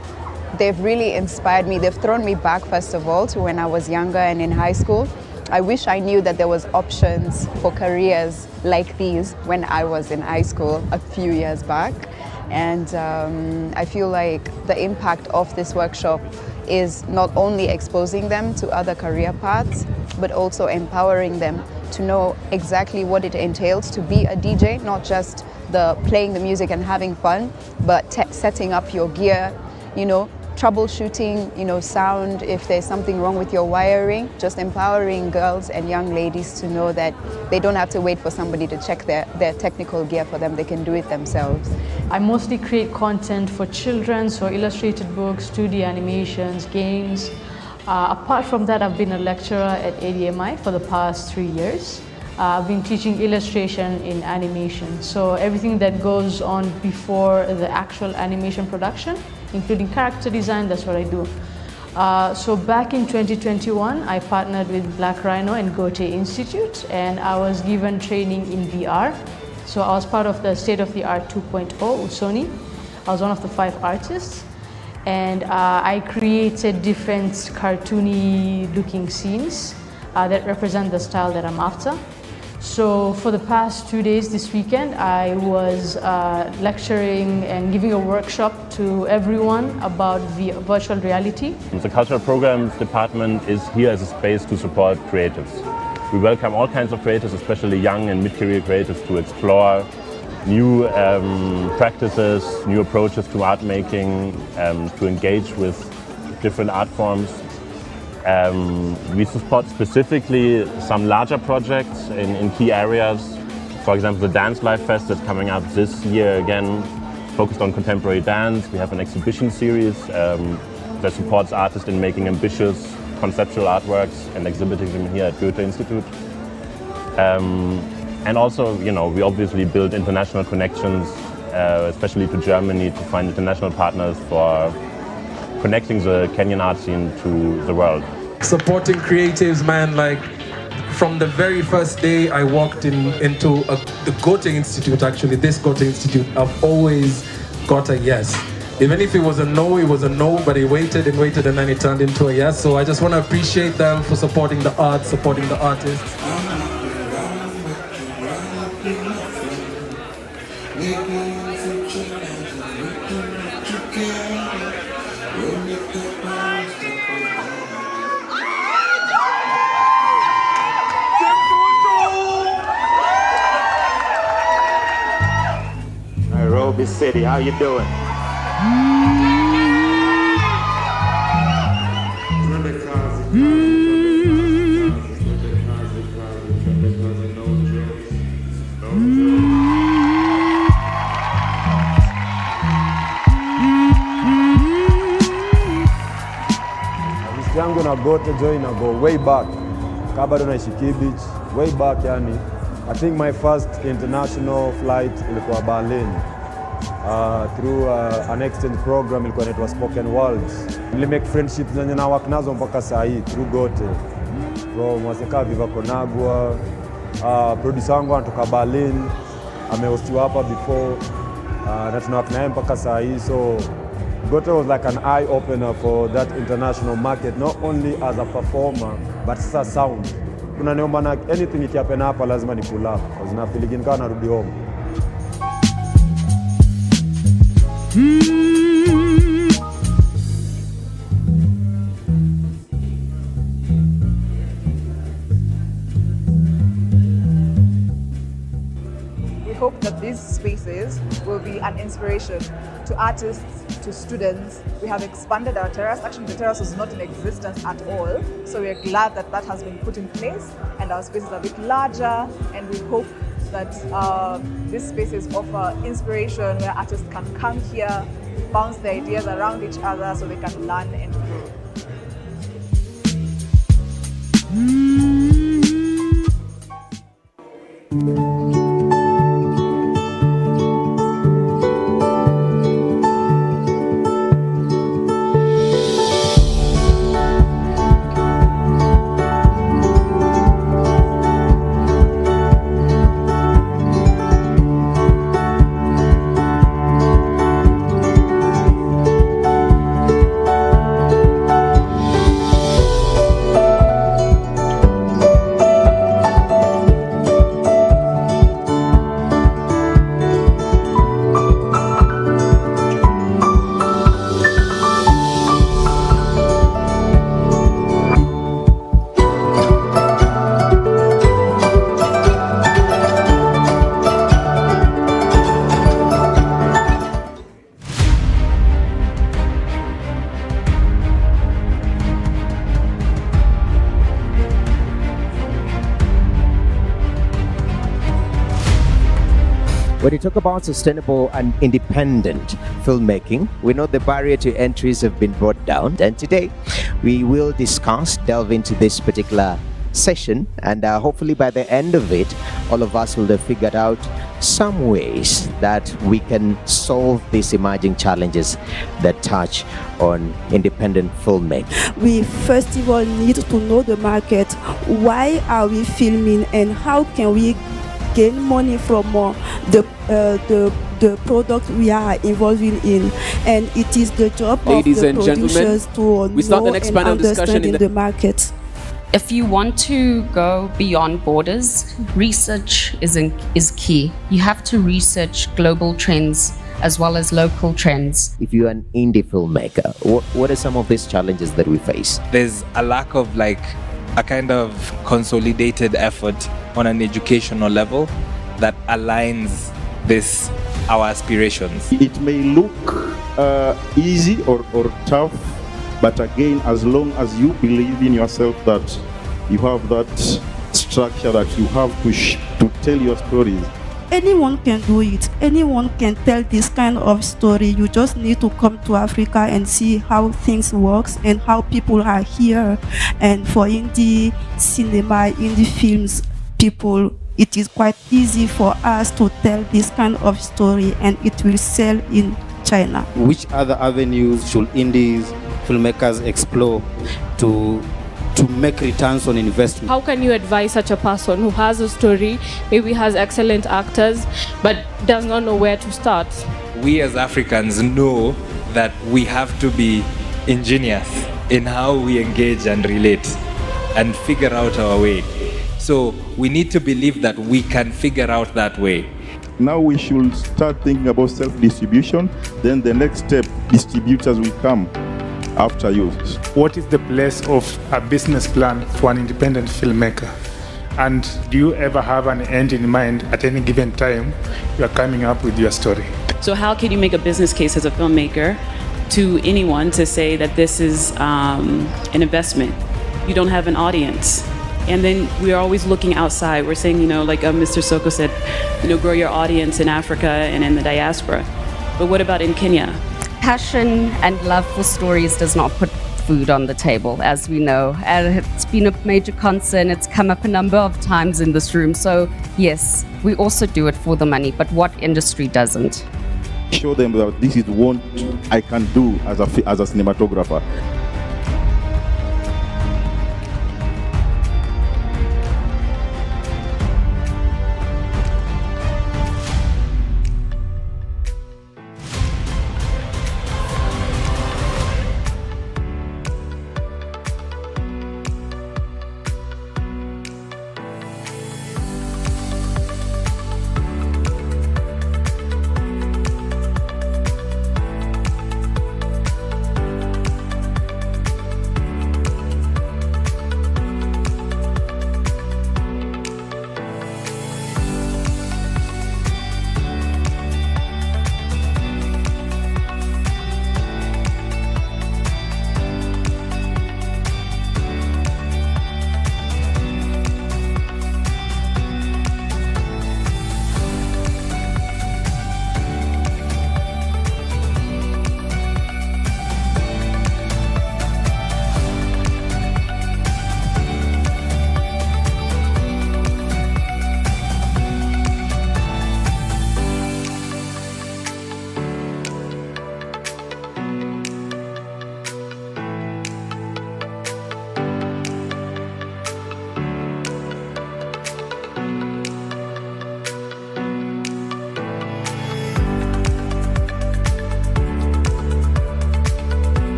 Speaker 20: they've really inspired me. They've thrown me back, first of all, to when I was younger and in high school. I wish I knew that there was options for careers like these when I was in high school a few years back. And I feel like the impact of this workshop is not only exposing them to other career paths, but also empowering them to know exactly what it entails to be a DJ, not just playing the music and having fun, but setting up your gear, troubleshooting, sound, if there's something wrong with your wiring, just empowering girls and young ladies to know that they don't have to wait for somebody to check their technical gear for them, they can do it themselves.
Speaker 27: I mostly create content for children, so illustrated books, 2D animations, games. Apart from that, I've been a lecturer at ADMI for the past 3 years. I've been teaching illustration in animation, so everything that goes on before the actual animation production, including character design, that's what I do. So back in 2021, I partnered with Black Rhino and Goethe Institute, and I was given training in VR. So I was part of the state-of-the-art 2.0 Usoni. I was one of the 5 artists, and I created different cartoony looking scenes that represent the style that I'm after. So for the past 2 days this weekend, I was lecturing and giving a workshop to everyone about virtual reality.
Speaker 19: The Cultural Programs Department is here as a space to support creatives. We welcome all kinds of creatives, especially young and mid-career creatives, to explore new practices, new approaches to art making, to engage with different art forms. We support specifically some larger projects in key areas. For example, the Dance Life Fest that's coming up this year again, focused on contemporary dance. We have an exhibition series that supports artists in making ambitious conceptual artworks and exhibiting them here at Goethe Institute. And also, we obviously build international connections, especially to Germany, to find international partners for connecting the Kenyan art scene to the world.
Speaker 21: Supporting creatives, man, like from the very first day I walked into the Goethe Institute, actually, this Goethe Institute, I've always got a yes. Even if it was a no, but it waited and waited and then it turned into a yes. So I just want to appreciate them for supporting the art, supporting the artists.
Speaker 7: city. How you doing?
Speaker 11: yangu na gote join na go way back kabla naishi Kibich way back yani. I think my first international flight ilikuwa Berlin through an exchange program ilikuwa inaitwa Spoken Worlds. Nilimake friendships zenye na work nazo mpaka saa hii through gote from waseka Viva Konagwa. Producer wangu anatoka Berlin amehostiwa hapa before na tunawaka naye mpaka saa hii, so Gote was like an eye opener for that international market, not only as a performer but as a sound. Kuna niomba na anything ikihappen hapa lazima ni pull up because na feeling kama narudi home.
Speaker 12: We hope that these spaces will be an inspiration to artists, to students. We have expanded our terrace. Actually, the terrace was not in existence at all. So we are glad that that has been put in place and our spaces are a bit larger, and we hope that these spaces offer inspiration where artists can come here, bounce their ideas around each other so they can learn and grow.
Speaker 14: When you talk about sustainable and independent filmmaking, we know the barrier to entries have been brought down, and today we will delve into this particular session, and hopefully by the end of it, all of us will have figured out some ways that we can solve these emerging challenges that touch on independent filmmaking.
Speaker 15: We first of all need to know the market. Why are we filming, and how can we gain money from the product we are involving in? And it is the job
Speaker 1: Ladies
Speaker 15: of the
Speaker 1: and
Speaker 15: producers
Speaker 1: gentlemen,
Speaker 15: to
Speaker 1: we start
Speaker 15: know
Speaker 1: the next
Speaker 15: and
Speaker 1: panel
Speaker 15: understand
Speaker 1: discussion in
Speaker 15: the market.
Speaker 22: If you want to go beyond borders, research is key. You have to research global trends as well as local trends.
Speaker 14: If you're an indie filmmaker, what are some of these challenges that we face?
Speaker 23: There's a lack of like a kind of consolidated effort on an educational level that aligns our aspirations.
Speaker 24: It may look easy or tough, but again, as long as you believe in yourself that you have that structure that you have to tell your stories.
Speaker 15: Anyone can do it. Anyone can tell this kind of story. You just need to come to Africa and see how things work and how people are here. And for indie cinema, indie films, people, it is quite easy for us to tell this kind of story, and it will sell in China.
Speaker 29: Which other avenues should indies filmmakers explore to make returns on investment?
Speaker 30: How can you advise such a person who has a story, maybe has excellent actors, but does not know where to start?
Speaker 23: We as Africans know that we have to be ingenious in how we engage and relate and figure out our way. So we need to believe that we can figure out that way.
Speaker 24: Now we should start thinking about self-distribution. Then the next step, distributors will come after you.
Speaker 3: What is the place of a business plan for an independent filmmaker? And do you ever have an end in mind at any given time you are coming up with your story?
Speaker 2: So how can you make a business case as a filmmaker to anyone to say that this is an investment? You don't have an audience. And then we're always looking outside. We're saying, like Mr. Soko said, grow your audience in Africa and in the diaspora. But what about in Kenya?
Speaker 22: Passion and love for stories does not put food on the table, as we know. And it's been a major concern. It's come up a number of times in this room. So yes, we also do it for the money, but what industry doesn't?
Speaker 24: Show them that this is what I can do as a cinematographer.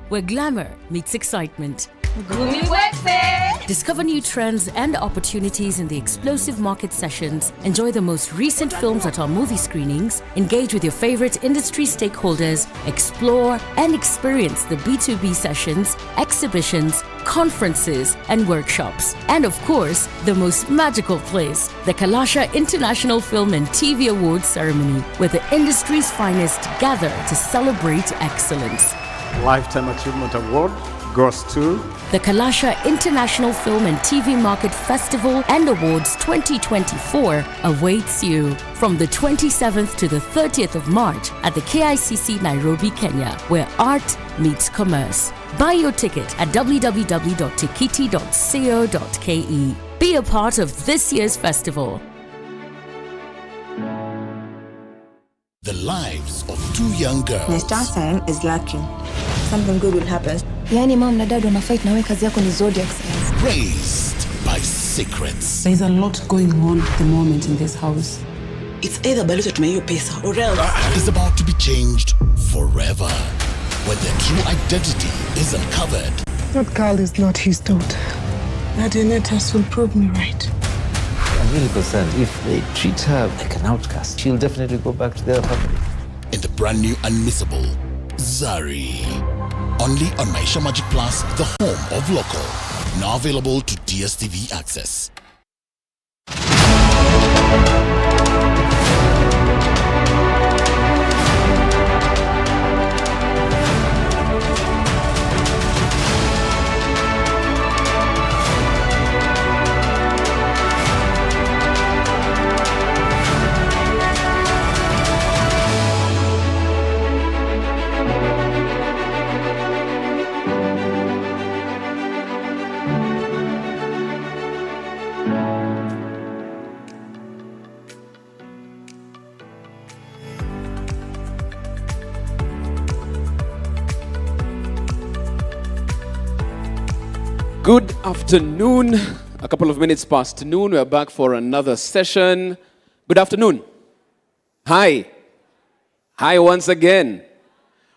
Speaker 7: Where glamour meets excitement. Discover new trends and opportunities in the explosive market sessions. Enjoy the most recent films at our movie screenings. Engage with your favorite industry stakeholders. Explore and experience the B2B sessions, exhibitions, conferences, and workshops. And of course, the most magical place, the Kalasha International Film and TV Awards ceremony, where the industry's finest gather to celebrate excellence.
Speaker 8: Lifetime Achievement Award goes to
Speaker 7: the Kalasha International Film and TV Market Festival and Awards 2024 awaits you from the 27th to the 30th of March at the KICC Nairobi, Kenya, where art meets commerce. Buy your ticket at www.tikiti.co.ke. Be a part of this year's festival.
Speaker 9: The lives of two young girls.
Speaker 13: My star sign is lucky. Something good will happen.
Speaker 16: Yani mom na dad wanafight na wewe kazi yako ni zodiac signs.
Speaker 9: Raised by secrets.
Speaker 17: There's a lot going on at the moment in this house.
Speaker 13: It's either Baluto tumeyo pesa or else.
Speaker 9: Is about to be changed forever when their true identity is uncovered.
Speaker 13: That girl is not his daughter. That Anetas will prove me right.
Speaker 18: I'm really concerned. If they treat her like an outcast, she'll definitely go back to their family.
Speaker 9: In the brand new unmissable Zari. Only on Maisha Magic Plus, the home of local. Now available to DSTV Access.
Speaker 1: Good afternoon. A couple of minutes past noon. We're back for another session. Good afternoon. Hi. Hi once again.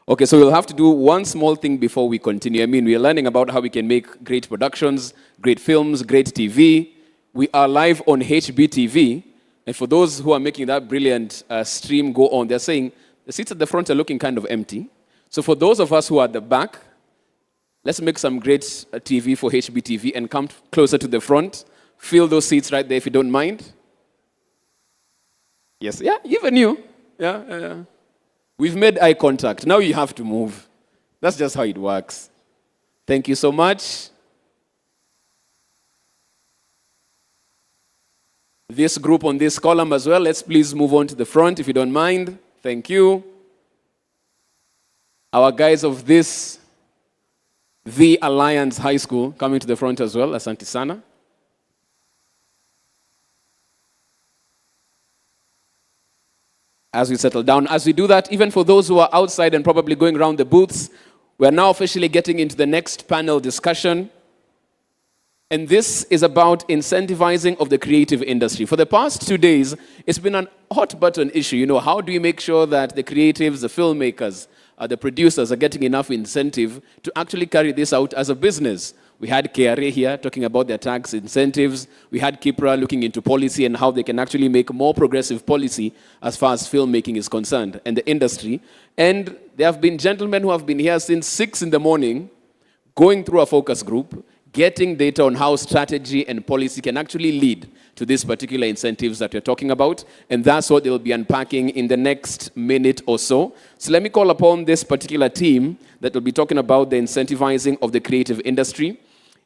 Speaker 1: Okay, so we'll have to do one small thing before we continue. I mean, we are learning about how we can make great productions, great films, great TV. We are live on HBTV. And for those who are making that brilliant stream go on, they're saying the seats at the front are looking kind of empty. So for those of us who are at the back, Let's make some great TV for HBTV and come closer to the front. Fill those seats right there if you don't mind. Yes, yeah, even you. Yeah. We've made eye contact. Now you have to move. That's just how it works. Thank you so much. This group on this column as well, let's please move on to the front if you don't mind. Thank you. Our guys of this, The Alliance High School, coming to the front as well. Asante sana. As we settle down, as we do that, even for those who are outside and probably going around the booths, we're now officially getting into the next panel discussion. And this is about incentivizing of the creative industry. For the past 2 days, it's been an hot button issue. You know, how do we make sure that the creatives, the filmmakers, the producers are getting enough incentive to actually carry this out as a business? We had KRA here talking about their tax incentives. We had Kipra looking into policy and how they can actually make more progressive policy as far as filmmaking is concerned and the industry. And there have been gentlemen who have been here since 6 in the morning, going through a focus group, getting data on how strategy and policy can actually lead to these particular incentives that we're talking about. And that's what they'll be unpacking in the next minute or so. So let me call upon this particular team that will be talking about the incentivizing of the creative industry.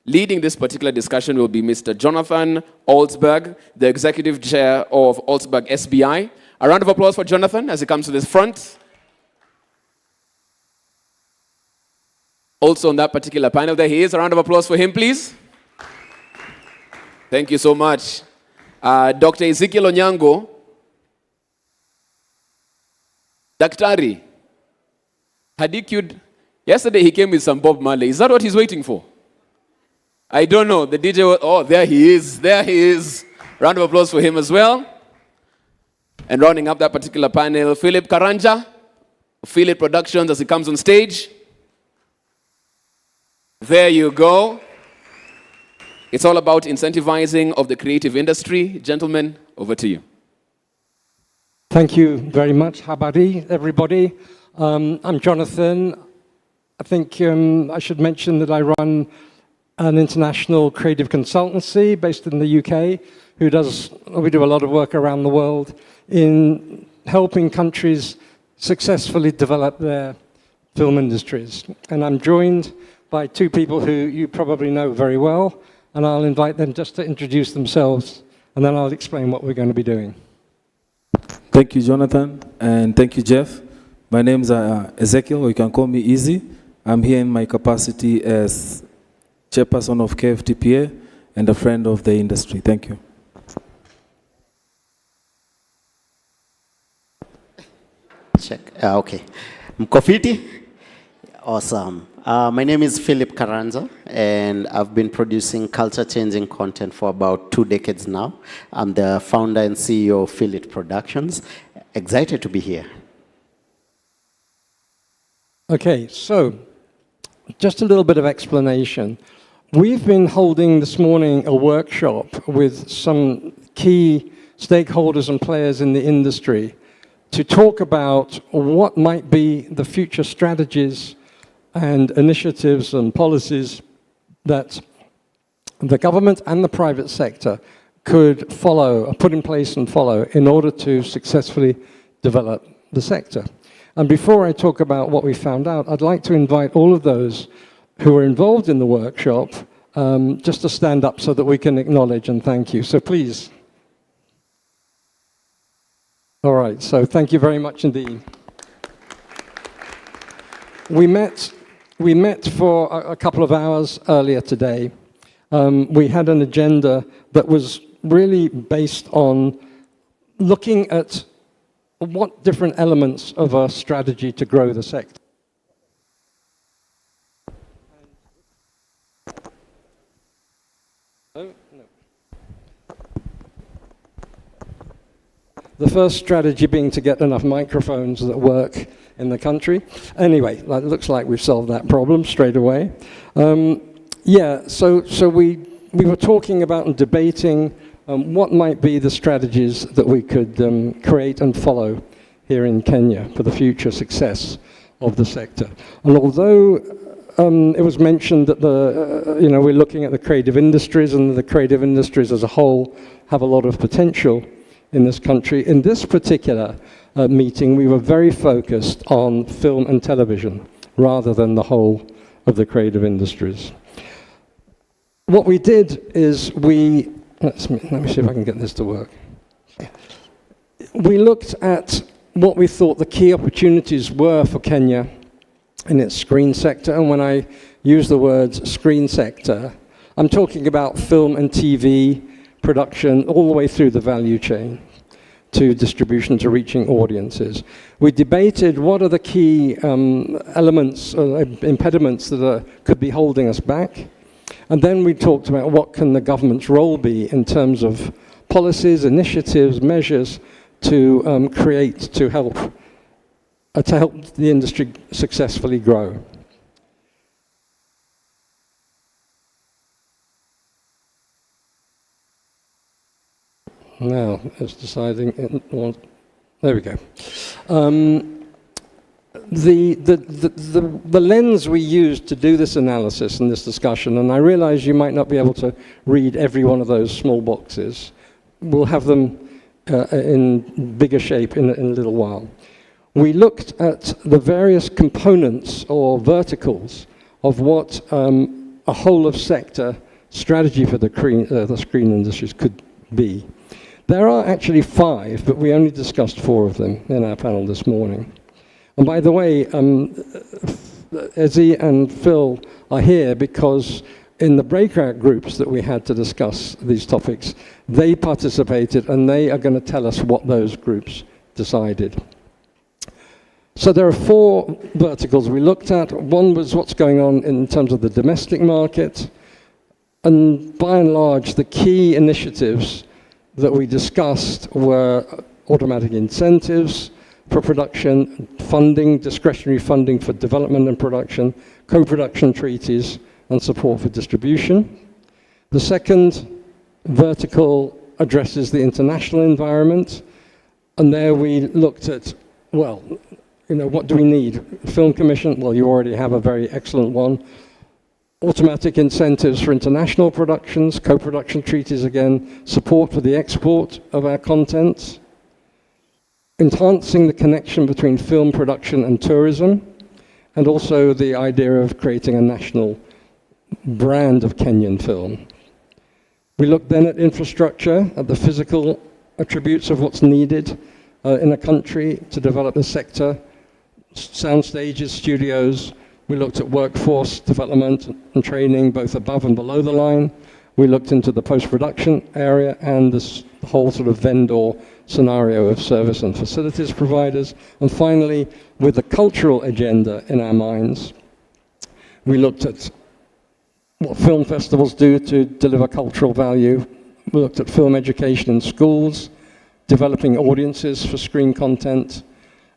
Speaker 1: Leading this particular discussion will be Mr. Jonathan Altsberg, the Executive Chair of Altsberg SBI. A round of applause for Jonathan as he comes to this front. Also on that particular panel, there he is. A round of applause for him, please. Thank you so much. Dr. Ezekiel Onyango. Daktari. Yesterday he came with some Bob Marley. Is that what he's waiting for? I don't know. The DJ was, oh, there he is. There he is. Round of applause for him as well. And rounding up that particular panel, Philip Karanja, Philip Productions, as he comes on stage. There you go. It's all about incentivizing of the creative industry. Gentlemen, over to you.
Speaker 4: Thank you very much. Habari, everybody. I'm Jonathan. I think I should mention that I run an international creative consultancy based in the UK. We do a lot of work around the world in helping countries successfully develop their film industries. And I'm joined by 2 people who you probably know very well, and I'll invite them just to introduce themselves, and then I'll explain what we're going to be doing.
Speaker 5: Thank you, Jonathan, and thank you, Jeff. My name is Ezekiel, or you can call me Easy. I'm here in my capacity as chairperson of KFTPA and a friend of the industry. Thank you.
Speaker 6: Check. Okay. Mkofiti? Awesome. My name is Philip Karanja, and I've been producing culture-changing content for about 2 decades now. I'm the founder and CEO of Philip Productions. Excited to be here.
Speaker 4: Okay, so just a little bit of explanation. We've been holding this morning a workshop with some key stakeholders and players in the industry to talk about what might be the future strategies and initiatives and policies that the government and the private sector could follow, put in place and follow in order to successfully develop the sector. And before I talk about what we found out, I'd like to invite all of those who are involved in the workshop just to stand up so that we can acknowledge and thank you. So please. All right, so thank you very much indeed. We met for a couple of hours earlier today. We had an agenda that was really based on looking at what different elements of our strategy to grow the sector. The first strategy being to get enough microphones that work in the country. Anyway, it looks like we've solved that problem straight away. So we were talking about and debating what might be the strategies that we could create and follow here in Kenya for the future success of the sector. And although it was mentioned that we're looking at the creative industries, and the creative industries as a whole have a lot of potential in this country. In this particular meeting, we were very focused on film and television rather than the whole of the creative industries. What we did is let me see if I can get this to work. We looked at what we thought the key opportunities were for Kenya in its screen sector, and when I use the words screen sector, I'm talking about film and TV production all the way through the value chain to distribution, to reaching audiences. We debated what are the key elements or impediments that could be holding us back, and then we talked about what can the government's role be in terms of policies, initiatives, measures to help the industry successfully grow. Now it's deciding. There we go. The lens we used to do this analysis and this discussion, and I realize you might not be able to read every one of those small boxes. We'll have them in bigger shape in a little while. We looked at the various components or verticals of what a whole of sector strategy for the screen industries could be. There are actually 5, but we only discussed 4 of them in our panel this morning. And by the way, Ezzy and Phil are here because in the breakout groups that we had to discuss these topics, they participated and they are going to tell us what those groups decided. So there are 4 verticals we looked at. One was what's going on in terms of the domestic market. And by and large, the key initiatives that we discussed were automatic incentives for production, funding, discretionary funding for development and production, co-production treaties, and support for distribution. The second vertical addresses the international environment, and there we looked at, well, what do we need? Film Commission, well, you already have a very excellent one. Automatic incentives for international productions, co-production treaties again, support for the export of our content, enhancing the connection between film production and tourism, and also the idea of creating a national brand of Kenyan film. We looked then at infrastructure, at the physical attributes of what's needed in a country to develop the sector, sound stages, studios. We looked at workforce development and training, both above and below the line. We looked into the post-production area and this whole sort of vendor scenario of service and facilities providers. And finally, with the cultural agenda in our minds, we looked at what film festivals do to deliver cultural value. We looked at film education in schools, developing audiences for screen content,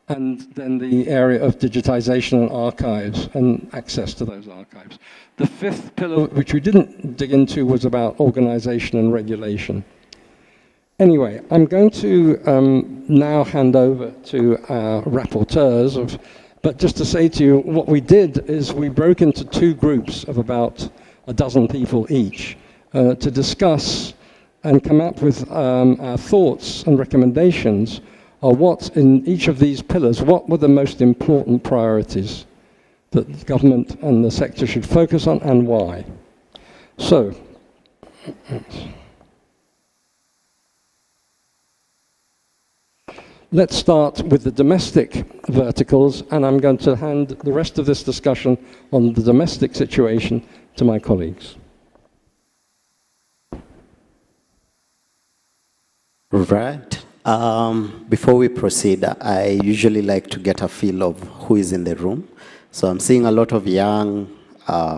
Speaker 4: and then the area of digitization and archives and access to those archives. The 5th pillar, which we didn't dig into, was about organization and regulation. Anyway, I'm going to now hand over to our rapporteurs, but just to say to you, what we did is we broke into 2 groups of about a dozen people each to discuss and come up with our thoughts and recommendations of what in each of these pillars, what were the most important priorities that the government and the sector should focus on and why. So, let's start with the domestic verticals, and I'm going to hand the rest of this discussion on the domestic situation to my colleagues.
Speaker 6: Right. Before we proceed, I usually like to get a feel of who is in the room. So I'm seeing a lot of young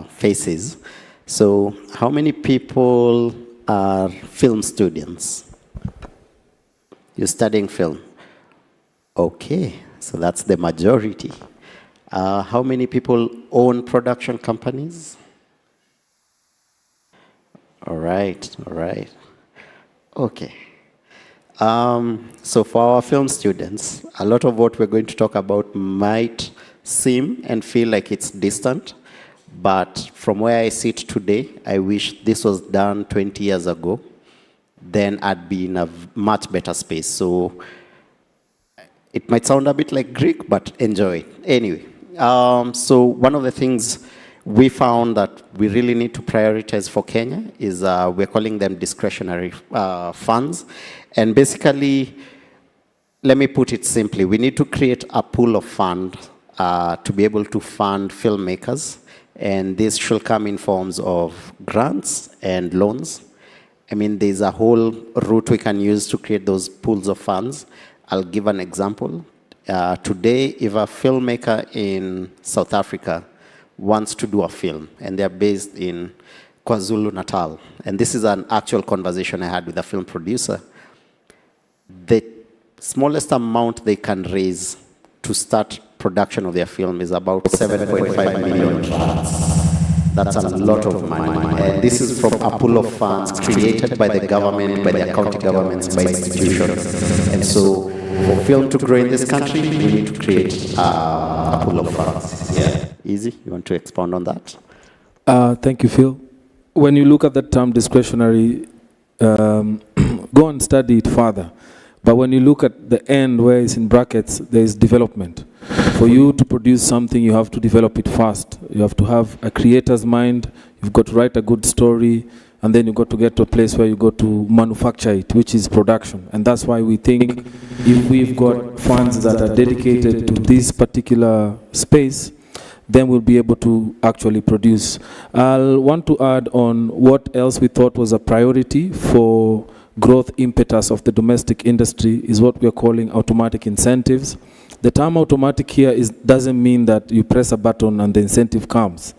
Speaker 6: faces. So how many people are film students? You're studying film. Okay, so that's the majority. How many people own production companies? All right, all right. Okay. So for our film students, a lot of what we're going to talk about might seem and feel like it's distant, But from where I sit today, I wish this was done 20 years ago. Then I'd be in a much better space. So it might sound a bit like Greek, but enjoy it. Anyway, so one of the things we found that we really need to prioritize for Kenya is we're calling them discretionary funds. And basically, let me put it simply, we need to create a pool of funds to be able to fund filmmakers. And this should come in forms of grants and loans. I mean, there's a whole route we can use to create those pools of funds. I'll give an example. Today, if a filmmaker in South Africa wants to do a film, and they're based in KwaZulu-Natal, and this is an actual conversation I had with a film producer, the smallest amount they can raise to start production of their film is about 7.5 million rands. That's a lot of money. And this is from a pool of funds created by the government, by the county governments, by institutions. And so for film to grow in this country, we need to create a pool of funds. Yeah. Easy, you want to expound on that?
Speaker 5: Thank you, Phil. When you look at the term discretionary, go and study it further. But when you look at the end where it's in brackets, there is development. For you to produce something, you have to develop it fast. You have to have a creator's mind. You've got to write a good story. And then you've got to get to a place where you go to manufacture it, which is production. And that's why we think if we've got funds that are dedicated to this particular space, then we'll be able to actually produce. I'll want to add on what else we thought was a priority for growth impetus of the domestic industry is what we're calling automatic incentives. The term automatic here doesn't mean that you press a button and the incentive comes.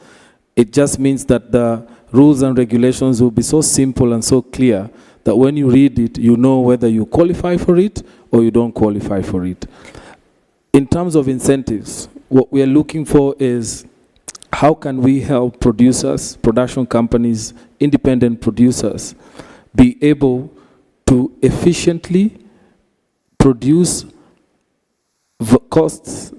Speaker 5: It just means that the rules and regulations will be so simple and so clear that when you read it, you know whether you qualify for it or you don't qualify for it. In terms of incentives, what we are looking for is how can we help producers, production companies, independent producers be able to efficiently produce costs,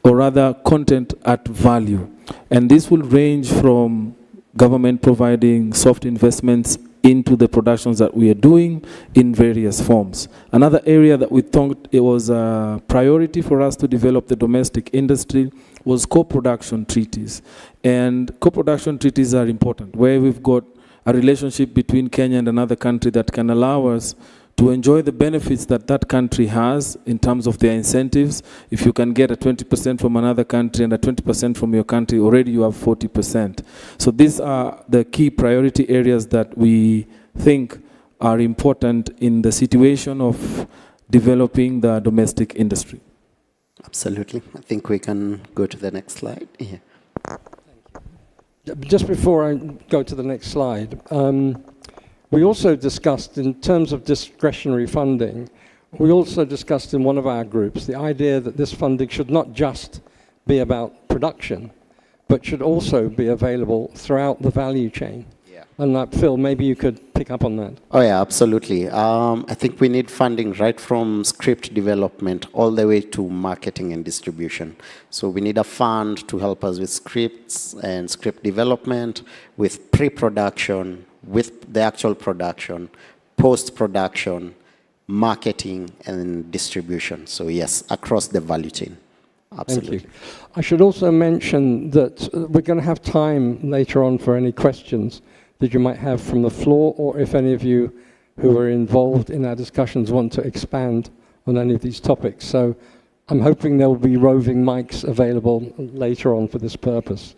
Speaker 5: or rather content at value. And this will range from government providing soft investments into the productions that we are doing in various forms. Another area that we thought it was a priority for us to develop the domestic industry was co-production treaties. And co-production treaties are important, where we've got a relationship between Kenya and another country that can allow us to enjoy the benefits that that country has in terms of their incentives. If you can get a 20% from another country and a 20% from your country, already you have 40%. So these are the key priority areas that we think are important in the situation of developing the domestic industry.
Speaker 6: Absolutely. I think we can go to the next slide. Yeah.
Speaker 4: Just before I go to the next slide, we also discussed, in terms of discretionary funding, we also discussed in one of our groups the idea that this funding should not just be about production, but should also be available throughout the value chain.
Speaker 6: Yeah.
Speaker 4: And Phil, maybe you could pick up on that.
Speaker 6: Oh yeah, absolutely. I think we need funding right from script development all the way to marketing and distribution. So we need a fund to help us with scripts and script development, with pre-production, with the actual production, post-production, marketing, and distribution. So yes, across the value chain. Absolutely.
Speaker 4: Thank you. I should also mention that we're going to have time later on for any questions that you might have from the floor, or if any of you who are involved in our discussions want to expand on any of these topics. So I'm hoping there will be roving mics available later on for this purpose.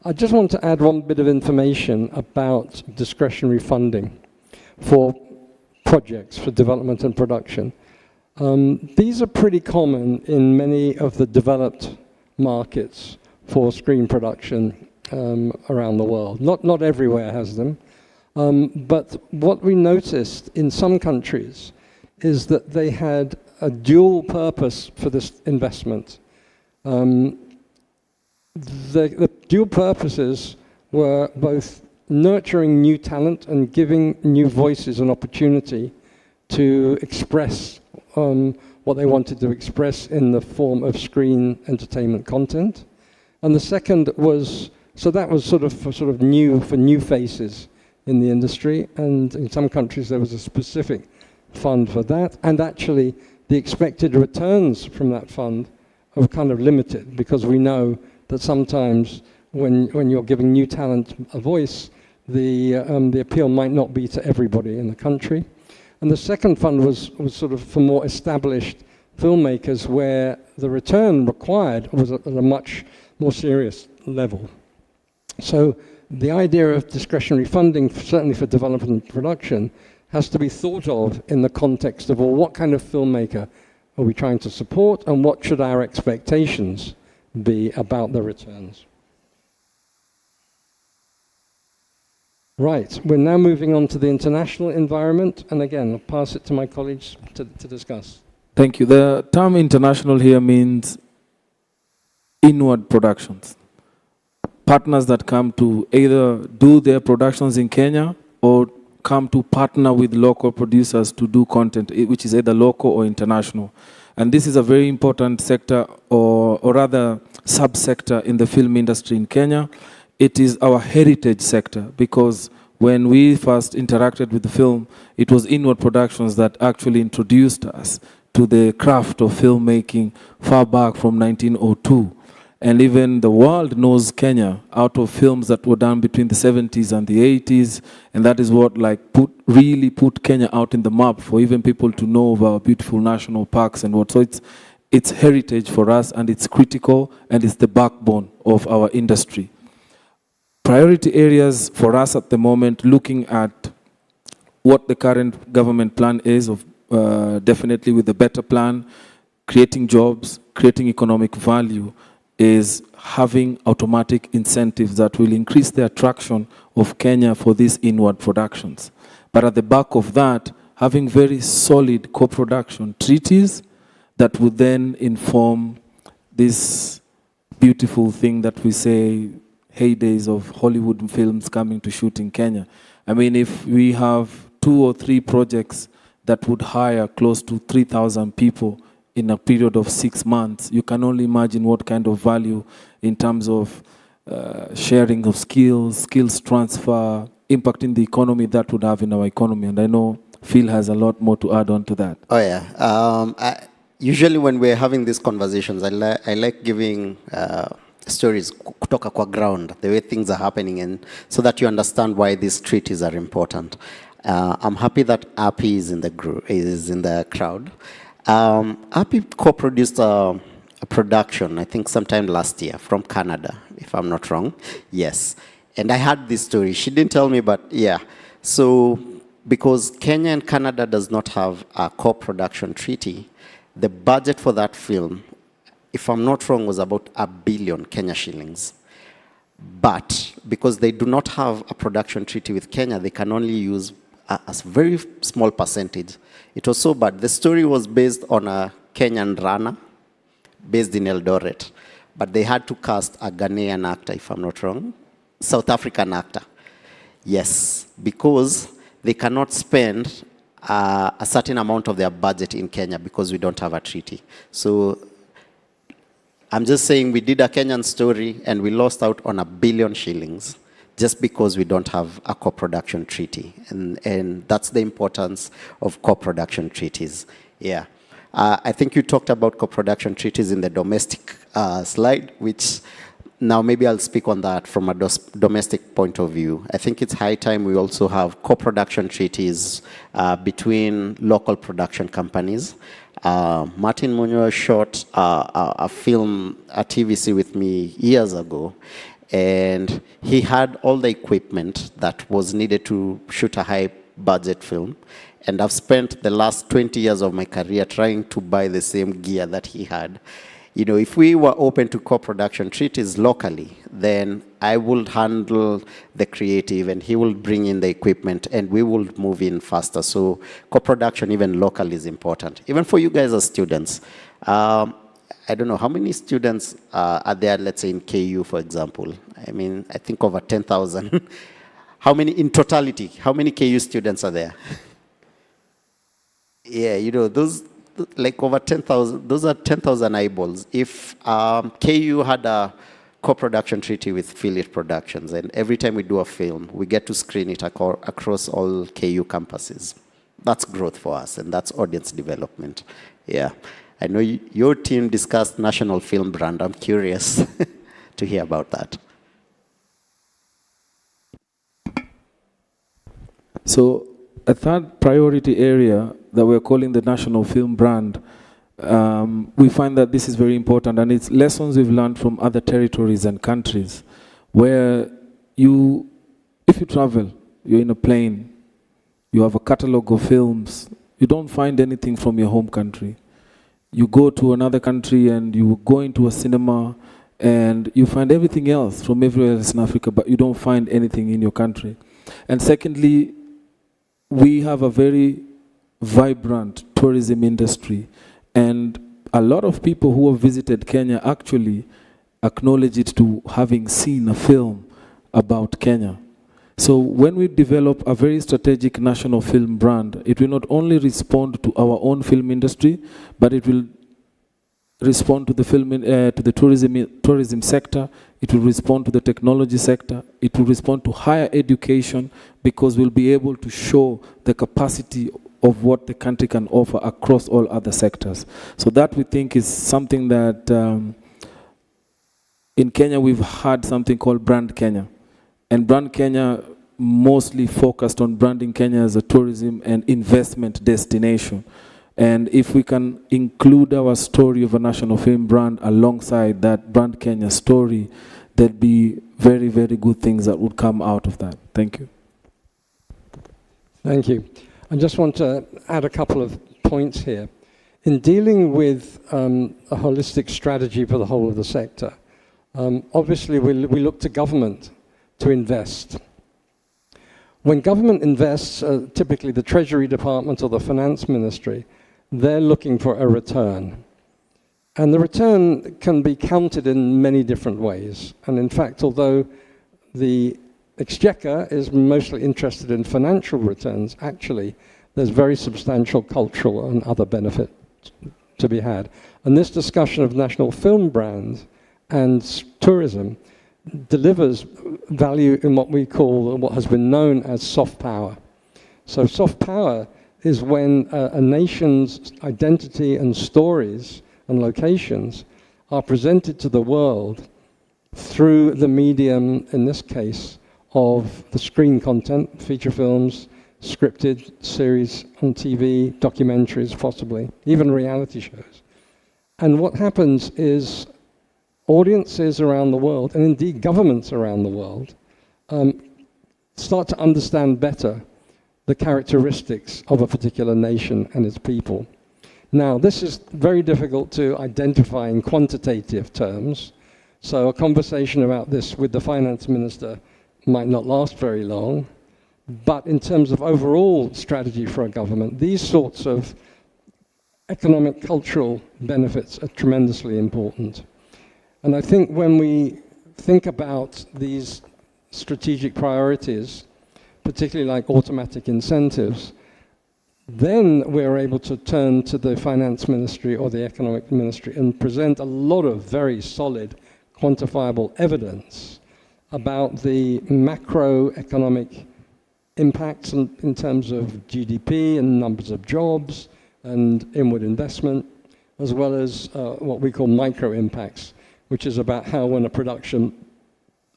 Speaker 4: I just want to add one bit of information about discretionary funding for projects, for development and production. These are pretty common in many of the developed markets for screen production around the world. Not everywhere has them. But what we noticed in some countries is that they had a dual purpose for this investment. The dual purposes were both nurturing new talent and giving new voices an opportunity to express what they wanted to express in the form of screen entertainment content. And the second was So that was sort of new for new faces in the industry, and in some countries there was a specific fund for that, and actually the expected returns from that fund are kind of limited, because we know that sometimes when you're giving new talent a voice, the appeal might not be to everybody in the country. And the second fund was sort of for more established filmmakers, where the return required was at a much more serious level. So the idea of discretionary funding, certainly for development and production, has to be thought of in the context of, well, what kind of filmmaker are we trying to support, and what should our expectations be about the returns? Right, we're now moving on to the international environment, and again, I'll pass it to my colleagues to discuss.
Speaker 5: Thank you. The term international here means inward productions. Partners that come to either do their productions in Kenya or come to partner with local producers to do content, which is either local or international. And this is a very important sector, or rather subsector in the film industry in Kenya. It is our heritage sector, because when we first interacted with the film, it was inward productions that actually introduced us to the craft of filmmaking far back from 1902. And even the world knows Kenya out of films that were done between the 70s and the 80s. And that is what really put Kenya out in the map for even people to know of our beautiful national parks and what. So it's heritage for us, and it's critical, and it's the backbone of our industry. Priority areas for us at the moment, looking at what the current government plan is, of definitely with the better plan, creating jobs, creating economic value, is having automatic incentives that will increase the attraction of Kenya for these inward productions. But at the back of that, having very solid co-production treaties that would then inform this beautiful thing that we say, heydays of Hollywood films coming to shoot in Kenya. I mean, if we have 2 or 3 projects that would hire close to 3,000 people in a period of 6 months, you can only imagine what kind of value in terms of sharing of skills transfer, impacting the economy that would have in our economy. And I know Phil has a lot more to add on to that.
Speaker 6: Oh yeah. Usually when we're having these conversations, I like giving stories kutoka kwa ground, the way things are happening, and so that you understand why these treaties are important. I'm happy that API is in the crowd. API co-produced a production, I think sometime last year, from Canada, if I'm not wrong. Yes. And I heard this story. She didn't tell me, but yeah. So because Kenya and Canada does not have a co-production treaty, the budget for that film, if I'm not wrong, was about 1 billion Kenya shillings. But because they do not have a production treaty with Kenya, they can only use a very small percentage. It was so bad. The story was based on a Kenyan runner based in Eldoret, but they had to cast a Ghanaian actor, if I'm not wrong, South African actor. Yes, because they cannot spend a certain amount of their budget in Kenya because we don't have a treaty. So I'm just saying we did a Kenyan story and we lost out on 1 billion shillings just because we don't have a co-production treaty. And that's the importance of co-production treaties. Yeah. I think you talked about co-production treaties in the domestic slide, which now maybe I'll speak on that from a domestic point of view. I think it's high time we also have co-production treaties between local production companies. Martin Munoz shot a film at TVC with me years ago, and he had all the equipment that was needed to shoot a high budget film. And I've spent the last 20 years of my career trying to buy the same gear that he had. You know, if we were open to co-production treaties locally, then I would handle the creative and he will bring in the equipment and we will move in faster. So co-production even local is important. Even for you guys as students. I don't know, how many students are there, let's say in KU, for example? I mean, I think over 10,000. How many in totality? How many KU students are there? Yeah, you know, those, like over 10,000, those are 10,000 eyeballs. If KU had a co-production treaty with Philip Productions, and every time we do a film, we get to screen it across all KU campuses. That's growth for us, and that's audience development. Yeah. I know your team discussed national film brand. I'm curious to hear about that.
Speaker 5: So a third priority area that we're calling the national film brand, we find that this is very important, and it's lessons we've learned from other territories and countries, where if you travel, you're in a plane, you have a catalog of films, you don't find anything from your home country. You go to another country and you go into a cinema and you find everything else from everywhere else in Africa, but you don't find anything in your country. And secondly, we have a very vibrant tourism industry, and a lot of people who have visited Kenya actually acknowledge it to having seen a film about Kenya. So when we develop a very strategic national film brand, it will not only respond to our own film industry, but it will respond to the to the tourism sector. It will respond to the technology sector. It will respond to higher education, because we'll be able to show the capacity of what the country can offer across all other sectors. So that, we think, is something that in Kenya we've had something called Brand Kenya. And Brand Kenya mostly focused on branding Kenya as a tourism and investment destination. And if we can include our story of a national film brand alongside that Brand Kenya story, there'd be very, very good things that would come out of that. Thank you.
Speaker 4: Thank you. I just want to add a couple of points here. In dealing with a holistic strategy for the whole of the sector, obviously we look to government to invest. When government invests, typically the Treasury Department or the Finance Ministry, they're looking for a return. And the return can be counted in many different ways. And in fact, although the Exchequer is mostly interested in financial returns, actually there's very substantial cultural and other benefit to be had. And this discussion of national film brands and tourism delivers value in what we call, what has been known as soft power. So soft power is when a nation's identity and stories and locations are presented to the world through the medium, in this case, of the screen content, feature films, scripted series on TV, documentaries possibly, even reality shows. And what happens is audiences around the world, and indeed governments around the world, start to understand better the characteristics of a particular nation and its people. Now, this is very difficult to identify in quantitative terms, so a conversation about this with the finance minister might not last very long, but in terms of overall strategy for a government, these sorts of economic, cultural benefits are tremendously important. And I think when we think about these strategic priorities, particularly like automatic incentives, then we're able to turn to the finance ministry or the economic ministry and present a lot of very solid, quantifiable evidence about the macroeconomic impacts in terms of GDP and numbers of jobs and inward investment, as well as what we call micro impacts, which is about how when a production,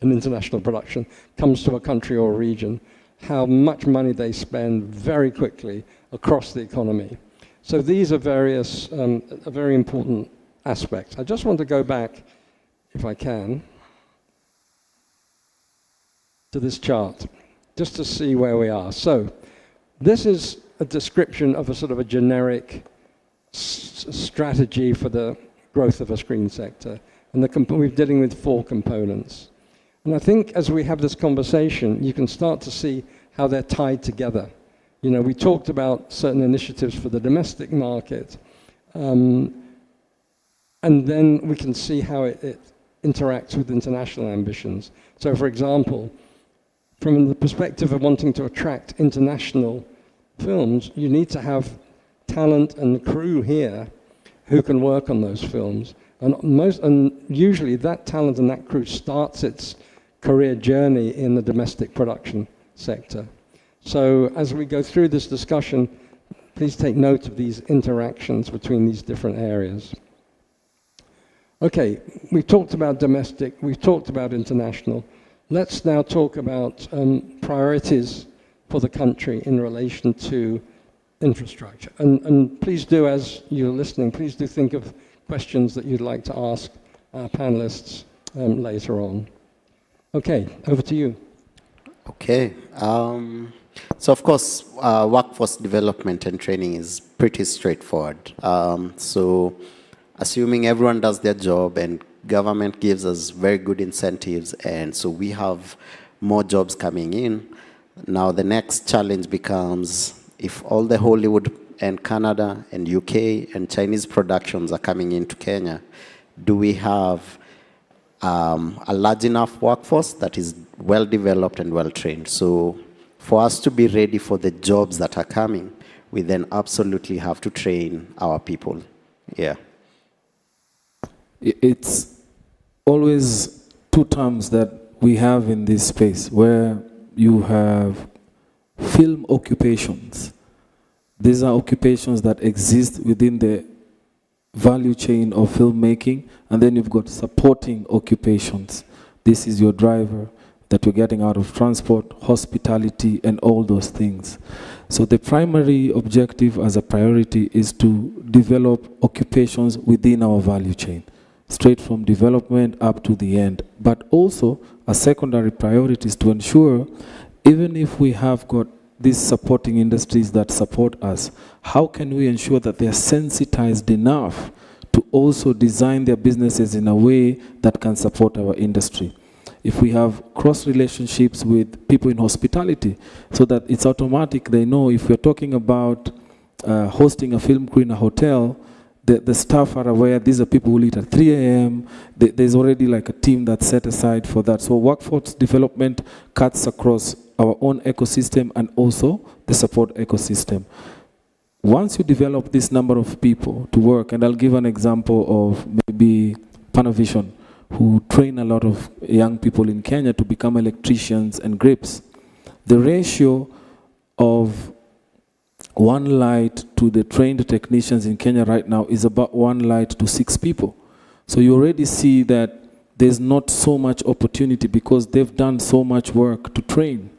Speaker 4: an international production, comes to a country or a region, how much money they spend very quickly across the economy. So these are various, very important aspects. I just want to go back, if I can, to this chart, just to see where we are. So this is a description of a sort of a generic strategy for the growth of a screen sector. And we're dealing with 4 components. And I think as we have this conversation, you can start to see how they're tied together. You know, we talked about certain initiatives for the domestic market, and then we can see how it interacts with international ambitions. So for example, from the perspective of wanting to attract international films, you need to have talent and crew here who can work on those films, And usually that talent and that crew starts its career journey in the domestic production sector. So as we go through this discussion, please take note of these interactions between these different areas. Okay, we've talked about domestic, we've talked about international. Let's now talk about priorities for the country in relation to infrastructure. And please do, as you're listening, please do think of questions that you'd like to ask our panelists later on. Okay, over to you.
Speaker 6: Okay. So of course, workforce development and training is pretty straightforward. So assuming everyone does their job and government gives us very good incentives, and so we have more jobs coming in. Now the next challenge becomes, if all the Hollywood and Canada and UK and Chinese productions are coming into Kenya, do we have a large enough workforce that is well developed and well trained? So for us to be ready for the jobs that are coming, we then absolutely have to train our people. Yeah.
Speaker 5: It's always two terms that we have in this space, where you have film occupations. These are occupations that exist within the value chain of filmmaking, and then you've got supporting occupations. This is your driver that you're getting out of transport, hospitality, and all those things. So the primary objective as a priority is to develop occupations within our value chain, straight from development up to the end. But also, a secondary priority is to ensure, even if we have got these supporting industries that support us, how can we ensure that they are sensitized enough to also design their businesses in a way that can support our industry? If we have cross relationships with people in hospitality, so that it's automatic, they know if we're talking about hosting a film crew in a hotel, the staff are aware these are people who eat at 3 a.m. There's already like a team that's set aside for that. So workforce development cuts across our own ecosystem and also the support ecosystem. Once you develop this number of people to work, and I'll give an example of maybe Panavision, who train a lot of young people in Kenya to become electricians and grips. The ratio of one light to the trained technicians in Kenya right now is about 1 light to 6 people. So you already see that there's not so much opportunity because they've done so much work to train.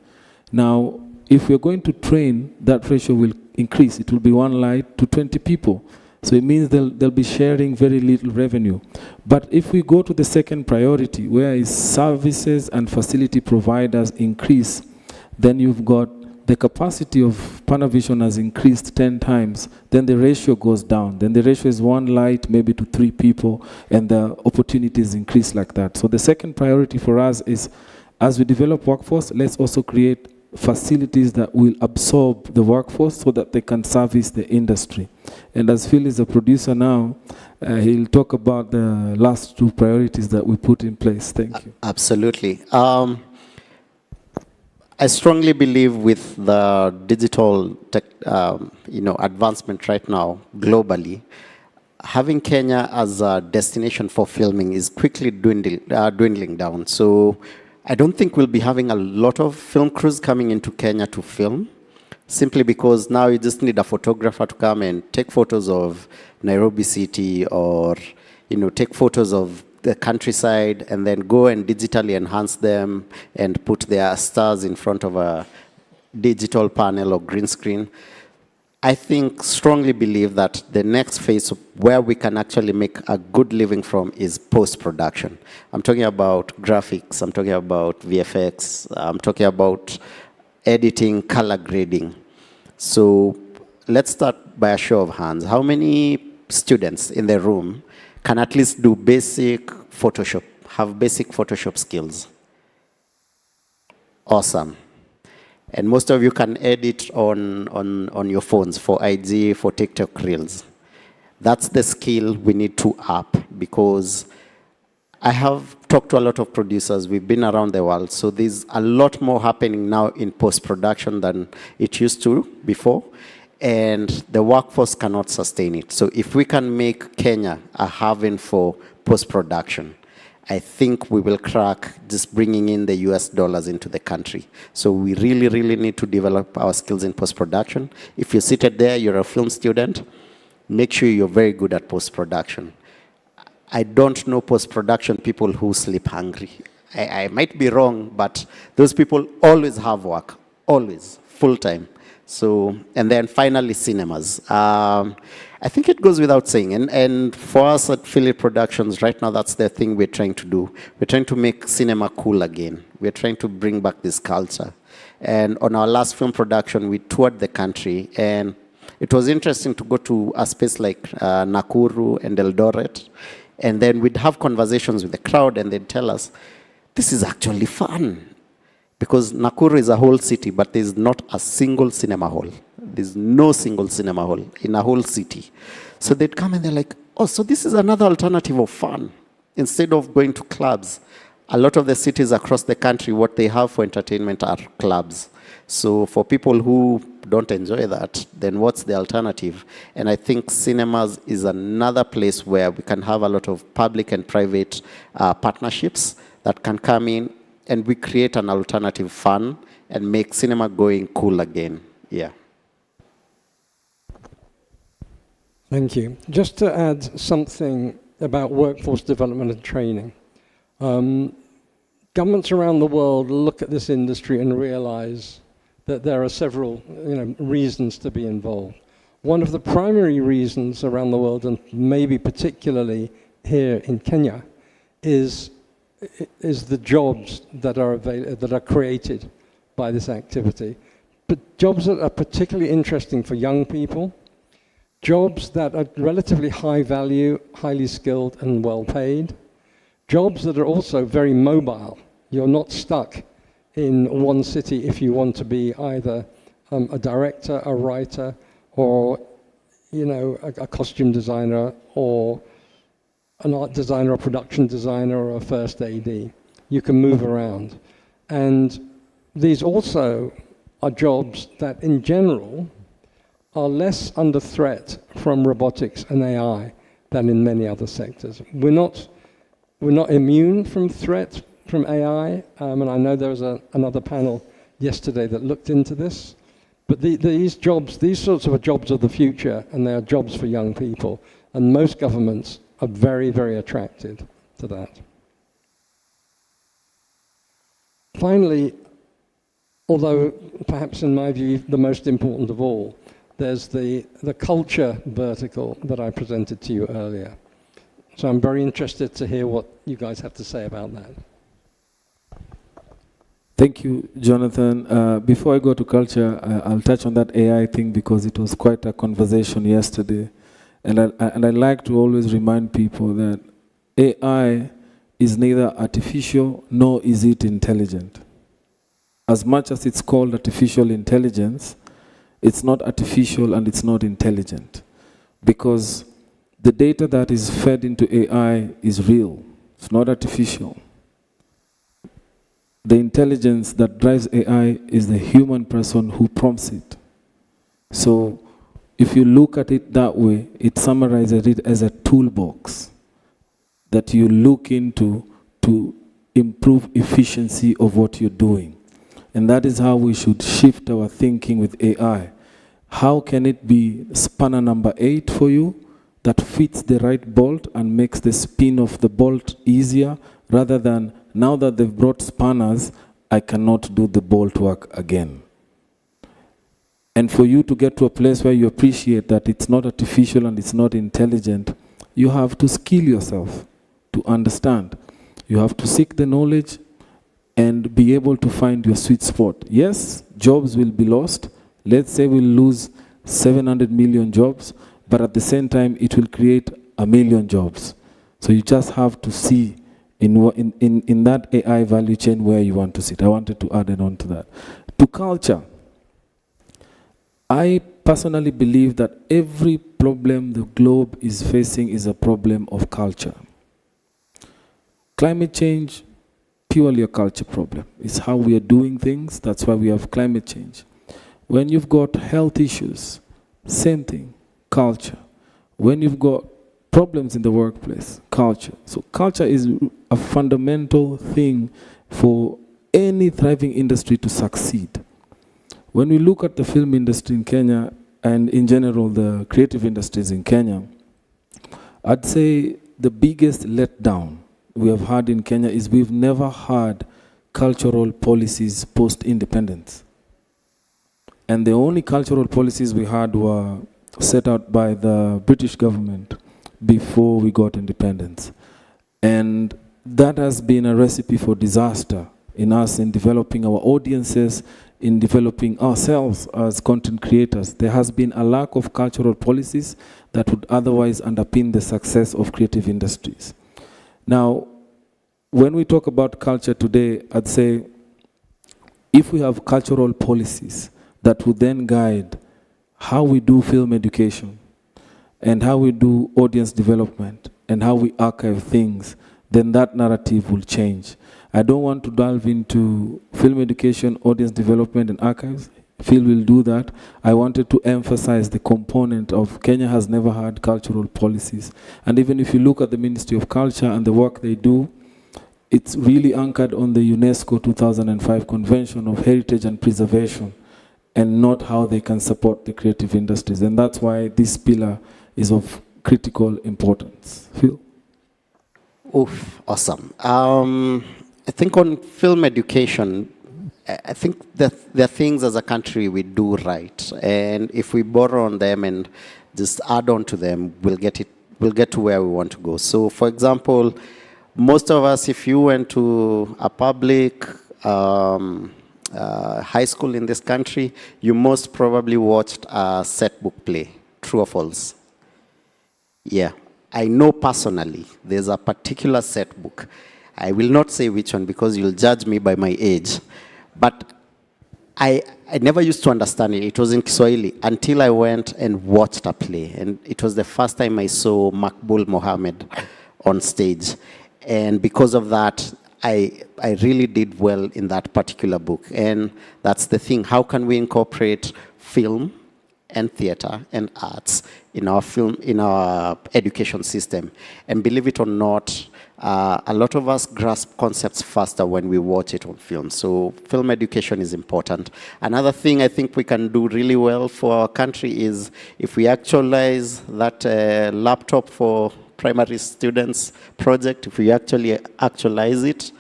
Speaker 5: Now, if we're going to train, that ratio will increase. It will be 1 light to 20 people. So it means they'll be sharing very little revenue. But if we go to the second priority, where is services and facility providers increase, then you've got the capacity of Panavision has increased 10 times, then the ratio goes down. Then the ratio is 1 light maybe to 3 people, and the opportunities increase like that. So the second priority for us is, as we develop workforce, let's also create facilities that will absorb the workforce so that they can service the industry. And as Phil is a producer now, he'll talk about the last 2 priorities that we put in place. Thank you.
Speaker 6: Absolutely. I strongly believe with the digital tech, advancement right now globally, having Kenya as a destination for filming is quickly dwindling down. So I don't think we'll be having a lot of film crews coming into Kenya to film, simply because now you just need a photographer to come and take photos of Nairobi City, or take photos of the countryside, and then go and digitally enhance them and put their stars in front of a digital panel or green screen. I strongly believe that the next phase of where we can actually make a good living from is post-production. I'm talking about graphics, I'm talking about VFX, I'm talking about editing, color grading. So let's start by a show of hands. How many students in the room can at least do basic Photoshop, have basic Photoshop skills? Awesome. And most of you can edit on your phones for IG, for TikTok Reels. That's the skill we need to up, because I have talked to a lot of producers. We've been around the world. So there's a lot more happening now in post-production than it used to before. and the workforce cannot sustain it. So if we can make Kenya a haven for post-production, I think we will crack just bringing in the US dollars into the country. So we really, really need to develop our skills in post-production. If you're seated there, you're a film student, make sure you're very good at post-production. I don't know post-production people who sleep hungry. I might be wrong, but those people always have work, always, full-time. So, and then finally, cinemas. I think it goes without saying, and for us at Philip Productions, right now, that's the thing we're trying to do. We're trying to make cinema cool again. We're trying to bring back this culture. And on our last film production, we toured the country, and it was interesting to go to a space like Nakuru and Eldoret, and then we'd have conversations with the crowd, and they'd tell us, this is actually fun. Because Nakuru is a whole city, but there's not a single cinema hall. There's no single cinema hall in a whole city. So they'd come and they're like, oh, so this is another alternative of fun. Instead of going to clubs, a lot of the cities across the country, what they have for entertainment are clubs. So for people who don't enjoy that, then what's the alternative? And I think cinemas is another place where we can have a lot of public and private partnerships that can come in, and we create an alternative fun and make cinema going cool again. Yeah.
Speaker 4: Thank you. Just to add something about workforce development and training. Governments around the world look at this industry and realize that there are several reasons to be involved. One of the primary reasons around the world, and maybe particularly here in Kenya, is the jobs that are created by this activity. But jobs that are particularly interesting for young people, jobs that are relatively high value, highly skilled and well paid, jobs that are also very mobile. You're not stuck in one city if you want to be either a director, a writer, or a costume designer, or an art designer, a production designer, or a first AD. You can move around. And these also are jobs that, in general, are less under threat from robotics and AI than in many other sectors. We're not immune from threat from AI, and I know there was another panel yesterday that looked into this. But these sorts of jobs of the future, and they are jobs for young people, and most governments are very, very attracted to that. Finally, although perhaps in my view the most important of all, there's the culture vertical that I presented to you earlier. So I'm very interested to hear what you guys have to say about that.
Speaker 5: Thank you, Jonathan. Before I go to culture, I'll touch on that AI thing because it was quite a conversation yesterday. And I like to always remind people that AI is neither artificial nor is it intelligent. As much as it's called artificial intelligence, it's not artificial and it's not intelligent. Because the data that is fed into AI is real. It's not artificial. The intelligence that drives AI is the human person who prompts it. So if you look at it that way, it summarizes it as a toolbox that you look into to improve efficiency of what you're doing. And that is how we should shift our thinking with AI. How can it be spanner number 8 for you that fits the right bolt and makes the spin of the bolt easier, rather than now that they've brought spanners, I cannot do the bolt work again. And for you to get to a place where you appreciate that it's not artificial and it's not intelligent, you have to skill yourself to understand. You have to seek the knowledge and be able to find your sweet spot. Yes, jobs will be lost. Let's say we'll lose 700 million jobs, but at the same time, it will create 1 million jobs. So you just have to see in that AI value chain where you want to sit. I wanted to add on to that. To culture, I personally believe that every problem the globe is facing is a problem of culture. Climate change, purely a culture problem. It's how we are doing things. That's why we have climate change. When you've got health issues, Same thing, culture. When you've got problems in the workplace, culture. So culture is a fundamental thing for any thriving industry to succeed. When we look at the film industry in Kenya, and in general the creative industries in Kenya, I'd say the biggest letdown we have had in Kenya is we've never had cultural policies post-independence. And the only cultural policies we had were set out by the British government before we got independence. And that has been a recipe for disaster in us in developing our audiences, in developing ourselves as content creators. There has been a lack of cultural policies that would otherwise underpin the success of creative industries. Now, when we talk about culture today, I'd say if we have cultural policies that would then guide how we do film education and how we do audience development and how we archive things, then that narrative will change. I don't want to delve into film education, audience development, and archives. Phil will do that. I wanted to emphasize the component of Kenya has never had cultural policies. And even if you look at the Ministry of Culture and the work they do, it's really anchored on the UNESCO 2005 Convention of Heritage and Preservation, and not how they can support the creative industries. And that's why this pillar is of critical importance. Phil?
Speaker 6: Oof, awesome. I think on film education, I think that there are things as a country we do right. And if we borrow on them and just add on to them, we'll get to where we want to go. So for example, most of us, if you went to a public high school in this country, you most probably watched a set book play, true or false? Yeah, I know personally, there's a particular set book. I will not say which one because you'll judge me by my age. But I never used to understand it. It was in Kiswahili until I went and watched a play. And it was the first time I saw Makbul Mohammed on stage. And because of that, I really did well in that particular book. And that's the thing. How can we incorporate film and theater and arts in our education system? And believe it or not, a lot of us grasp concepts faster when we watch it on film. So film education is important. Another thing I think we can do really well for our country is if we actualize that laptop for primary students project, if we actually actualize it,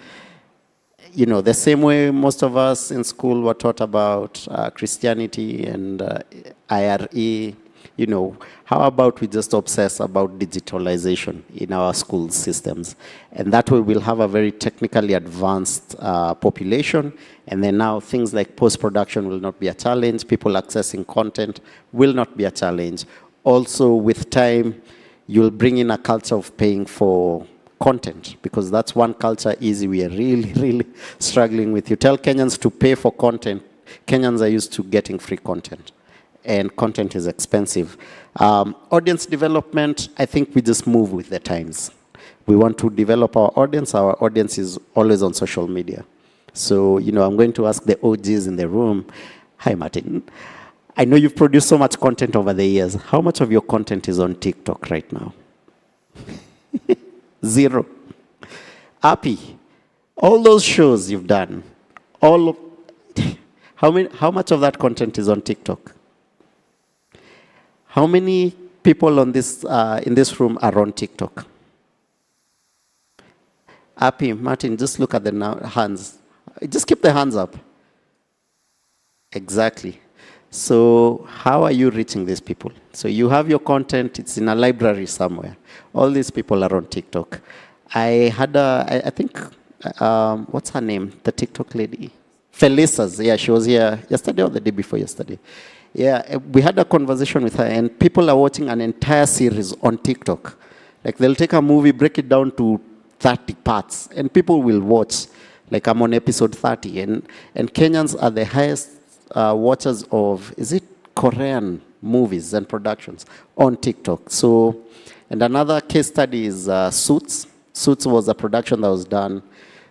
Speaker 6: you know, the same way most of us in school were taught about Christianity and IRE, you know, how about we just obsess about digitalization in our school systems? And that way we'll have a very technically advanced population. And then now things like post-production will not be a challenge. People accessing content will not be a challenge. Also, with time, you'll bring in a culture of paying for content, because that's one culture we are really struggling with. You tell Kenyans to pay for content, Kenyans are used to getting free content, and content is expensive. Audience development, I think we just move with the times. We want to develop our audience is always on social media. So, you know, I'm going to ask the OGs in the room. Hi, Martin. I know you've produced so much content over the years. How much of your content is on TikTok right now? 0. Happy. All those shows you've done, how much of that content is on TikTok? How many people on this in this room are on TikTok? Happy, Martin, just look at the hands. Just keep the hands up. Exactly. So how are you reaching these people? So you have your content, it's in a library somewhere. All these people are on TikTok. I had I think, what's her name? The TikTok lady. Felicia's, yeah, she was here yesterday or the day before yesterday. Yeah, we had a conversation with her, and people are watching an entire series on TikTok. Like they'll take a movie, break it down to 30 parts, and people will watch. Like I'm on episode 30, and Kenyans are the highest watchers of, is it Korean movies and productions on TikTok. So, and another case study is Suits. Suits was a production that was done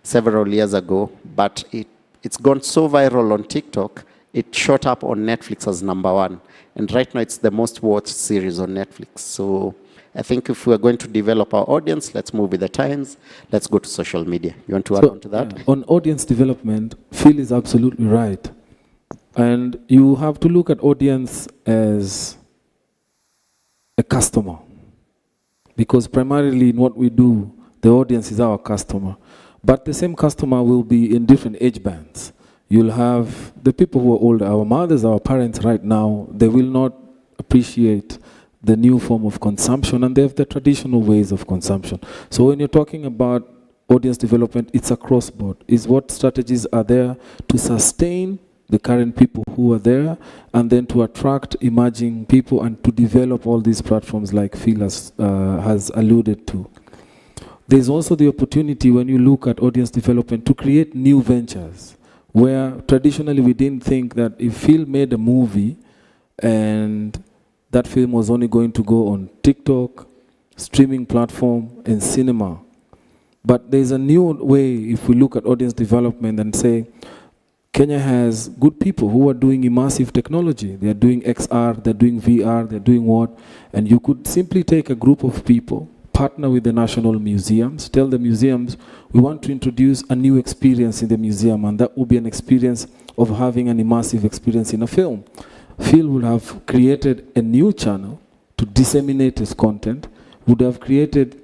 Speaker 6: several years ago, but it's gone so viral on TikTok, it shot up on Netflix as #1. And right now it's the most watched series on Netflix. So I think if we're going to develop our audience, let's move with the times. Let's go to social media. You want to add on to that?
Speaker 5: Yeah, on audience development, Phil is absolutely right. And you have to look at audience as a customer. Because primarily in what we do, the audience is our customer. But the same customer will be in different age bands. You'll have the people who are older, our mothers, our parents right now, they will not appreciate the new form of consumption, and they have the traditional ways of consumption. So when you're talking about audience development, it's across board. Is what strategies are there to sustain the current people who are there, and then to attract emerging people and to develop all these platforms like Phil has alluded to. There's also the opportunity when you look at audience development to create new ventures, where traditionally we didn't think that if Phil made a movie and that film was only going to go on TikTok, streaming platform, and cinema. But there's a new way if we look at audience development and say, Kenya has good people who are doing immersive technology. They're doing XR, they're doing VR, they're doing what? And you could simply take a group of people, partner with the national museums, tell the museums, we want to introduce a new experience in the museum, and that will be an experience of having an immersive experience in a film. Phil would have created a new channel to disseminate his content, would have created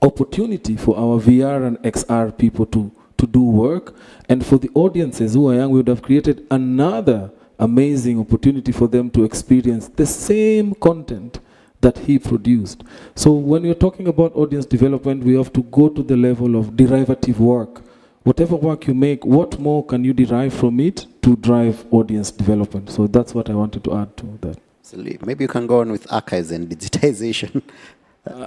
Speaker 5: opportunity for our VR and XR people to do work, and for the audiences who are young, we would have created another amazing opportunity for them to experience the same content that he produced. So when we're talking about audience development, we have to go to the level of derivative work. Whatever work you make, what more can you derive from it to drive audience development? So that's what I wanted to add to that.
Speaker 6: Absolutely. Maybe you can go on with archives and digitization.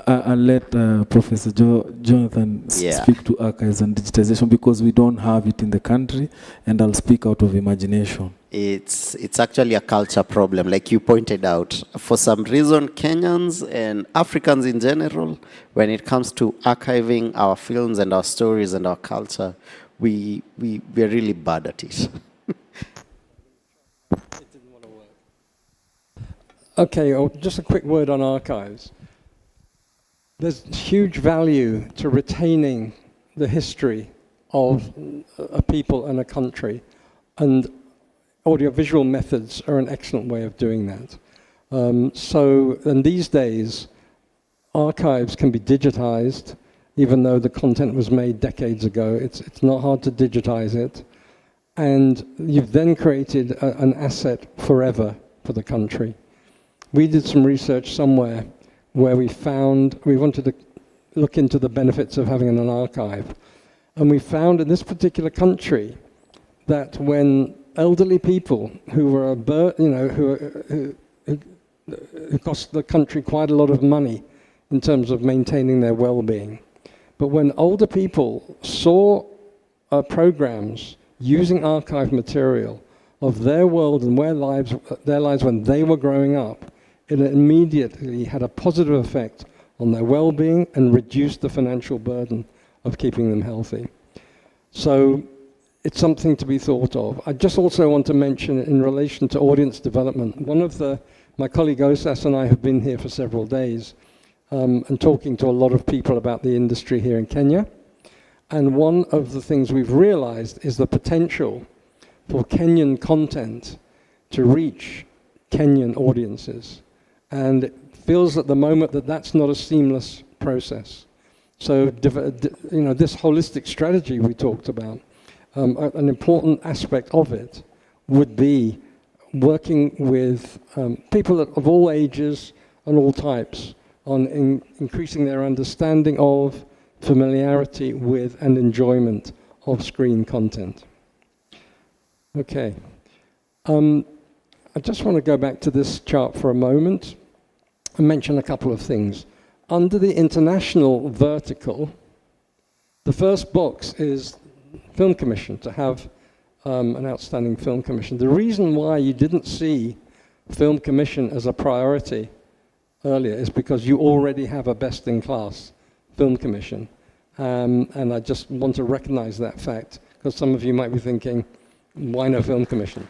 Speaker 5: I'll let Professor Jonathan speak to archives and digitization, because we don't have it in the country, and I'll speak out of imagination.
Speaker 6: It's actually a culture problem, like you pointed out. For some reason, Kenyans and Africans in general, when it comes to archiving our films and our stories and our culture, we're really bad at it.
Speaker 4: Okay, just a quick word on archives. There's huge value to retaining the history of a people and a country, and audiovisual methods are an excellent way of doing that. And these days, archives can be digitized, even though the content was made decades ago. It's not hard to digitize it. And you've then created an asset forever for the country. We did some research somewhere where we wanted to look into the benefits of having an archive. And we found in this particular country that when elderly people who were who cost the country quite a lot of money in terms of maintaining their well-being, but when older people saw programs using archive material of their world and their lives when they were growing up, it immediately had a positive effect on their well-being and reduced the financial burden of keeping them healthy. So it's something to be thought of. I just also want to mention in relation to audience development, my colleague Osas and I have been here for several days and talking to a lot of people about the industry here in Kenya. And one of the things we've realized is the potential for Kenyan content to reach Kenyan audiences. And it feels at the moment that that's not a seamless process. So, this holistic strategy we talked about, an important aspect of it would be working with people of all ages and all types on increasing their understanding of, familiarity with, and enjoyment of screen content. Okay. I just want to go back to this chart for a moment and mention a couple of things. Under the international vertical, the first box is Film Commission, to have an outstanding Film Commission. The reason why you didn't see Film Commission as a priority earlier is because you already have a best-in-class Film Commission. And I just want to recognize that fact, because some of you might be thinking, why no Film Commission?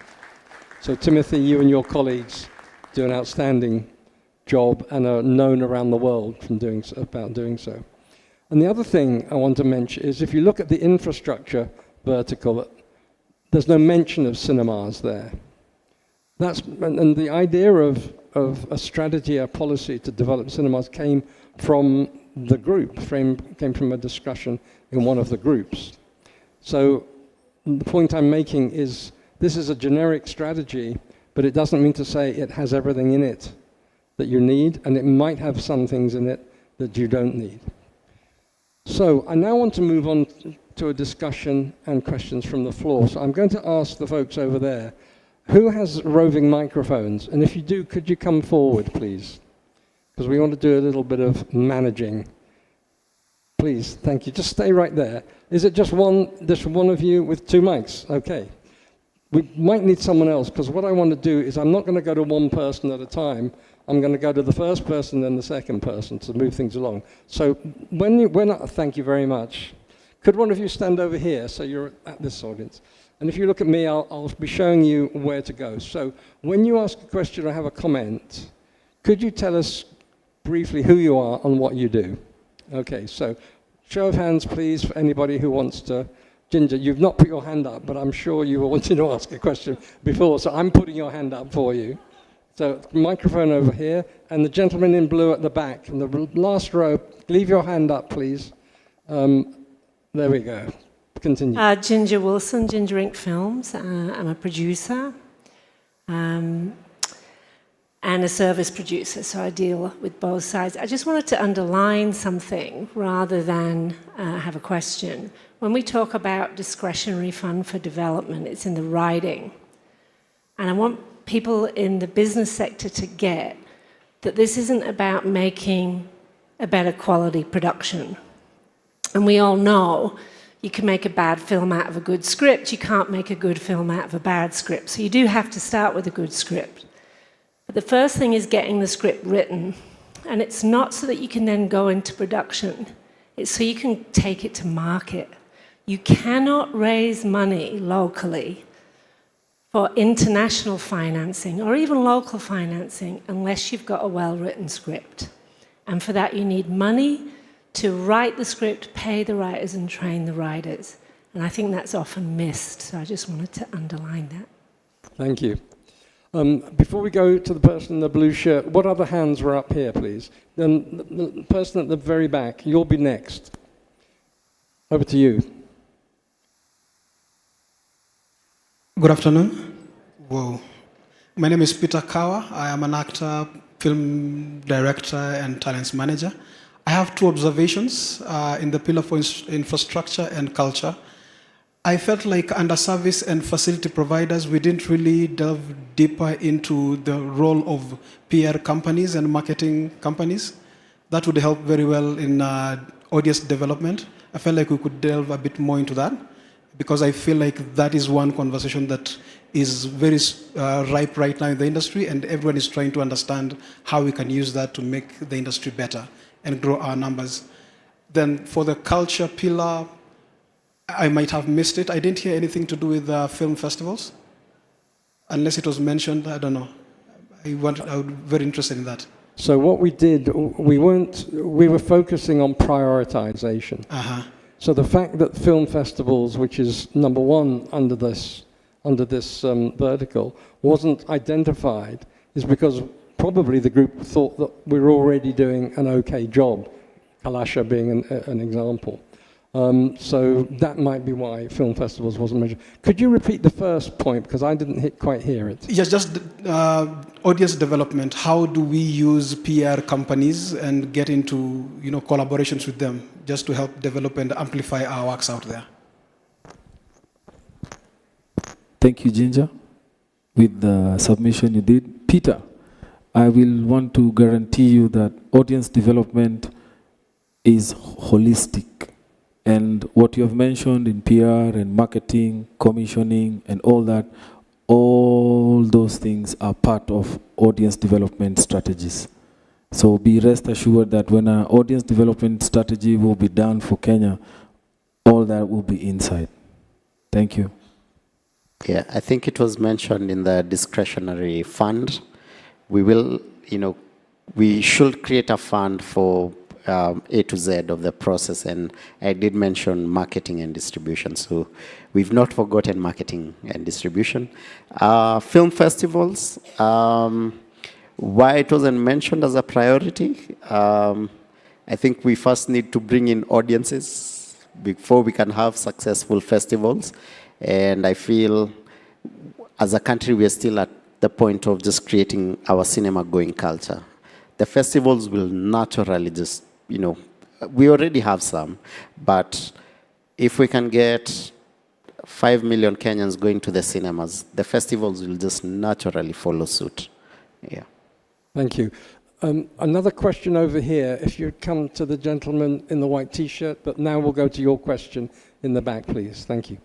Speaker 4: So Timothy, you and your colleagues do an outstanding job and are known around the world from doing so. And the other thing I want to mention is if you look at the infrastructure vertical, there's no mention of cinemas there. And the idea of a strategy, a policy to develop cinemas came from the group, came from a discussion in one of the groups. So the point I'm making is this is a generic strategy, but it doesn't mean to say it has everything in it that you need, and it might have some things in it that you don't need. So I now want to move on to a discussion and questions from the floor. So I'm going to ask the folks over there, who has roving microphones? And if you do, could you come forward, please? Because we want to do a little bit of managing. Please, thank you. Just stay right there. Is it just one of you with 2 mics? Okay. We might need someone else, because what I want to do is I'm not going to go to one person at a time. I'm going to go to the first person, then the second person to move things along. So thank you very much. Could one of you stand over here so you're at this audience? And if you look at me, I'll be showing you where to go. So when you ask a question or have a comment, could you tell us briefly who you are and what you do? Okay, so show of hands, please, for anybody who wants to. Ginger, you've not put your hand up, but I'm sure you were wanting to ask a question before, so I'm putting your hand up for you. So microphone over here, and the gentleman in blue at the back, in the last row, leave your hand up, please. There we go. Continue.
Speaker 10: Ginger Wilson, Ginger Inc. Films. I'm a producer and a service producer, so I deal with both sides. I just wanted to underline something rather than have a question. When we talk about discretionary fund for development, it's in the writing. And I want people in the business sector to get that this isn't about making a better quality production. And we all know you can make a bad film out of a good script. You can't make a good film out of a bad script. So you do have to start with a good script. But the first thing is getting the script written. And it's not so that you can then go into production. It's so you can take it to market. You cannot raise money locally for international financing or even local financing unless you've got a well-written script. And for that you need money to write the script, pay the writers and train the writers. And I think that's often missed, so I just wanted to underline that.
Speaker 4: Thank you. Before we go to the person in the blue shirt, what other hands were up here, please? Then the person at the very back, you'll be next. Over to you.
Speaker 11: Good afternoon. Whoa. My name is Peter Kawa. I am an actor, film director, and talents manager. I have 2 observations in the pillar for infrastructure and culture. I felt like under service and facility providers, we didn't really delve deeper into the role of PR companies and marketing companies. That would help very well in audience development. I felt like we could delve a bit more into that, because I feel like that is one conversation that is very ripe right now in the industry, and everyone is trying to understand how we can use that to make the industry better and grow our numbers. Then for the culture pillar, I might have missed it. I didn't hear anything to do with film festivals, unless it was mentioned. I don't know. I was very interested in that.
Speaker 4: So what we did, we were focusing on prioritization. So the fact that film festivals, which is number 1 under this vertical, wasn't identified is because probably the group thought that we were already doing an okay job, Kalasha being an example. So that might be why film festivals wasn't mentioned. Could you repeat the first point, because I didn't quite hear it?
Speaker 11: Yes, just audience development. How do we use PR companies and get into collaborations with them just to help develop and amplify our works out there?
Speaker 5: Thank you, Ginger, with the submission you did. Peter, I will want to guarantee you that audience development is holistic. And what you have mentioned in PR and marketing, commissioning, and all that, all those things are part of audience development strategies. So be rest assured that when an audience development strategy will be done for Kenya, all that will be inside. Thank you.
Speaker 6: Yeah, I think it was mentioned in the discretionary fund. We will, we should create a fund for A to Z of the process, and I did mention marketing and distribution, so we've not forgotten marketing and distribution. Film festivals, why it wasn't mentioned as a priority, I think we first need to bring in audiences before we can have successful festivals, and I feel as a country we are still at the point of just creating our cinema-going culture. The festivals will naturally just, we already have some, but if we can get 5 million Kenyans going to the cinemas, the festivals will just naturally follow suit. Yeah.
Speaker 4: Thank you. Another question over here, if you'd come to the gentleman in the white T-shirt, but now we'll go to your question in the back, please. Thank you.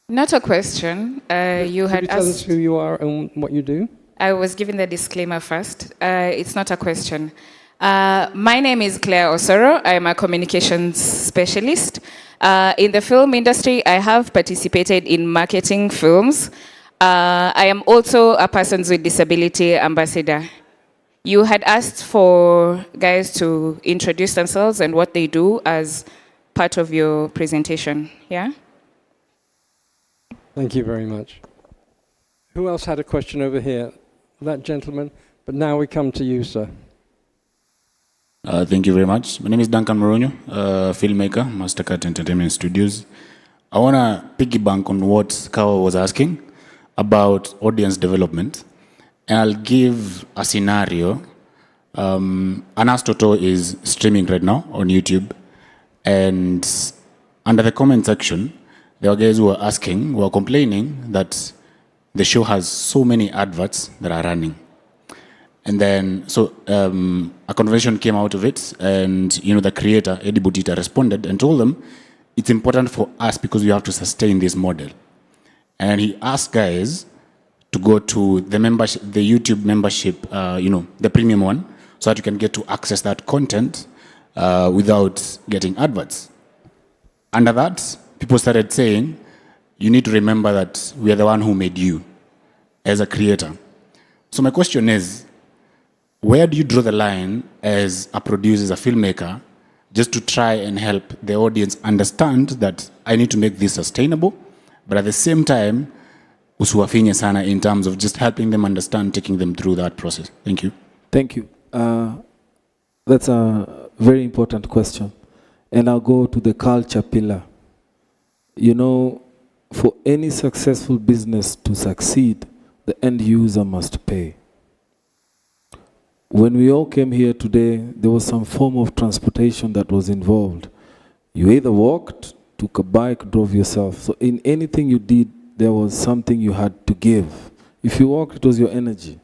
Speaker 12: Not a question. You had
Speaker 4: Could you tell us
Speaker 12: asked.
Speaker 4: who you are and what you do?
Speaker 12: I was given the disclaimer first. It's not a question. My name is Claire Osoro. I'm a communications specialist. In the film industry, I have participated in marketing films. I am also a Persons with Disability ambassador. You had asked for guys to introduce themselves and what they do as part of your presentation, yeah?
Speaker 4: Thank you very much. Who else had a question over here? That gentleman. But now we come to you, sir.
Speaker 14: Thank you very much. My name is Duncan Moronyo, filmmaker, Mastercard Entertainment Studios. I want to piggyback on what Kawa was asking about audience development. And I'll give a scenario. Anas Toto is streaming right now on YouTube. And under the comment section, there were guys who were complaining that the show has so many adverts that are running. And then, so a conversation came out of it, and the creator, Eddie Butita, responded and told them, it's important for us because we have to sustain this model. And he asked guys to go to the membership, the YouTube membership, the premium one, so that you can get to access that content without getting adverts. Under that, people started saying, you need to remember that we are the one who made you as a creator. So my question is, where do you draw the line as a producer, as a filmmaker, just to try and help the audience understand that I need to make this sustainable, but at the same time, usiwafinye sana in terms of just helping them understand, taking them through that process? Thank you.
Speaker 5: Thank you. That's a very important question. And I'll go to the culture pillar. For any successful business to succeed, the end user must pay. When we all came here today, there was some form of transportation that was involved. You either walked, took a bike, drove yourself. So in anything you did, there was something you had to give. If you walked, it was your energy.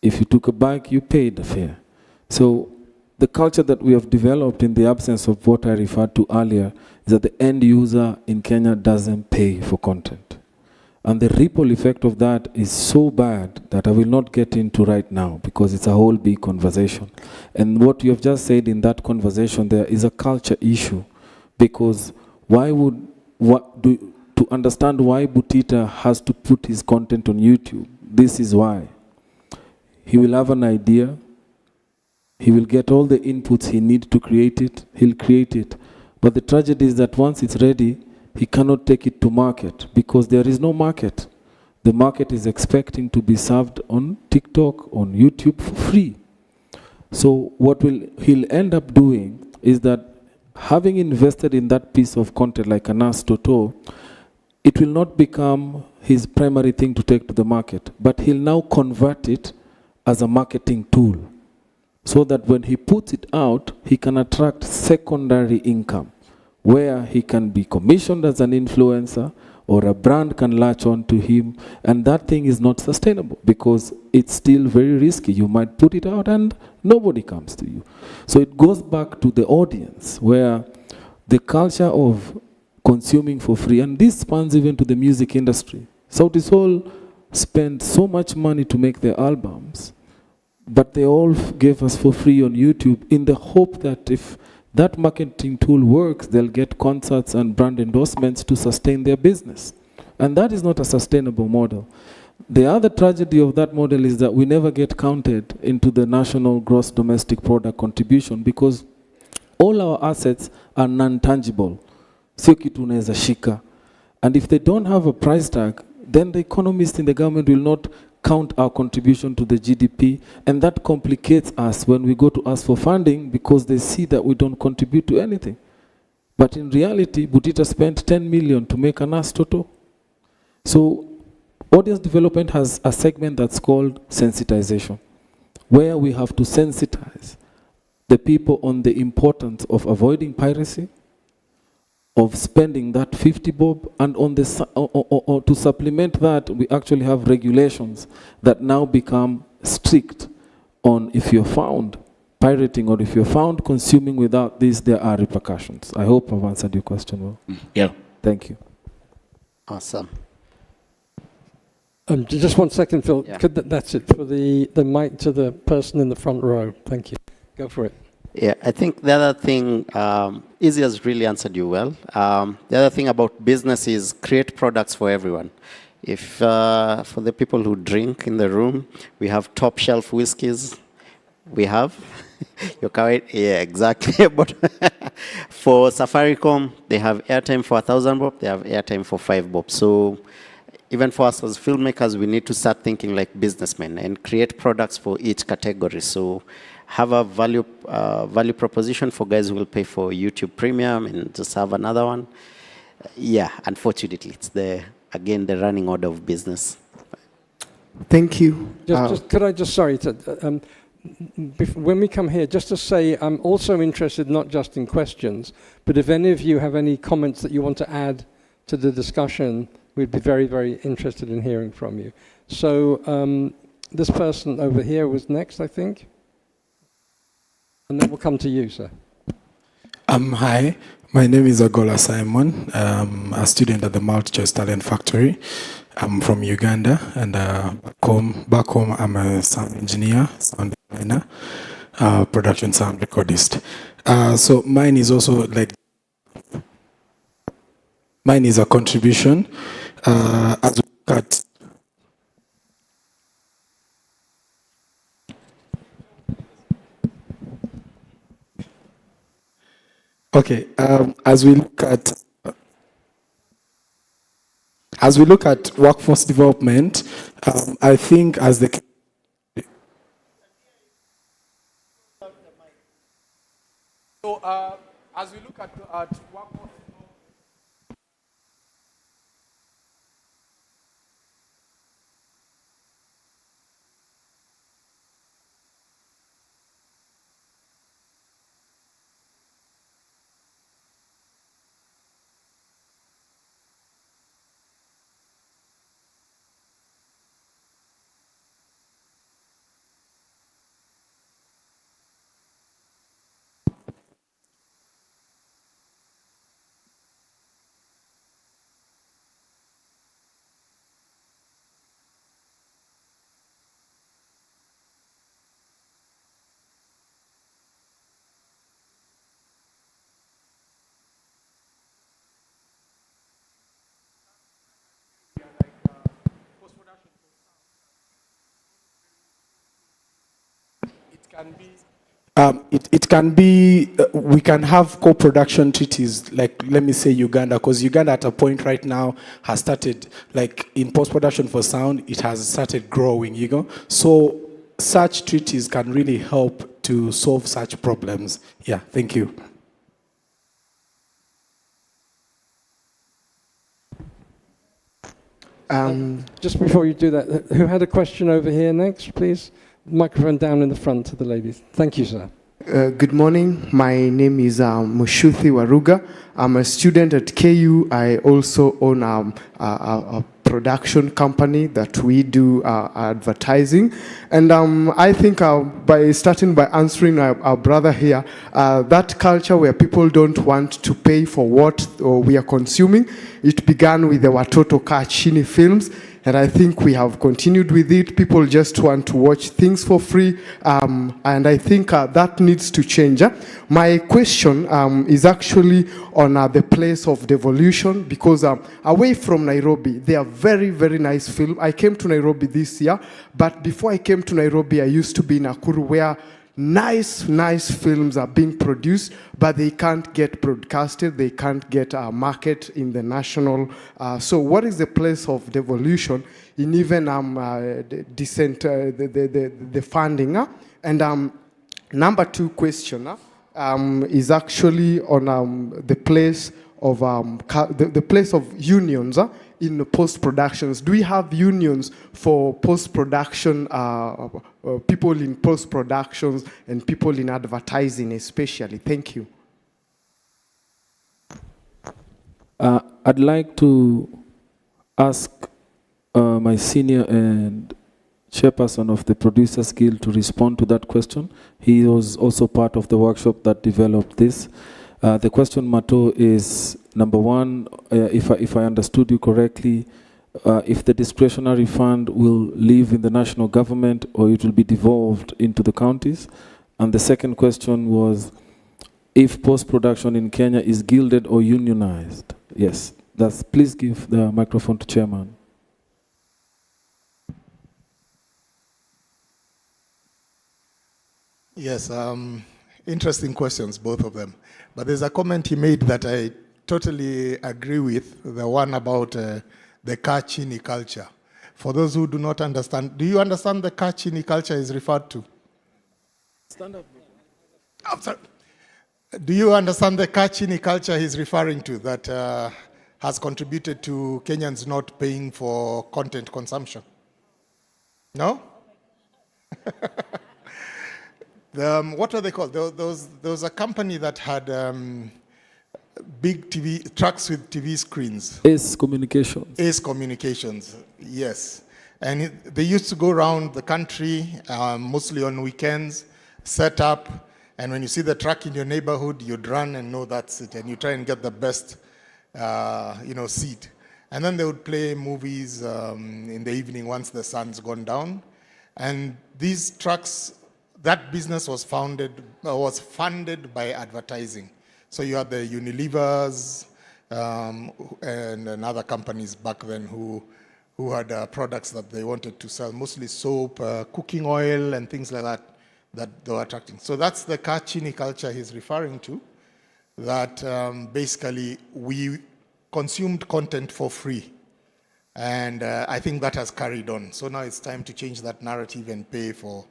Speaker 5: If you took a bike, you paid the fare. So the culture that we have developed in the absence of what I referred to earlier is that the end user in Kenya doesn't pay for content. And the ripple effect of that is so bad that I will not get into right now because it's a whole big conversation. And what you have just said in that conversation there is a culture issue, because to understand why Butita has to put his content on YouTube, this is why. He will have an idea, he will get all the inputs he needs to create it, he'll create it. But the tragedy is that once it's ready, he cannot take it to market because there is no market. The market is expecting to be served on TikTok, on YouTube for free. So what he'll end up doing is that having invested in that piece of content like Anas Toto, it will not become his primary thing to take to the market, but he'll now convert it as a marketing tool so that when he puts it out, he can attract secondary income, where he can be commissioned as an influencer or a brand can latch on to him, and that thing is not sustainable because it's still very risky. You might put it out and nobody comes to you. So it goes back to the audience where the culture of consuming for free, and this spans even to the music industry. Sauti Sol spent so much money to make their albums, but they all gave us for free on YouTube in the hope that if that marketing tool works, they'll get concerts and brand endorsements to sustain their business. And that is not a sustainable model. The other tragedy of that model is that we never get counted into the national gross domestic product contribution because all our assets are non-tangible. Sio kitu unaweza shika. And if they don't have a price tag, then the economists in the government will not count our contribution to the GDP, and that complicates us when we go to ask for funding because they see that we don't contribute to anything. But in reality, Butita spent 10 million to make an Toto. So audience development has a segment that's called sensitization, where we have to sensitize the people on the importance of avoiding piracy, of spending that 50 bob, and on the or to supplement that, we actually have regulations that now become strict on if you're found pirating or if you're found consuming without this, there are repercussions. I hope I've answered your question well.
Speaker 14: Yeah.
Speaker 5: Thank you.
Speaker 6: Awesome.
Speaker 4: Just 1 second, Phil.
Speaker 6: Yeah.
Speaker 4: That's it for the mic to the person in the front row. Thank you. Go for it.
Speaker 6: Yeah, I think the other thing, Izzy has really answered you well. The other thing about business is create products for everyone. If for the people who drink in the room, we have top shelf whiskeys. We have your yeah, exactly. But for Safaricom, they have airtime for 1,000 bob. They have airtime for 5 bob. So even for us as filmmakers, we need to start thinking like businessmen and create products for each category. So have a value proposition for guys who will pay for YouTube Premium and just have another one. Yeah, unfortunately, it's again the running order of business.
Speaker 15: Thank you.
Speaker 4: Could I just, sorry, when we come here, just to say I'm also interested not just in questions, but if any of you have any comments that you want to add to the discussion, we'd be very, very interested in hearing from you. So this person over here was next, I think. And then we'll come to you, sir.
Speaker 19: Hi, my name is Agola Simon. I'm a student at the Multi-Choice Talent Factory. I'm from Uganda, and back home I'm a sound engineer, sound designer, production sound recordist. So mine is also like, mine is a contribution. As we look at Okay, as we look at workforce development, I think as the
Speaker 20: as we look at workforce.
Speaker 19: It can be, we can have co-production treaties, like let me say Uganda, because Uganda at a point right now has started, like in post-production for sound, it has started growing, you know? So such treaties can really help to solve such problems. Yeah, thank you.
Speaker 4: Just before you do that, who had a question over here next, please? Microphone down in the front to the ladies. Thank you, sir.
Speaker 15: Good morning. My name is Mushuthi Waruga. I'm a student at KU. I also own a production company that we do advertising. And I think by starting by answering our brother here, that culture where people don't want to pay for what we are consuming, it began with the Watoto Kaa Chini films. And I think we have continued with it. People just want to watch things for free. And I think that needs to change. My question is actually on the place of devolution, because away from Nairobi, they are very, very nice films. I came to Nairobi this year, but before I came to Nairobi, I used to be in Nakuru, where nice films are being produced, but they can't get broadcasted, they can't get a market in the national. So what is the place of devolution in even the funding? And number two question is actually on the place of the place of unions in post-productions. Do we have unions for post-production, people in post-productions and people in advertising especially? Thank you.
Speaker 5: I'd like to ask my senior and chairperson of the Producers Guild to respond to that question. He was also part of the workshop that developed this. The question, Mato, is number one, if I understood you correctly, if the discretionary fund will live in the national government or it will be devolved into the counties. And the second question was if post-production in Kenya is gilded or unionized. Yes, please give the microphone to Chairman.
Speaker 2: Yes, interesting questions, both of them. But there's a comment he made that I totally agree with, the one about the Kaa Chini culture. For those who do not understand, do you understand the Kaa Chini culture is referred to? Stand up. I'm sorry. Do you understand the Kaa Chini culture he's referring to that has contributed to Kenyans not paying for content consumption? No? What were they called? There was a company that had big TV trucks with TV screens.
Speaker 5: Ace Communications.
Speaker 2: Ace Communications, yes. And they used to go around the country, mostly on weekends, set up, and when you see the truck in your neighborhood, you'd run and know that's it, and you try and get the best, seat. And then they would play movies in the evening once the sun's gone down. And these trucks, that business was funded by advertising. So you had the Unilevers and other companies back then who had products that they wanted to sell, mostly soap, cooking oil, and things like that they were attracting. So that's the Kaa Chini culture he's referring to, that basically we consumed content for free. And I think that has carried on. So now it's time to change that narrative and pay for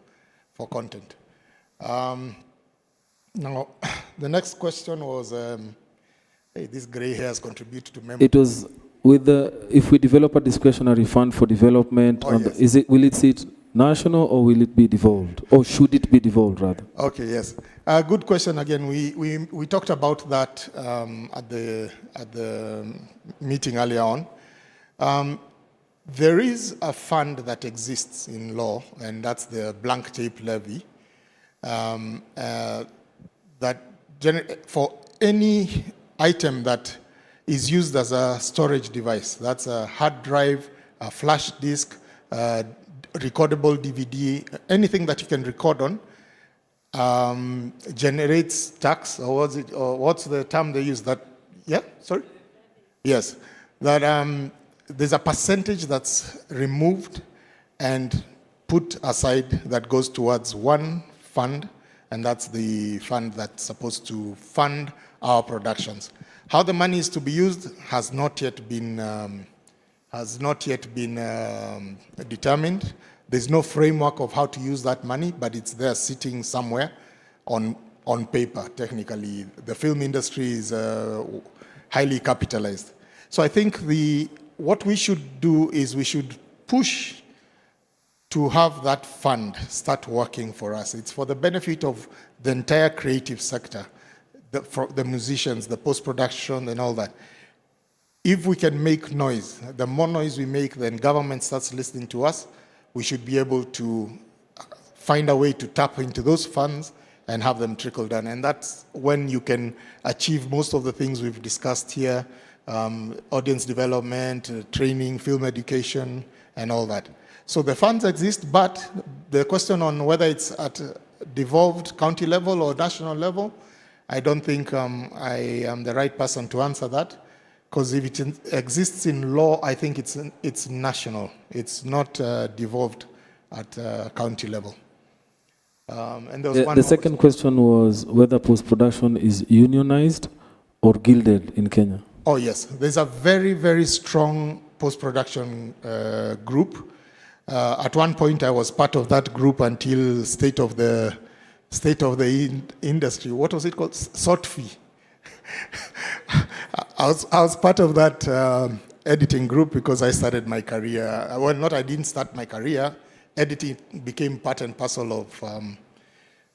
Speaker 2: content. Now, the next question was, hey, this gray hairs contribute to memory.
Speaker 5: It was with if we develop a discretionary fund for development,
Speaker 2: Yes.
Speaker 5: Will it sit national or will it be devolved? Or should it be devolved rather?
Speaker 2: Okay, yes. Good question again. We talked about that at the meeting earlier on. There is a fund that exists in law, and that's the blank tape levy. That for any item that is used as a storage device, that's a hard drive, a flash disk, recordable DVD, anything that you can record on, generates tax, or what's the term they use? That, yeah, sorry? Yes, that there's a percentage that's removed and put aside that goes towards one fund, and that's the fund that's supposed to fund our productions. How the money is to be used has not yet been determined. There's no framework of how to use that money, but it's there sitting somewhere on paper, technically. The film industry is highly capitalized. So I think what we should do is we should push to have that fund start working for us. It's for the benefit of the entire creative sector, the musicians, the post-production and all that. if we can make noise, the more noise we make, then government starts listening to us. We should be able to find a way to tap into those funds and have them trickle down. And that's when you can achieve most of the things we've discussed here, audience development, training, film education, and all that. So the funds exist, but the question on whether it's at devolved county level or national level, I don't think I am the right person to answer that. Because if it exists in law, I think it's national. It's not devolved at county level. And there was one
Speaker 5: the
Speaker 2: more
Speaker 5: second question was whether post-production is unionized or gilded in Kenya.
Speaker 2: Oh yes, there's a very, very strong post-production group. At one point, I was part of that group until state of the industry. What was it called? SOTFI. I was part of that editing group because I started my career. Well, I didn't start my career. Editing became part and parcel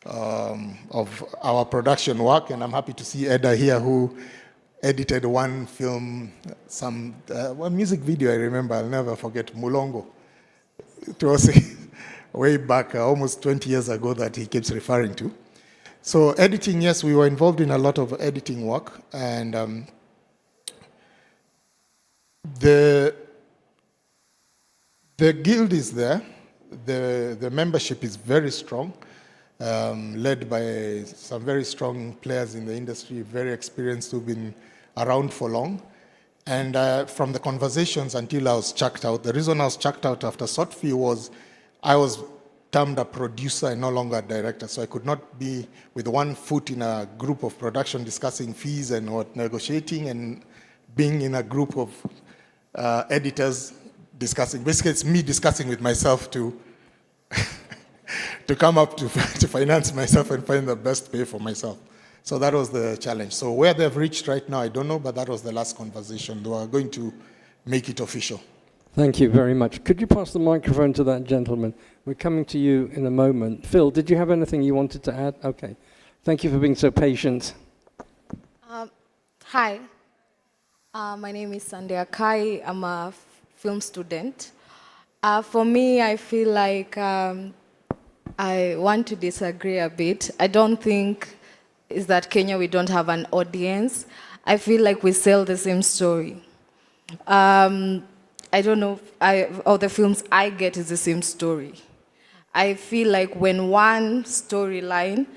Speaker 2: of our production work, and I'm happy to see Eda here, who edited one film, one music video. I remember. I'll never forget Mulongo. It was way back, almost 20 years ago, that he keeps referring to. So editing, yes, we were involved in a lot of editing work, and the guild is there. The membership is very strong, led by some very strong players in the industry, very experienced, who've been around for long. And from the conversations until I was chucked out, the reason I was chucked out after SOTFI was I was termed a producer and no longer a director. So I could not be with one foot in a group of production discussing fees and negotiating, and being in a group of editors discussing. Basically, it's me discussing with myself to come up to finance myself and find the best pay for myself. So that was the challenge. So where they've reached right now, I don't know, but that was the last conversation. They are going to make it official.
Speaker 4: Thank you very much. Could you pass the microphone to that gentleman? We're coming to you in a moment. Phil, did you have anything you wanted to add? Okay. Thank you for being so patient.
Speaker 3: Hi. My name is Sandia Kai. I'm a film student. For me, I feel like I want to disagree a bit. I don't think is that Kenya, we don't have an audience. I feel like we sell the same story. I don't know, all the films I get is the same story. I feel like when one storyline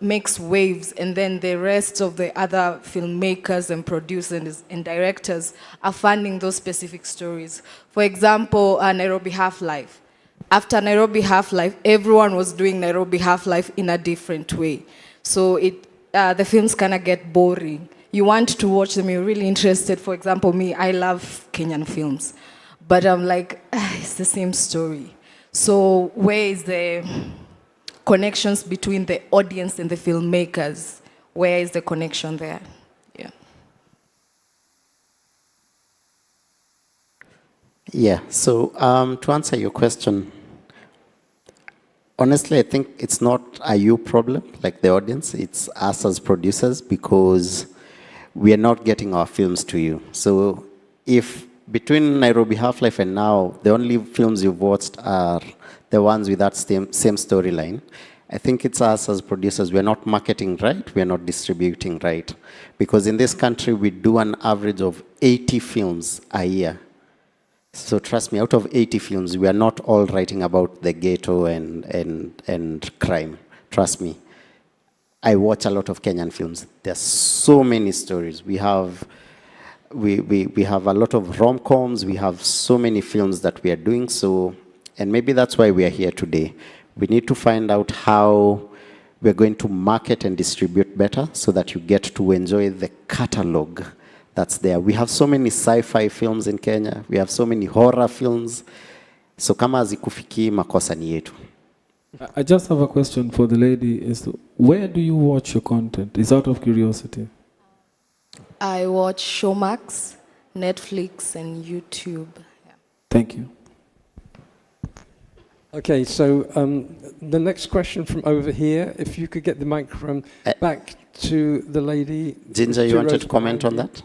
Speaker 3: makes waves, and then the rest of the other filmmakers and producers and directors are funding those specific stories. For example, Nairobi Half-Life. After Nairobi Half-Life, everyone was doing Nairobi Half-Life in a different way. So the films kind of get boring. You want to watch them, you're really interested. For example, me, I love Kenyan films. But I'm like, it's the same story. So where is the connections between the audience and the filmmakers? Where is the connection there? Yeah.
Speaker 6: Yeah, so to answer your question, honestly, I think it's not a you problem, like the audience, it's us as producers, because we are not getting our films to you. So if between Nairobi Half-Life and now, the only films you've watched are the ones with that same storyline, I think it's us as producers, we're not marketing right, we're not distributing right. Because in this country, we do an average of 80 films a year. So trust me, out of 80 films, we are not all writing about the ghetto and crime. Trust me. I watch a lot of Kenyan films. There's so many stories. We have a lot of rom-coms. We have so many films that we are doing. So, and maybe that's why we are here today. We need to find out how we're going to market and distribute better so that you get to enjoy the catalog that's there. We have so many sci-fi films in Kenya. We have so many horror films. So kama hazikufikii, makosa ni yetu.
Speaker 5: I just have a question for the lady. Where do you watch your content? It's out of curiosity.
Speaker 3: I watch Showmax, Netflix, and YouTube. Yeah.
Speaker 5: Thank you.
Speaker 4: Okay, so the next question from over here, if you could get the microphone back to the lady.
Speaker 6: Ginger, you wanted to comment on that?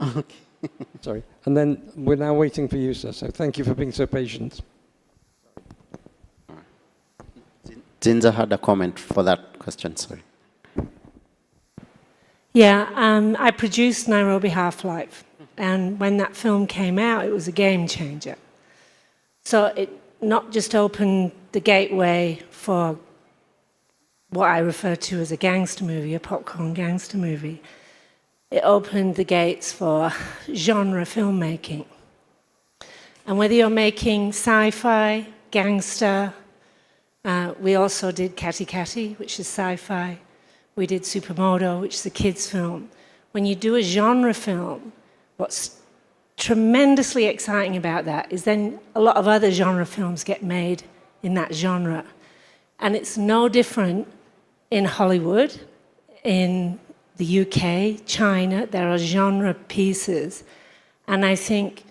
Speaker 6: Okay.
Speaker 4: Sorry. And then we're now waiting for you, sir. So thank you for being so patient.
Speaker 6: Zinza had a comment for that question, sorry.
Speaker 10: Yeah, I produced Nairobi Half-Life, and when that film came out, it was a game changer. So it not just opened the gateway for what I refer to as a gangster movie, a popcorn gangster movie. It opened the gates for genre filmmaking. And whether you're making sci-fi, gangster, we also did Kati Kati, which is sci-fi. We did Supermoto, which is a kids' film. When you do a genre film, what's tremendously exciting about that is then a lot of other genre films get made in that genre. And it's no different in Hollywood, in the UK, China. There are genre pieces. And I think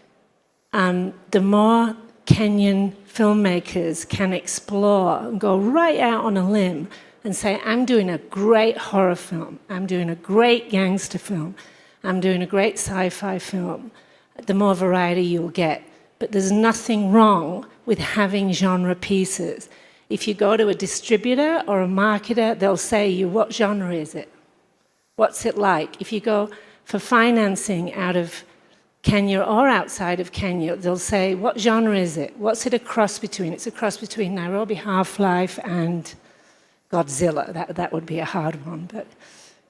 Speaker 10: the more Kenyan filmmakers can explore and go right out on a limb and say, I'm doing a great horror film, I'm doing a great gangster film, I'm doing a great sci-fi film, the more variety you'll get. But there's nothing wrong with having genre pieces. If you go to a distributor or a marketer, they'll say you, what genre is it? What's it like? If you go for financing out of Kenya or outside of Kenya, they'll say, what genre is it? What's it a cross between? It's a cross between Nairobi Half-Life and Godzilla. That would be a hard one, but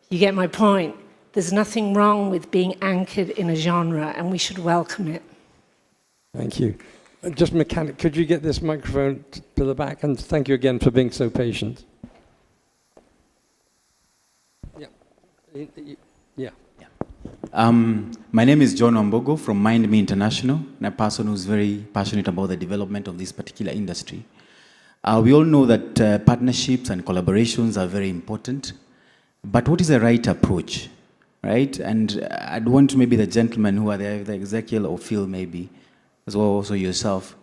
Speaker 10: you get my point. There's nothing wrong with being anchored in a genre, and we should welcome it.
Speaker 4: Thank you. Just mechanic, could you get this microphone to the back? And thank you again for being so patient. Yeah.
Speaker 21: My name is John Wambogo from Mind Me International, and a person who's very passionate about the development of this particular industry. We all know that partnerships and collaborations are very important, but what is the right approach, right? And I'd want maybe the gentlemen who are there, either Ezekiel or Phil maybe, as well also yourself,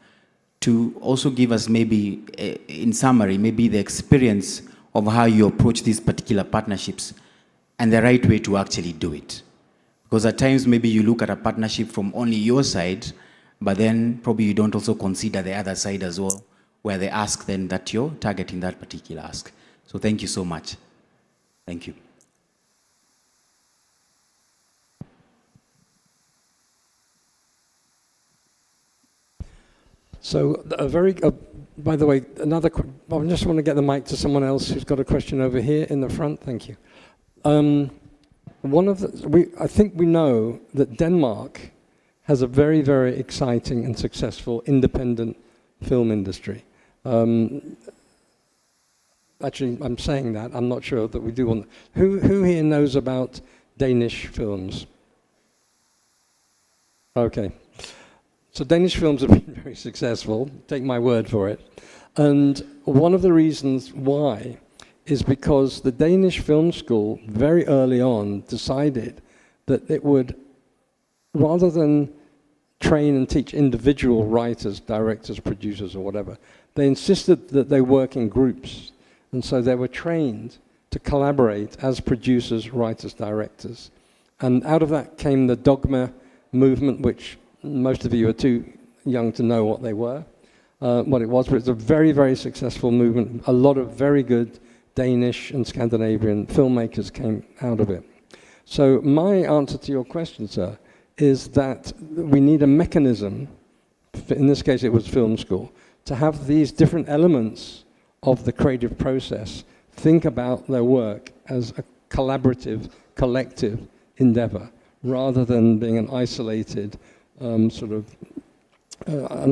Speaker 21: to also give us maybe, in summary, maybe the experience of how you approach these particular partnerships and the right way to actually do it. Because at times maybe you look at a partnership from only your side, but then probably you don't also consider the other side as well, where they ask then that you're targeting that particular ask. So thank you so much. Thank you.
Speaker 4: So by the way, I just want to get the mic to someone else who's got a question over here in the front. Thank you. I think we know that Denmark has a very, very exciting and successful independent film industry. Actually, I'm saying that. I'm not sure that we do want. Who here knows about Danish films? Okay. So Danish films have been very successful, take my word for it. And one of the reasons why is because the Danish Film School very early on decided that it would, rather than train and teach individual writers, directors, producers, or whatever, they insisted that they work in groups. And so they were trained to collaborate as producers, writers, directors. And out of that came the Dogma movement, which most of you are too young to know what they were, what it was, but it's a very, very successful movement. A lot of very good Danish and Scandinavian filmmakers came out of it. So my answer to your question, sir, is that we need a mechanism, in this case it was film school, to have these different elements of the creative process think about their work as a collaborative, collective endeavor, rather than being an isolated an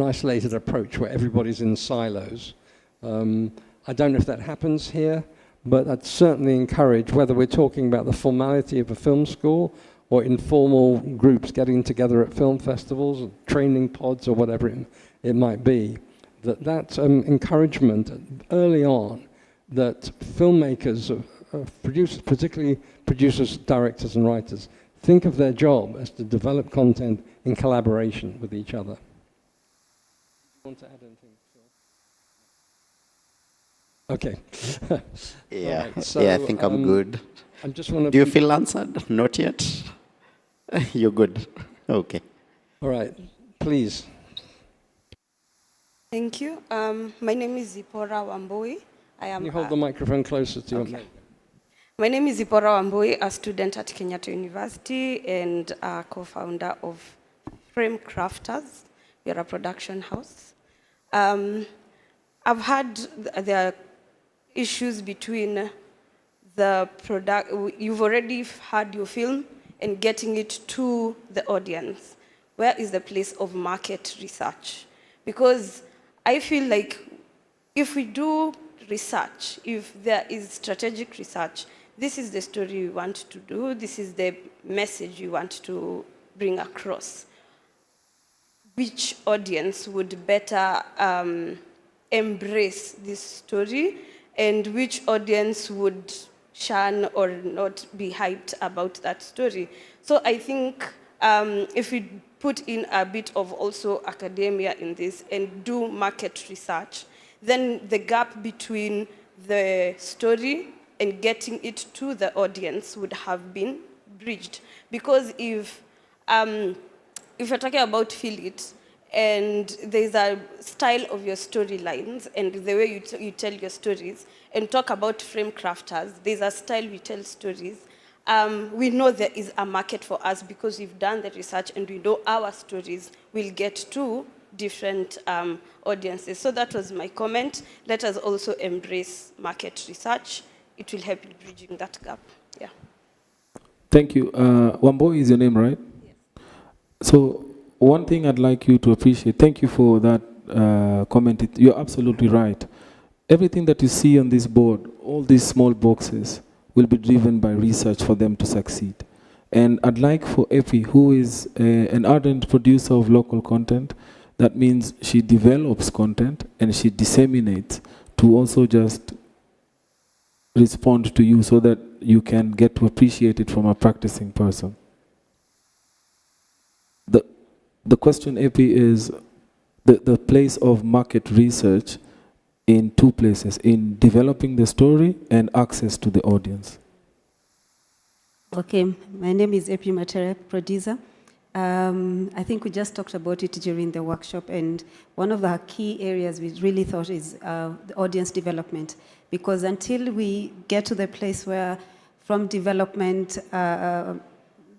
Speaker 4: isolated approach where everybody's in silos. I don't know if that happens here, but I'd certainly encourage, whether we're talking about the formality of a film school or informal groups getting together at film festivals, or training pods, or whatever it might be, that encouragement early on that filmmakers, producers, particularly producers, directors, and writers, think of their job as to develop content in collaboration with each other. Want to add anything? Okay.
Speaker 6: Yeah,
Speaker 4: right, so,
Speaker 6: yeah, I think I'm good.
Speaker 4: I just want to.
Speaker 6: Do you feel answered? Not yet. You're good. Okay.
Speaker 4: All right, please.
Speaker 8: Thank you. My name is Zipporah Wambui.
Speaker 4: Can you hold the microphone closer to your mouth?
Speaker 8: My name is Zipporah Wambui, a student at Kenyatta University and a co-founder of Frame Crafters. We are a production house. I've had the issues between the product. You've already had your film and getting it to the audience. Where is the place of market research? Because I feel like if we do research, if there is strategic research, this is the story we want to do, this is the message we want to bring across. Which audience would better embrace this story, and which audience would shun or not be hyped about that story? So I think if we put in a bit of also academia in this and do market research, then the gap between the story and getting it to the audience would have been bridged. Because if you're talking about feel it, and there's a style of your storylines and the way you tell your stories, and talk about frame crafters, there's a style we tell stories. We know there is a market for us because we've done the research and we know our stories will get to different audiences. So that was my comment. Let us also embrace market research. It will help in bridging that gap. Yeah.
Speaker 5: Thank you. Wambui is your name, right? Yes. So one thing I'd like you to appreciate, thank you for that comment. You're absolutely right. Everything that you see on this board, all these small boxes, will be driven by research for them to succeed. And I'd like for Epi, who is an ardent producer of local content, that means she develops content and she disseminates, to also just respond to you so that you can get to appreciate it from a practicing person. The question, Epi, is the place of market research in two places, in developing the story and access to the audience.
Speaker 22: Okay, my name is Epi Matere, producer. I think we just talked about it during the workshop, and one of the key areas we really thought is the audience development, because until we get to the place where from development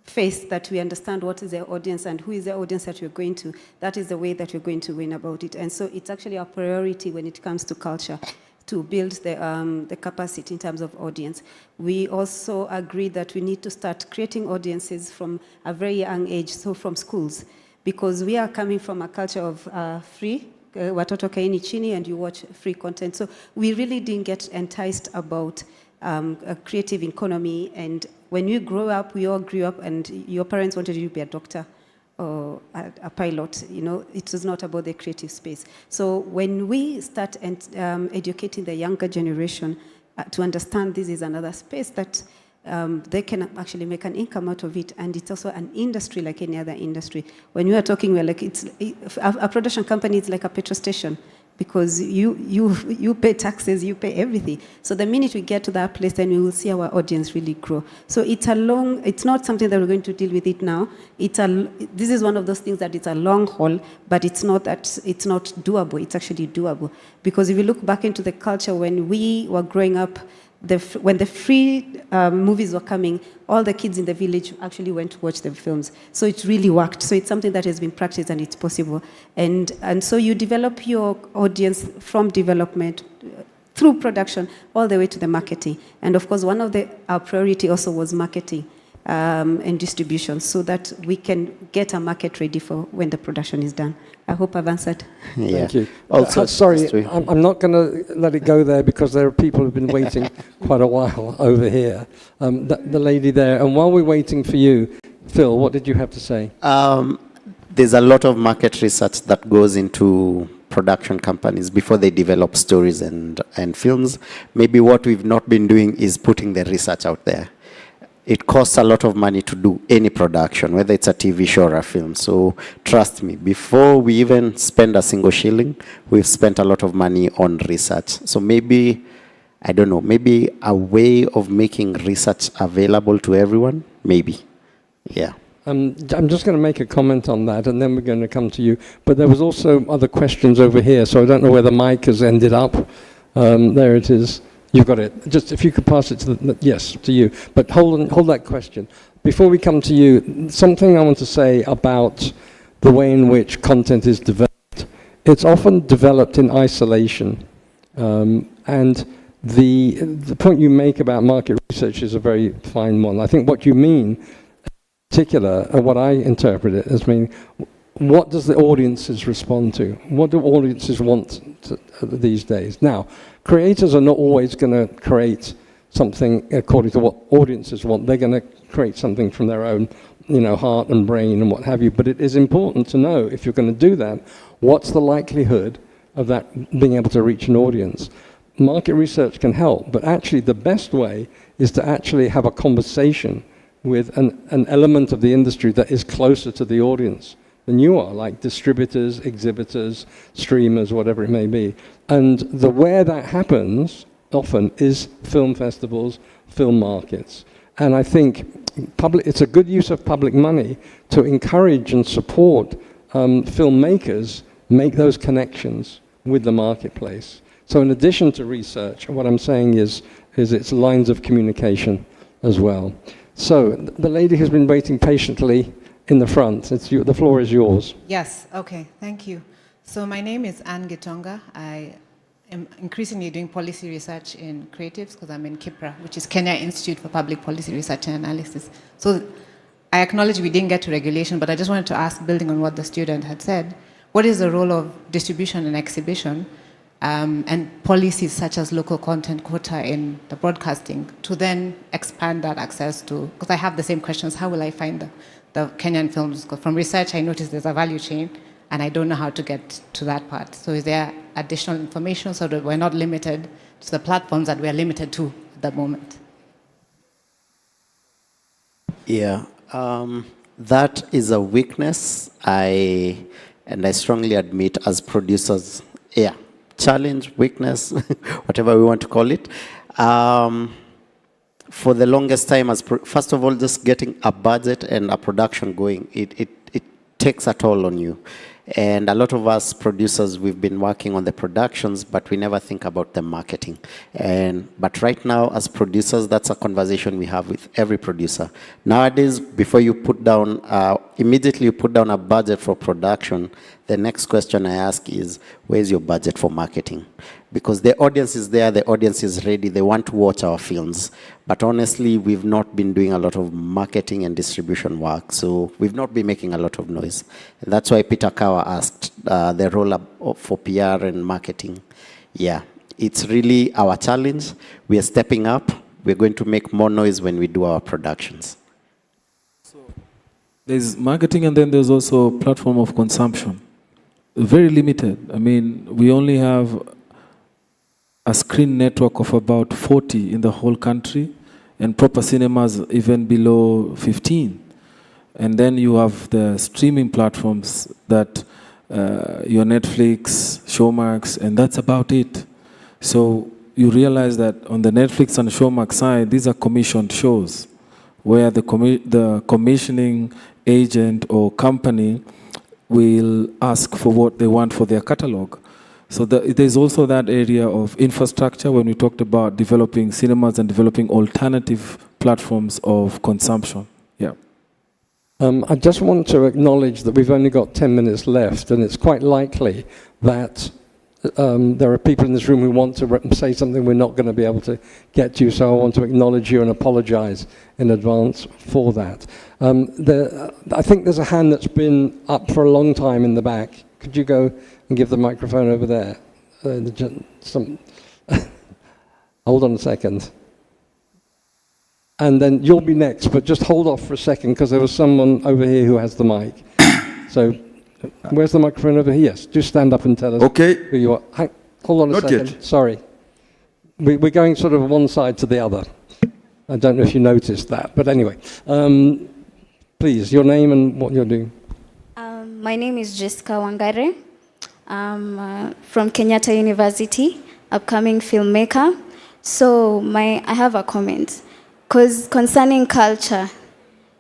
Speaker 22: phase that we understand what is the audience and who is the audience that we're going to, that is the way that we're going to win about it. And so it's actually our priority when it comes to culture, to build the capacity in terms of audience. We also agree that we need to start creating audiences from a very young age, so from schools, because we are coming from a culture of free, watoto kaini chini, and you watch free content. So we really didn't get enticed about a creative economy. And when you grow up, we all grew up, and your parents wanted you to be a doctor or a pilot. You know, it was not about the creative space. So when we start educating the younger generation to understand this is another space that they can actually make an income out of it, and it's also an industry like any other industry. When we are talking, we're like, a production company is like a petrol station, because you pay taxes, you pay everything. So the minute we get to that place, then we will see our audience really grow. So it's not something that we're going to deal with it now. This is one of those things that it's a long haul, but it's not that it's not doable. It's actually doable. Because if you look back into the culture when we were growing up, when the free movies were coming, all the kids in the village actually went to watch the films. So it really worked. So it's something that has been practiced and it's possible. And so you develop your audience from development through production all the way to the marketing. And of course, one of our priority also was marketing and distribution, so that we can get a market ready for when the production is done. I hope I've answered.
Speaker 6: Yeah.
Speaker 4: Thank you.
Speaker 6: Also,
Speaker 4: sorry, I'm not going to let it go there, because there are people who've been waiting quite a while over here. The lady there, and while we're waiting for you, Phil, what did you have to say?
Speaker 6: There's a lot of market research that goes into production companies before they develop stories and films. Maybe what we've not been doing is putting the research out there. It costs a lot of money to do any production, whether it's a TV show or a film. So trust me, before we even spend a single shilling, we've spent a lot of money on research. So maybe, I don't know, maybe a way of making research available to everyone, maybe. Yeah.
Speaker 4: I'm just going to make a comment on that, and then we're going to come to you. But there was also other questions over here, so I don't know where the mic has ended up. There it is. You've got it. Just if you could pass it to yes, to you. But hold that question. Before we come to you, something I want to say about the way in which content is developed. It's often developed in isolation, and the point you make about market research is a very fine one. I think what you mean, in particular, and what I interpret it as meaning, what does the audiences respond to? What do audiences want these days? Now, creators are not always going to create something according to what audiences want. They're going to create something from their own, heart and brain and what have you. But it is important to know, if you're going to do that, what's the likelihood of that being able to reach an audience? Market research can help, but actually the best way is to actually have a conversation with an element of the industry that is closer to the audience than you are, like distributors, exhibitors, streamers, whatever it may be. And where that happens often is film festivals, film markets. And I think it's a good use of public money to encourage and support filmmakers make those connections with the marketplace. So in addition to research, what I'm saying is it's lines of communication as well. So the lady who's been waiting patiently in the front, the floor is yours.
Speaker 7: Yes, okay, thank you. So my name is Anne Gitonga. I am increasingly doing policy research in creatives because I'm in KIPRA, which is Kenya Institute for Public Policy Research and Analysis. So I acknowledge we didn't get to regulation, but I just wanted to ask, building on what the student had said, what is the role of distribution and exhibition and policies such as local content quota in the broadcasting to then expand that access to, because I have the same questions, how will I find the Kenyan films? Because from research I noticed there's a value chain and I don't know how to get to that part. So is there additional information so that we're not limited to the platforms that we're limited to at the moment?
Speaker 6: Yeah, that is a weakness I strongly admit as producers. Yeah. Challenge, weakness, whatever we want to call it. For the longest time, first of all, just getting a budget and a production going, it takes a toll on you. And a lot of us producers, we've been working on the productions, but we never think about the marketing. But right now, as producers, that's a conversation we have with every producer. Nowadays, before you put down, immediately you put down a budget for production, the next question I ask is, where's your budget for marketing? Because the audience is there, the audience is ready, they want to watch our films. But honestly, we've not been doing a lot of marketing and distribution work, so we've not been making a lot of noise. And that's why Peter Kawa asked the role for PR and marketing. Yeah, it's really our challenge. We are stepping up. We're going to make more noise when we do our productions.
Speaker 5: So there's marketing, and then there's also a platform of consumption. Very limited. I mean, we only have a screen network of about 40 in the whole country, and proper cinemas even below 15. And then you have the streaming platforms that your Netflix, Showmax, and that's about it. So you realize that on the Netflix and Showmax side, these are commissioned shows where the commissioning agent or company will ask for what they want for their catalog. So there's also that area of infrastructure when we talked about developing cinemas and developing alternative platforms of consumption. Yeah.
Speaker 4: I just want to acknowledge that we've only got 10 minutes left, and it's quite likely that there are people in this room who want to say something we're not going to be able to get to, so I want to acknowledge you and apologize in advance for that. I think there's a hand that's been up for a long time in the back. Could you go and give the microphone over there? Hold on a second. And then you'll be next, but just hold off for a second because there was someone over here who has the mic. So where's the microphone over here? Yes, just stand up and tell us who you are. Hold on a second. Yet. Sorry. We're going sort of one side to the other. I don't know if you noticed that, but anyway. Please, your name and what you're doing.
Speaker 16: My name is Jessica Wangare. I'm from Kenyatta University, upcoming filmmaker. So I have a comment. Because concerning culture,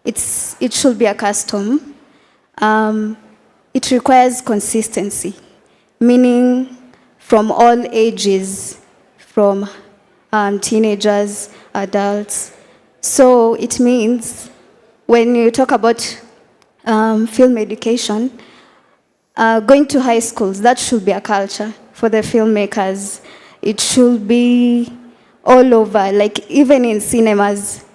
Speaker 16: it should be a custom. It requires consistency, meaning from all ages, from teenagers, adults. So it means when you talk about film education, going to high schools, that should be a culture for the filmmakers. It should be all over, like even in cinemas.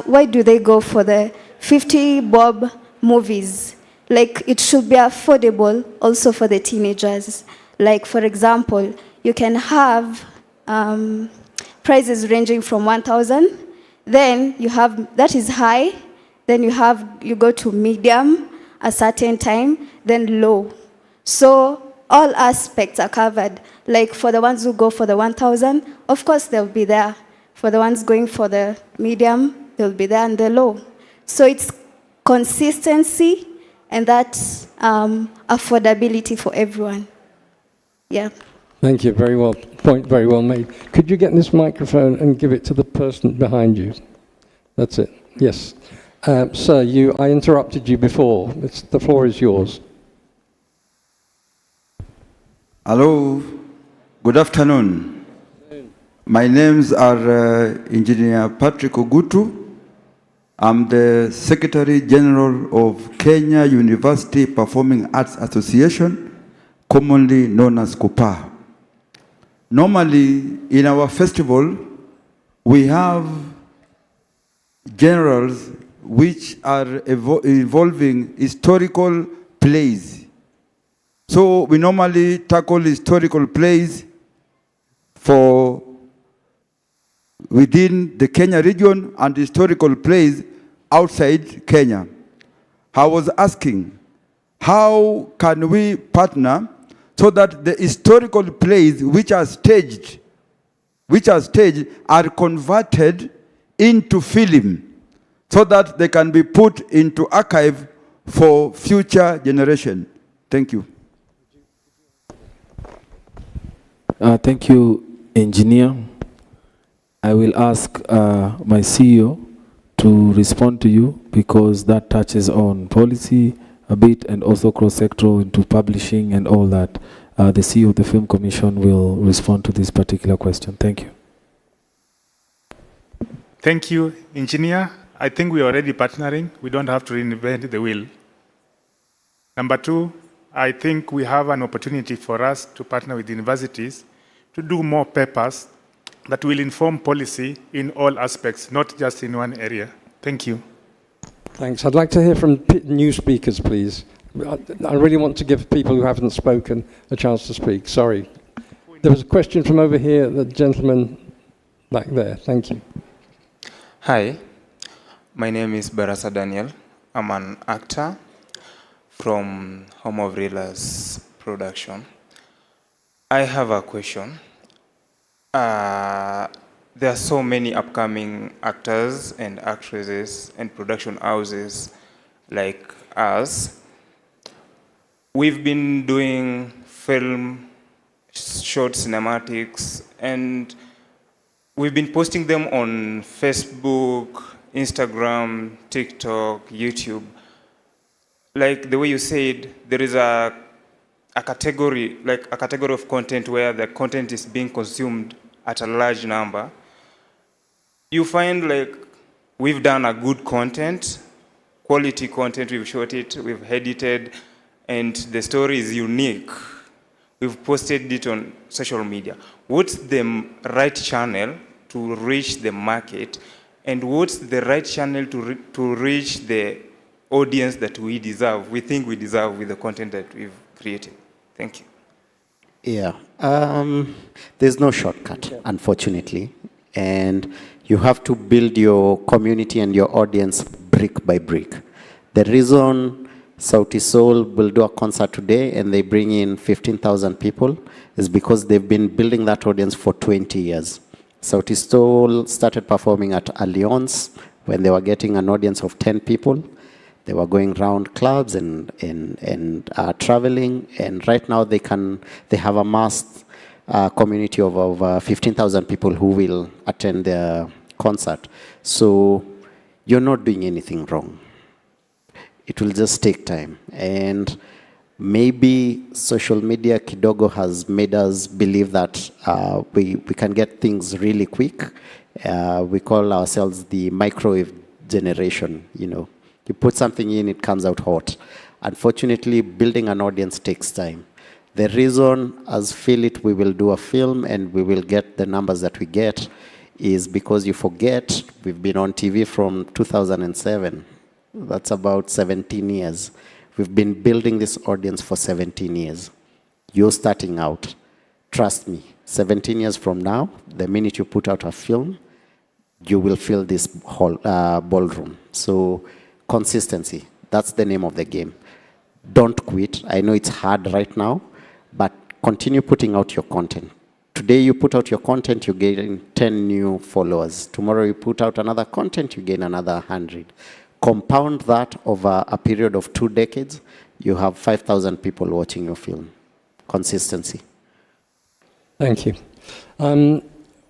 Speaker 16: Why do they go for the 50 bob movies? Like it should be affordable also for the teenagers. Like for example, you can have prices ranging from 1,000, then you have, that is high, then you go to medium, a certain time, then low. So all aspects are covered. Like for the ones who go for the 1,000, of course they'll be there. For the ones going for the medium, they'll be there, and the low. So it's consistency and that affordability for everyone. Yeah.
Speaker 4: Thank you. Very well. Point very well made. Could you get this microphone and give it to the person behind you? That's it. Yes. Sir, I interrupted you before. The floor is yours.
Speaker 13: Hello. Good afternoon. My names are Engineer Patrick Ogutu. I'm the Secretary General of Kenya University Performing Arts Association, commonly known as KUPA. Normally, in our festival, we have generals which are involving historical plays. So we normally tackle historical plays for within the Kenya region and historical plays outside Kenya. I was asking, how can we partner so that the historical plays which are staged are converted into film so that they can be put into archive for future generation? Thank you.
Speaker 5: Thank you, Engineer. I will ask my CEO to respond to you because that touches on policy a bit and also cross-sectoral into publishing and all that. The CEO of the Film Commission will respond to this particular question. Thank you.
Speaker 17: Thank you, Engineer. I think we are already partnering. We don't have to reinvent the wheel. Number two, I think we have an opportunity for us to partner with universities to do more papers that will inform policy in all aspects, not just in one area. Thank you.
Speaker 4: Thanks. I'd like to hear from new speakers, please. I really want to give people who haven't spoken a chance to speak. Sorry. There was a question from over here, the gentleman back there. Thank you.
Speaker 23: Hi, my name is Barasa Daniel. I'm an actor from Home of Reelers Production. I have a question. There are so many upcoming actors and actresses and production houses like us. We've been doing film, short cinematics, and we've been posting them on Facebook, Instagram, TikTok, YouTube. Like the way you said, there is a category, like a category of content where the content is being consumed at a large number. You find like we've done a good content, quality content, we've shot it, we've edited, and the story is unique. We've posted it on social media. What's the right channel to reach the market, and what's the right channel to reach the audience that we deserve, we think we deserve with the content that we've created? Thank you.
Speaker 6: Yeah, there's no shortcut, unfortunately. And you have to build your community and your audience brick by brick. The reason Sauti Sol will do a concert today and they bring in 15,000 people is because they've been building that audience for 20 years. Sauti Sol started performing at Allianz when they were getting an audience of 10 people. They were going around clubs and traveling, and right now they have amassed a community of over 15,000 people who will attend their concert. So you're not doing anything wrong. It will just take time. And maybe social media kidogo has made us believe that we can get things really quick. We call ourselves the microwave generation, you know. You put something in, it comes out hot. Unfortunately, building an audience takes time. The reason, as Feel It, we will do a film and we will get the numbers that we get is because you forget we've been on TV from 2007. That's about 17 years. We've been building this audience for 17 years. You're starting out. Trust me, 17 years from now, the minute you put out a film, you will fill this whole ballroom. So consistency, that's the name of the game. Don't quit. I know it's hard right now, but continue putting out your content. Today you put out your content, you gain 10 new followers. Tomorrow you put out another content, you gain another 100. Compound that over a period of 2 decades, you have 5,000 people watching your film. Consistency.
Speaker 4: Thank you.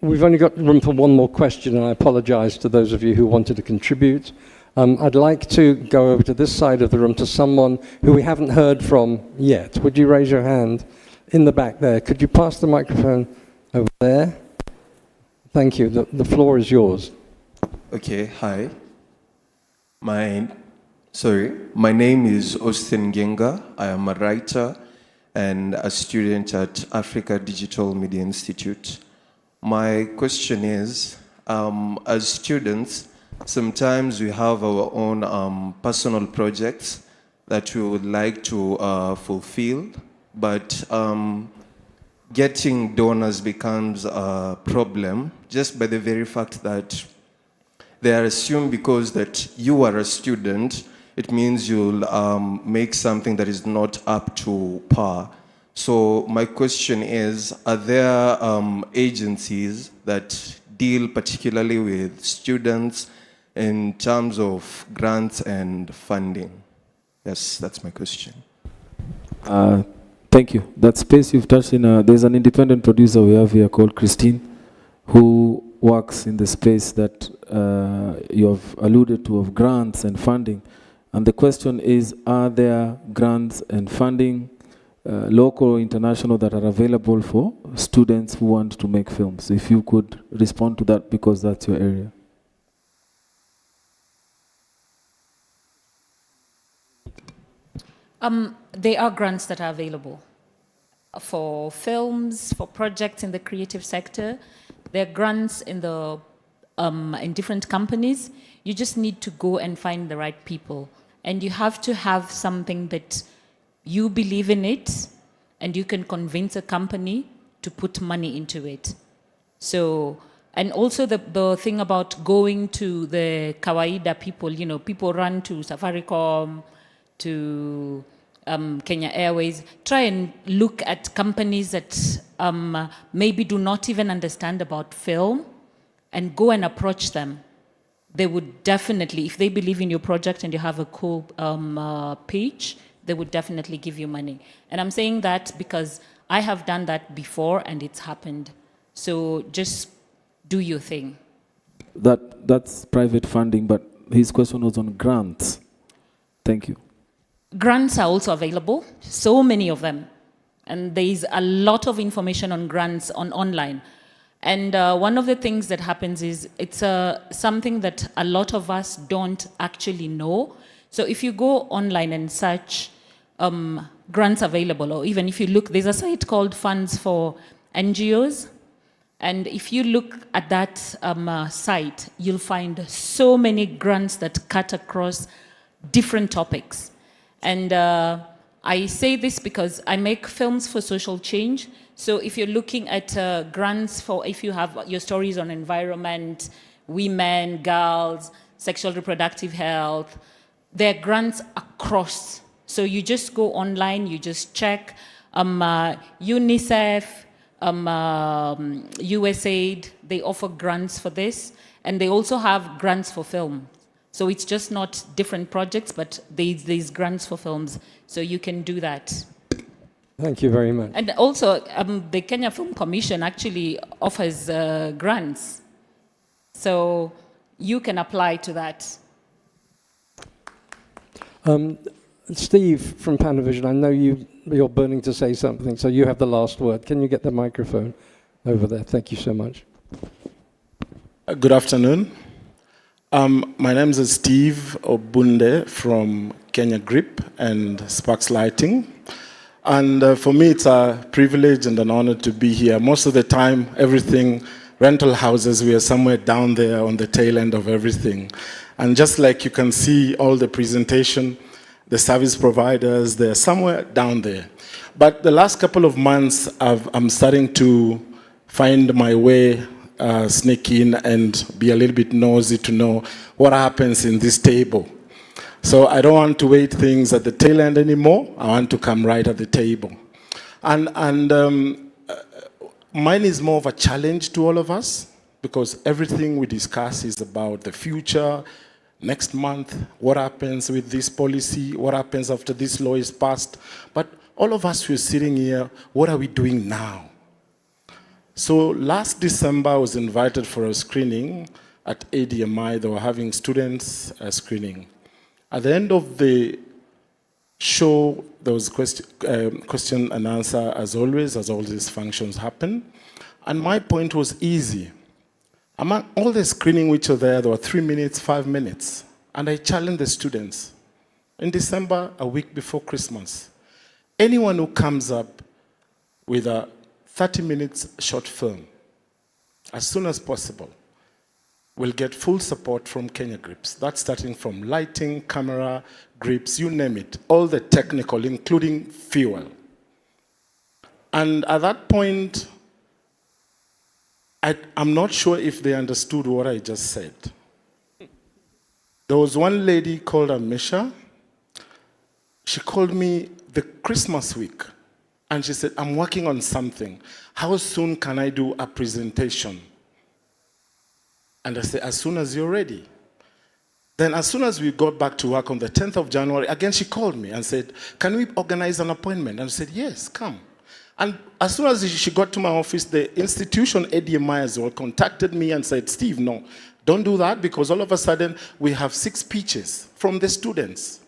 Speaker 4: We've only got room for one more question, and I apologize to those of you who wanted to contribute. I'd like to go over to this side of the room to someone who we haven't heard from yet. Would you raise your hand in the back there? Could you pass the microphone over there? Thank you. The floor is yours.
Speaker 1: Okay, hi. My name is Austin Genga. I am a writer and a student at Africa Digital Media Institute. My question is, as students, sometimes we have our own personal projects that we would like to fulfill, but getting donors becomes a problem just by the very fact that they are assumed because that you are a student, it means you'll make something that is not up to par. So my question is, are there agencies that deal particularly with students in terms of grants and funding? Yes, that's my question.
Speaker 5: Thank you. That space you've touched in, there's an independent producer we have here called Christine, who works in the space that you have alluded to of grants and funding. And the question is, are there grants and funding, local or international, that are available for students who want to make films? If you could respond to that, because that's your area.
Speaker 12: There are grants that are available for films, for projects in the creative sector. There are grants in the in different companies. You just need to go and find the right people, and you have to have something that you believe in it, and you can convince a company to put money into it. So, and also the thing about going to the kawaida people, you know, people run to Safaricom, to Kenya Airways, try and look at companies that maybe do not even understand about film, and go and approach them. They would definitely, if they believe in your project and you have a cool pitch, they would definitely give you money. And I'm saying that because I have done that before and it's happened. So just do your thing.
Speaker 5: That's private funding, but his question was on grants. Thank you.
Speaker 12: Grants are also available, so many of them. And there is a lot of information on grants online. And one of the things that happens is it's something that a lot of us don't actually know. So if you go online and search grants available, or even if you look, there's a site called Funds for NGOs. And if you look at that site, you'll find so many grants that cut across different topics. And I say this because I make films for social change. So if you're looking at grants for, if you have your stories on environment, women, girls, sexual reproductive health, there are grants across. So you just go online, you just check UNICEF, USAID, they offer grants for this. And they also have grants for film. So it's just not different projects, but there's grants for films. So you can do that.
Speaker 4: Thank you very much.
Speaker 12: And also, the Kenya Film Commission actually offers grants. So you can apply to that.
Speaker 4: Steve from Panavision, I know you're burning to say something, so you have the last word. Can you get the microphone over there? Thank you so much.
Speaker 9: Good afternoon. My name is Steve Obunde from Kenya Grip and Sparks Lighting. And for me, it's a privilege and an honor to be here. Most of the time, everything, rental houses, we are somewhere down there on the tail end of everything. And just like you can see all the presentation, the service providers, they're somewhere down there. But the last couple of months, I'm starting to find my way, sneak in and be a little bit nosy to know what happens in this table. So I don't want to wait things at the tail end anymore. I want to come right at the table. And mine is more of a challenge to all of us because everything we discuss is about the future, next month, what happens with this policy, what happens after this law is passed. But all of us who are sitting here, what are we doing now? So last December, I was invited for a screening at ADMI. They were having students screening. At the end of the show, there was question and answer, as always, as all these functions happen. And my point was easy. Among all the screening which are there were 3 minutes, 5 minutes. And I challenged the students. In December, a week before Christmas, anyone who comes up with a 30 minutes short film, as soon as possible, will get full support from Kenya Grips. That's starting from lighting, camera, grips, you name it, all the technical, including fuel. And at that point, I'm not sure if they understood what I just said. There was one lady called Amisha. She called me the Christmas week, and she said, I'm working on something. How soon can I do a presentation? And I said, as soon as you're ready. Then as soon as we got back to work on the 10th of January, again she called me and said, can we organize an appointment? And I said, yes, come. And as soon as she got to my office, the institution, ADMI as well, contacted me and said, Steve, no, don't do that because all of a sudden we have 6 pitches from the students.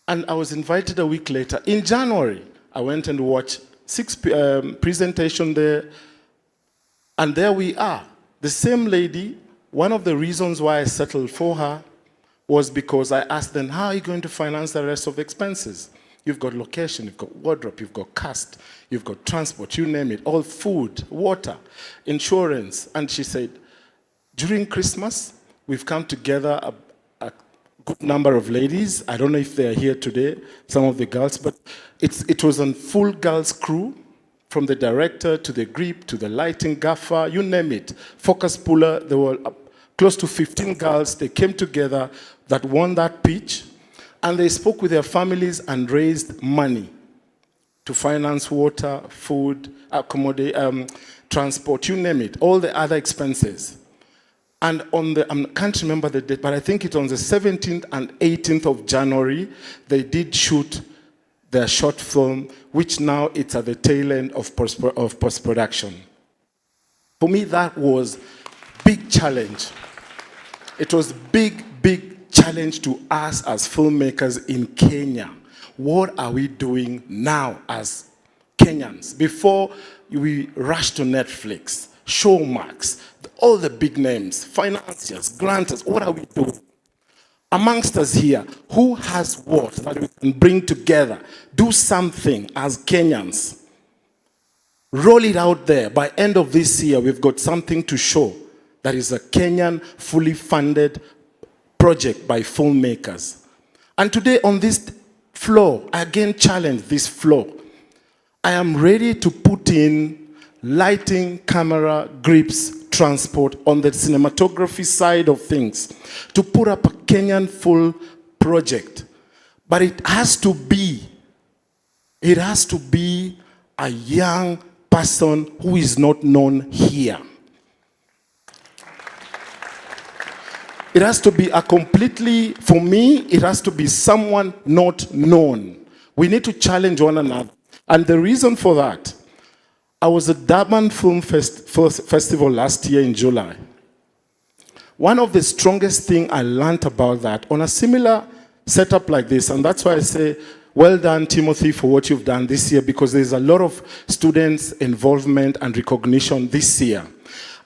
Speaker 9: And I was invited a week later. In January, I went and watched 6 presentations there. And there we are. The same lady, one of the reasons why I settled for her was because I asked them, how are you going to finance the rest of the expenses? You've got location, you've got wardrobe, you've got cast, you've got transport, you name it, all food, water, insurance. And she said, during Christmas, we've come together a good number of ladies. I don't know if they're here today, some of the girls, but it was a full girls crew. From the director to the grip to the lighting gaffer, you name it. Focus puller, there were close to 15 girls. They came together that won that pitch, and they spoke with their families and raised money to finance water, food, accommodation, transport, you name it, all the other expenses. And on the, I can't remember the date, but I think it's on the 17th and 18th of January, they did shoot their short film, which now it's at the tail end of post-production. For me, that was big challenge. It was big challenge to us as filmmakers in Kenya. What are we doing now as Kenyans? Before we rush to Netflix, Showmax, all the big names, financiers, grantors, what are we doing? Amongst us here, who has what that we can bring together, do something as Kenyans, roll it out there. By end of this year, we've got something to show that is a Kenyan fully funded project by filmmakers. And today on this floor, I again challenge this floor. I am ready to put in lighting, camera, grips, transport on the cinematography side of things to put up a Kenyan full project. But it has to be a young person who is not known here. It has to be a completely, for me, it has to be someone not known. We need to challenge one another. And the reason for that, I was at Durban Film Festival last year in July. One of the strongest things I learned about that, on a similar set up like this. And that's why I say, well done, Timothy, for what you've done this year, because there's a lot of students' involvement and recognition this year.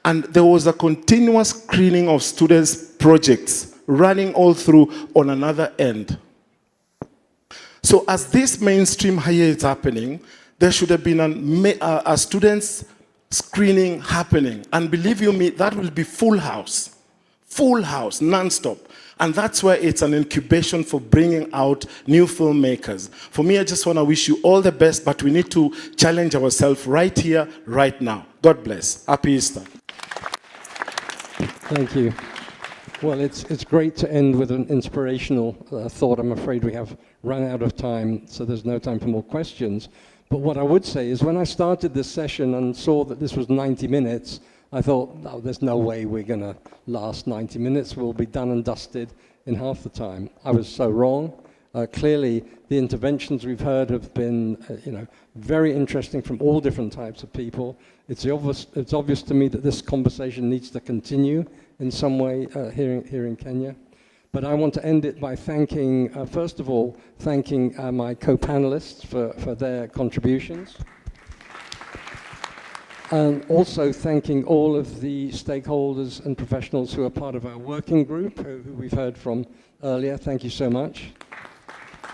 Speaker 9: And there was a continuous screening of students' projects running all through on another end. So as this mainstream higher is happening, there should have been a students' screening happening. And believe you me, that will be full house, non-stop. And that's why it's an incubation for bringing out new filmmakers. For me, I just want to wish you all the best, but we need to challenge ourselves right here, right now. God bless. Happy Easter.
Speaker 4: Thank you. Well, it's great to end with an inspirational thought. I'm afraid we have run out of time, so there's no time for more questions. But what I would say is when I started this session and saw that this was 90 minutes, I thought, no, there's no way we're going to last 90 minutes. We'll be done and dusted in half the time. I was so wrong. Clearly, the interventions we've heard have been, very interesting from all different types of people. It's obvious to me that this conversation needs to continue in some way here in Kenya. But I want to end it by thanking, first of all, thanking my co-panelists for their contributions. And also thanking all of the stakeholders and professionals who are part of our working group, who we've heard from earlier. Thank you so much.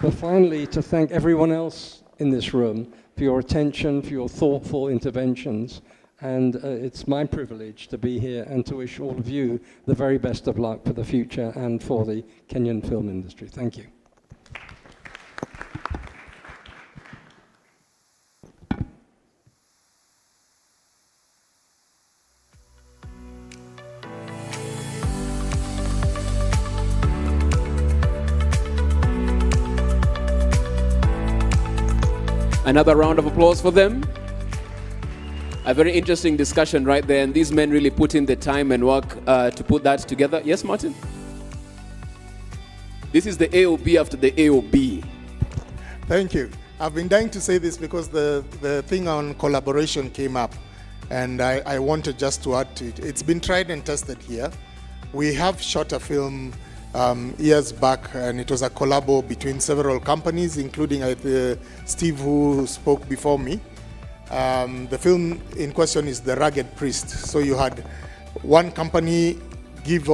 Speaker 4: But finally, to thank everyone else in this room for your attention, for your thoughtful interventions. And it's my privilege to be here and to wish all of you the very best of luck for the future and for the Kenyan film industry. Thank you.
Speaker 11: Another round of applause for them. A very interesting discussion right there, and these men really put in the time and work to put that together. Yes, Martin? This is the AOB after the AOB.
Speaker 2: Thank you. I've been dying to say this because the thing on collaboration came up, and I wanted just to add to it. It's been tried and tested here. We have shot a film years back, and it was a collabo between several companies, including Steve, who spoke before me. The film in question is The Rugged Priest. So you had one company give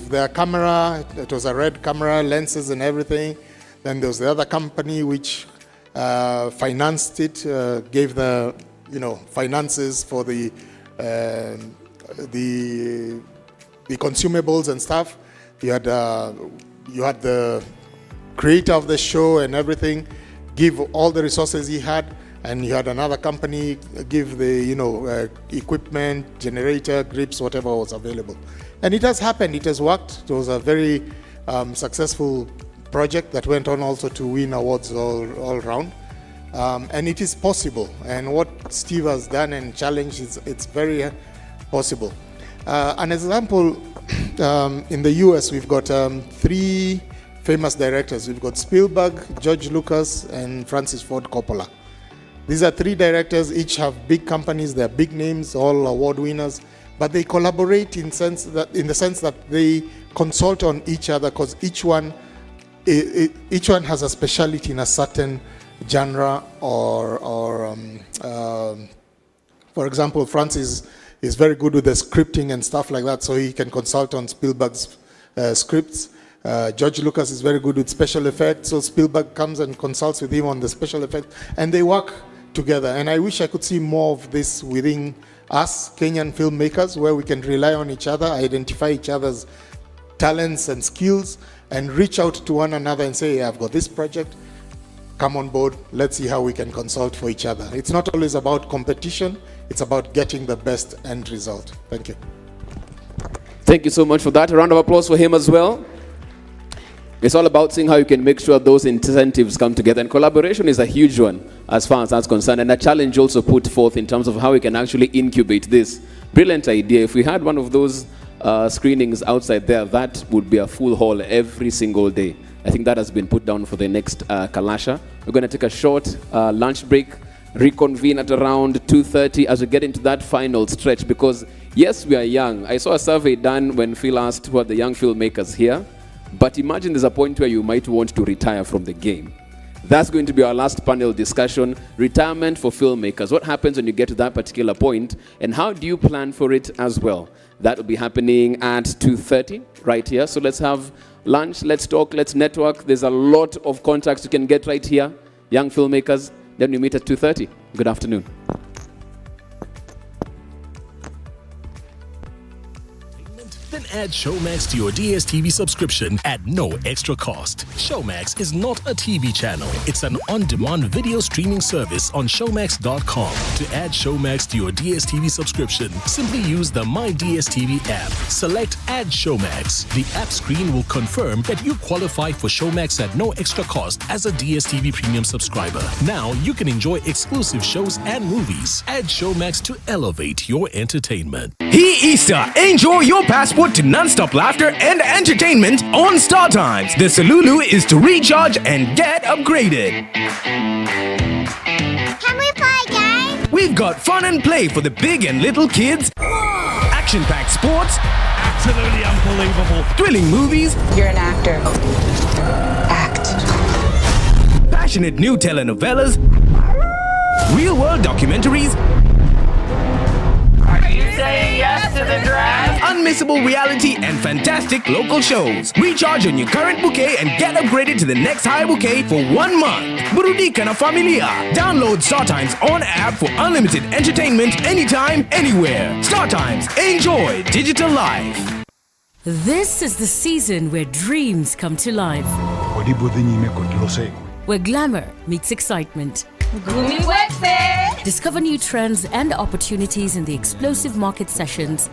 Speaker 2: their camera. It was a red camera, lenses and everything. Then there was the other company which financed it, gave the finances for the consumables and stuff. You had the creator of the show and everything give all the resources he had, and you had another company give the equipment, generator, grips, whatever was available. And it has happened. It has worked. It was a very successful project that went on also to win awards all around. And it is possible. And what Steve has done and challenged, it's very possible. An example, in the US, we've got 3 famous directors. We've got Spielberg, George Lucas, and Francis Ford Coppola. These are 3 directors, each have big companies, they're big names, all award winners, but they collaborate in the sense that they consult on each other, because each one has a specialty in a certain genre, or for example, Francis is very good with the scripting and stuff like that, so he can consult on Spielberg's scripts. George Lucas is very good with special effects, so Spielberg comes and consults with him on the special effects, and they work together. And I wish I could see more of this within us, Kenyan filmmakers, where we can rely on each other, identify each other's talents and skills, and reach out to one another and say, hey, I've got this project, come on board, let's see how we can consult for each other. It's not always about competition, it's about getting the best end result. Thank you.
Speaker 11: Thank you so much for that. A round of applause for him as well. It's all about seeing how you can make sure those incentives come together. And collaboration is a huge one as far as that's concerned. And a challenge also put forth in terms of how we can actually incubate this. Brilliant idea. If we had one of those screenings outside there, that would be a full hall every single day. I think that has been put down for the next Kalasha. We're going to take a short lunch break, reconvene at around 2:30 as we get into that final stretch, because yes, we are young. I saw a survey done when Phil asked who are the young filmmakers here. But imagine there's a point where you might want to retire from the game. That's going to be our last panel discussion, retirement for filmmakers. What happens when you get to that particular point, and how do you plan for it as well? That will be happening at 2:30 right here. So let's have lunch, let's talk, let's network. There's a lot of contacts you can get right here, young filmmakers. Then we meet at 2:30. Good afternoon.
Speaker 14: Then add Showmax to your DSTV subscription at no extra cost. Showmax is not a TV channel. It's an on-demand video streaming service on Showmax.com. To add Showmax to your DSTV subscription, simply use the My DSTV app. Select Add Showmax. The app screen will confirm that you qualify for Showmax at no extra cost as a DSTV Premium subscriber. Now you can enjoy exclusive shows and movies. Add Showmax to elevate your entertainment.
Speaker 18: Hey Easter, enjoy your passport to non-stop laughter and entertainment on Star Times. The Salulu is to recharge and get upgraded.
Speaker 20: Can we play a game?
Speaker 18: We've got fun and play for the big and little kids. Action-packed sports. Absolutely unbelievable. Thrilling movies.
Speaker 24: You're an actor. Act.
Speaker 18: Passionate new telenovelas. Real-world documentaries.
Speaker 24: Are you saying yes to the draft?
Speaker 18: Unmissable reality and fantastic local shows. Recharge on your current bouquet and get upgraded to the next high bouquet for 1 month. Burudika na familia. Download StarTimes on app for unlimited entertainment anytime, anywhere. StarTimes. Enjoy digital life.
Speaker 25: This is the season where dreams come to life. Where glamour meets excitement. Discover new trends and opportunities in the explosive market sessions.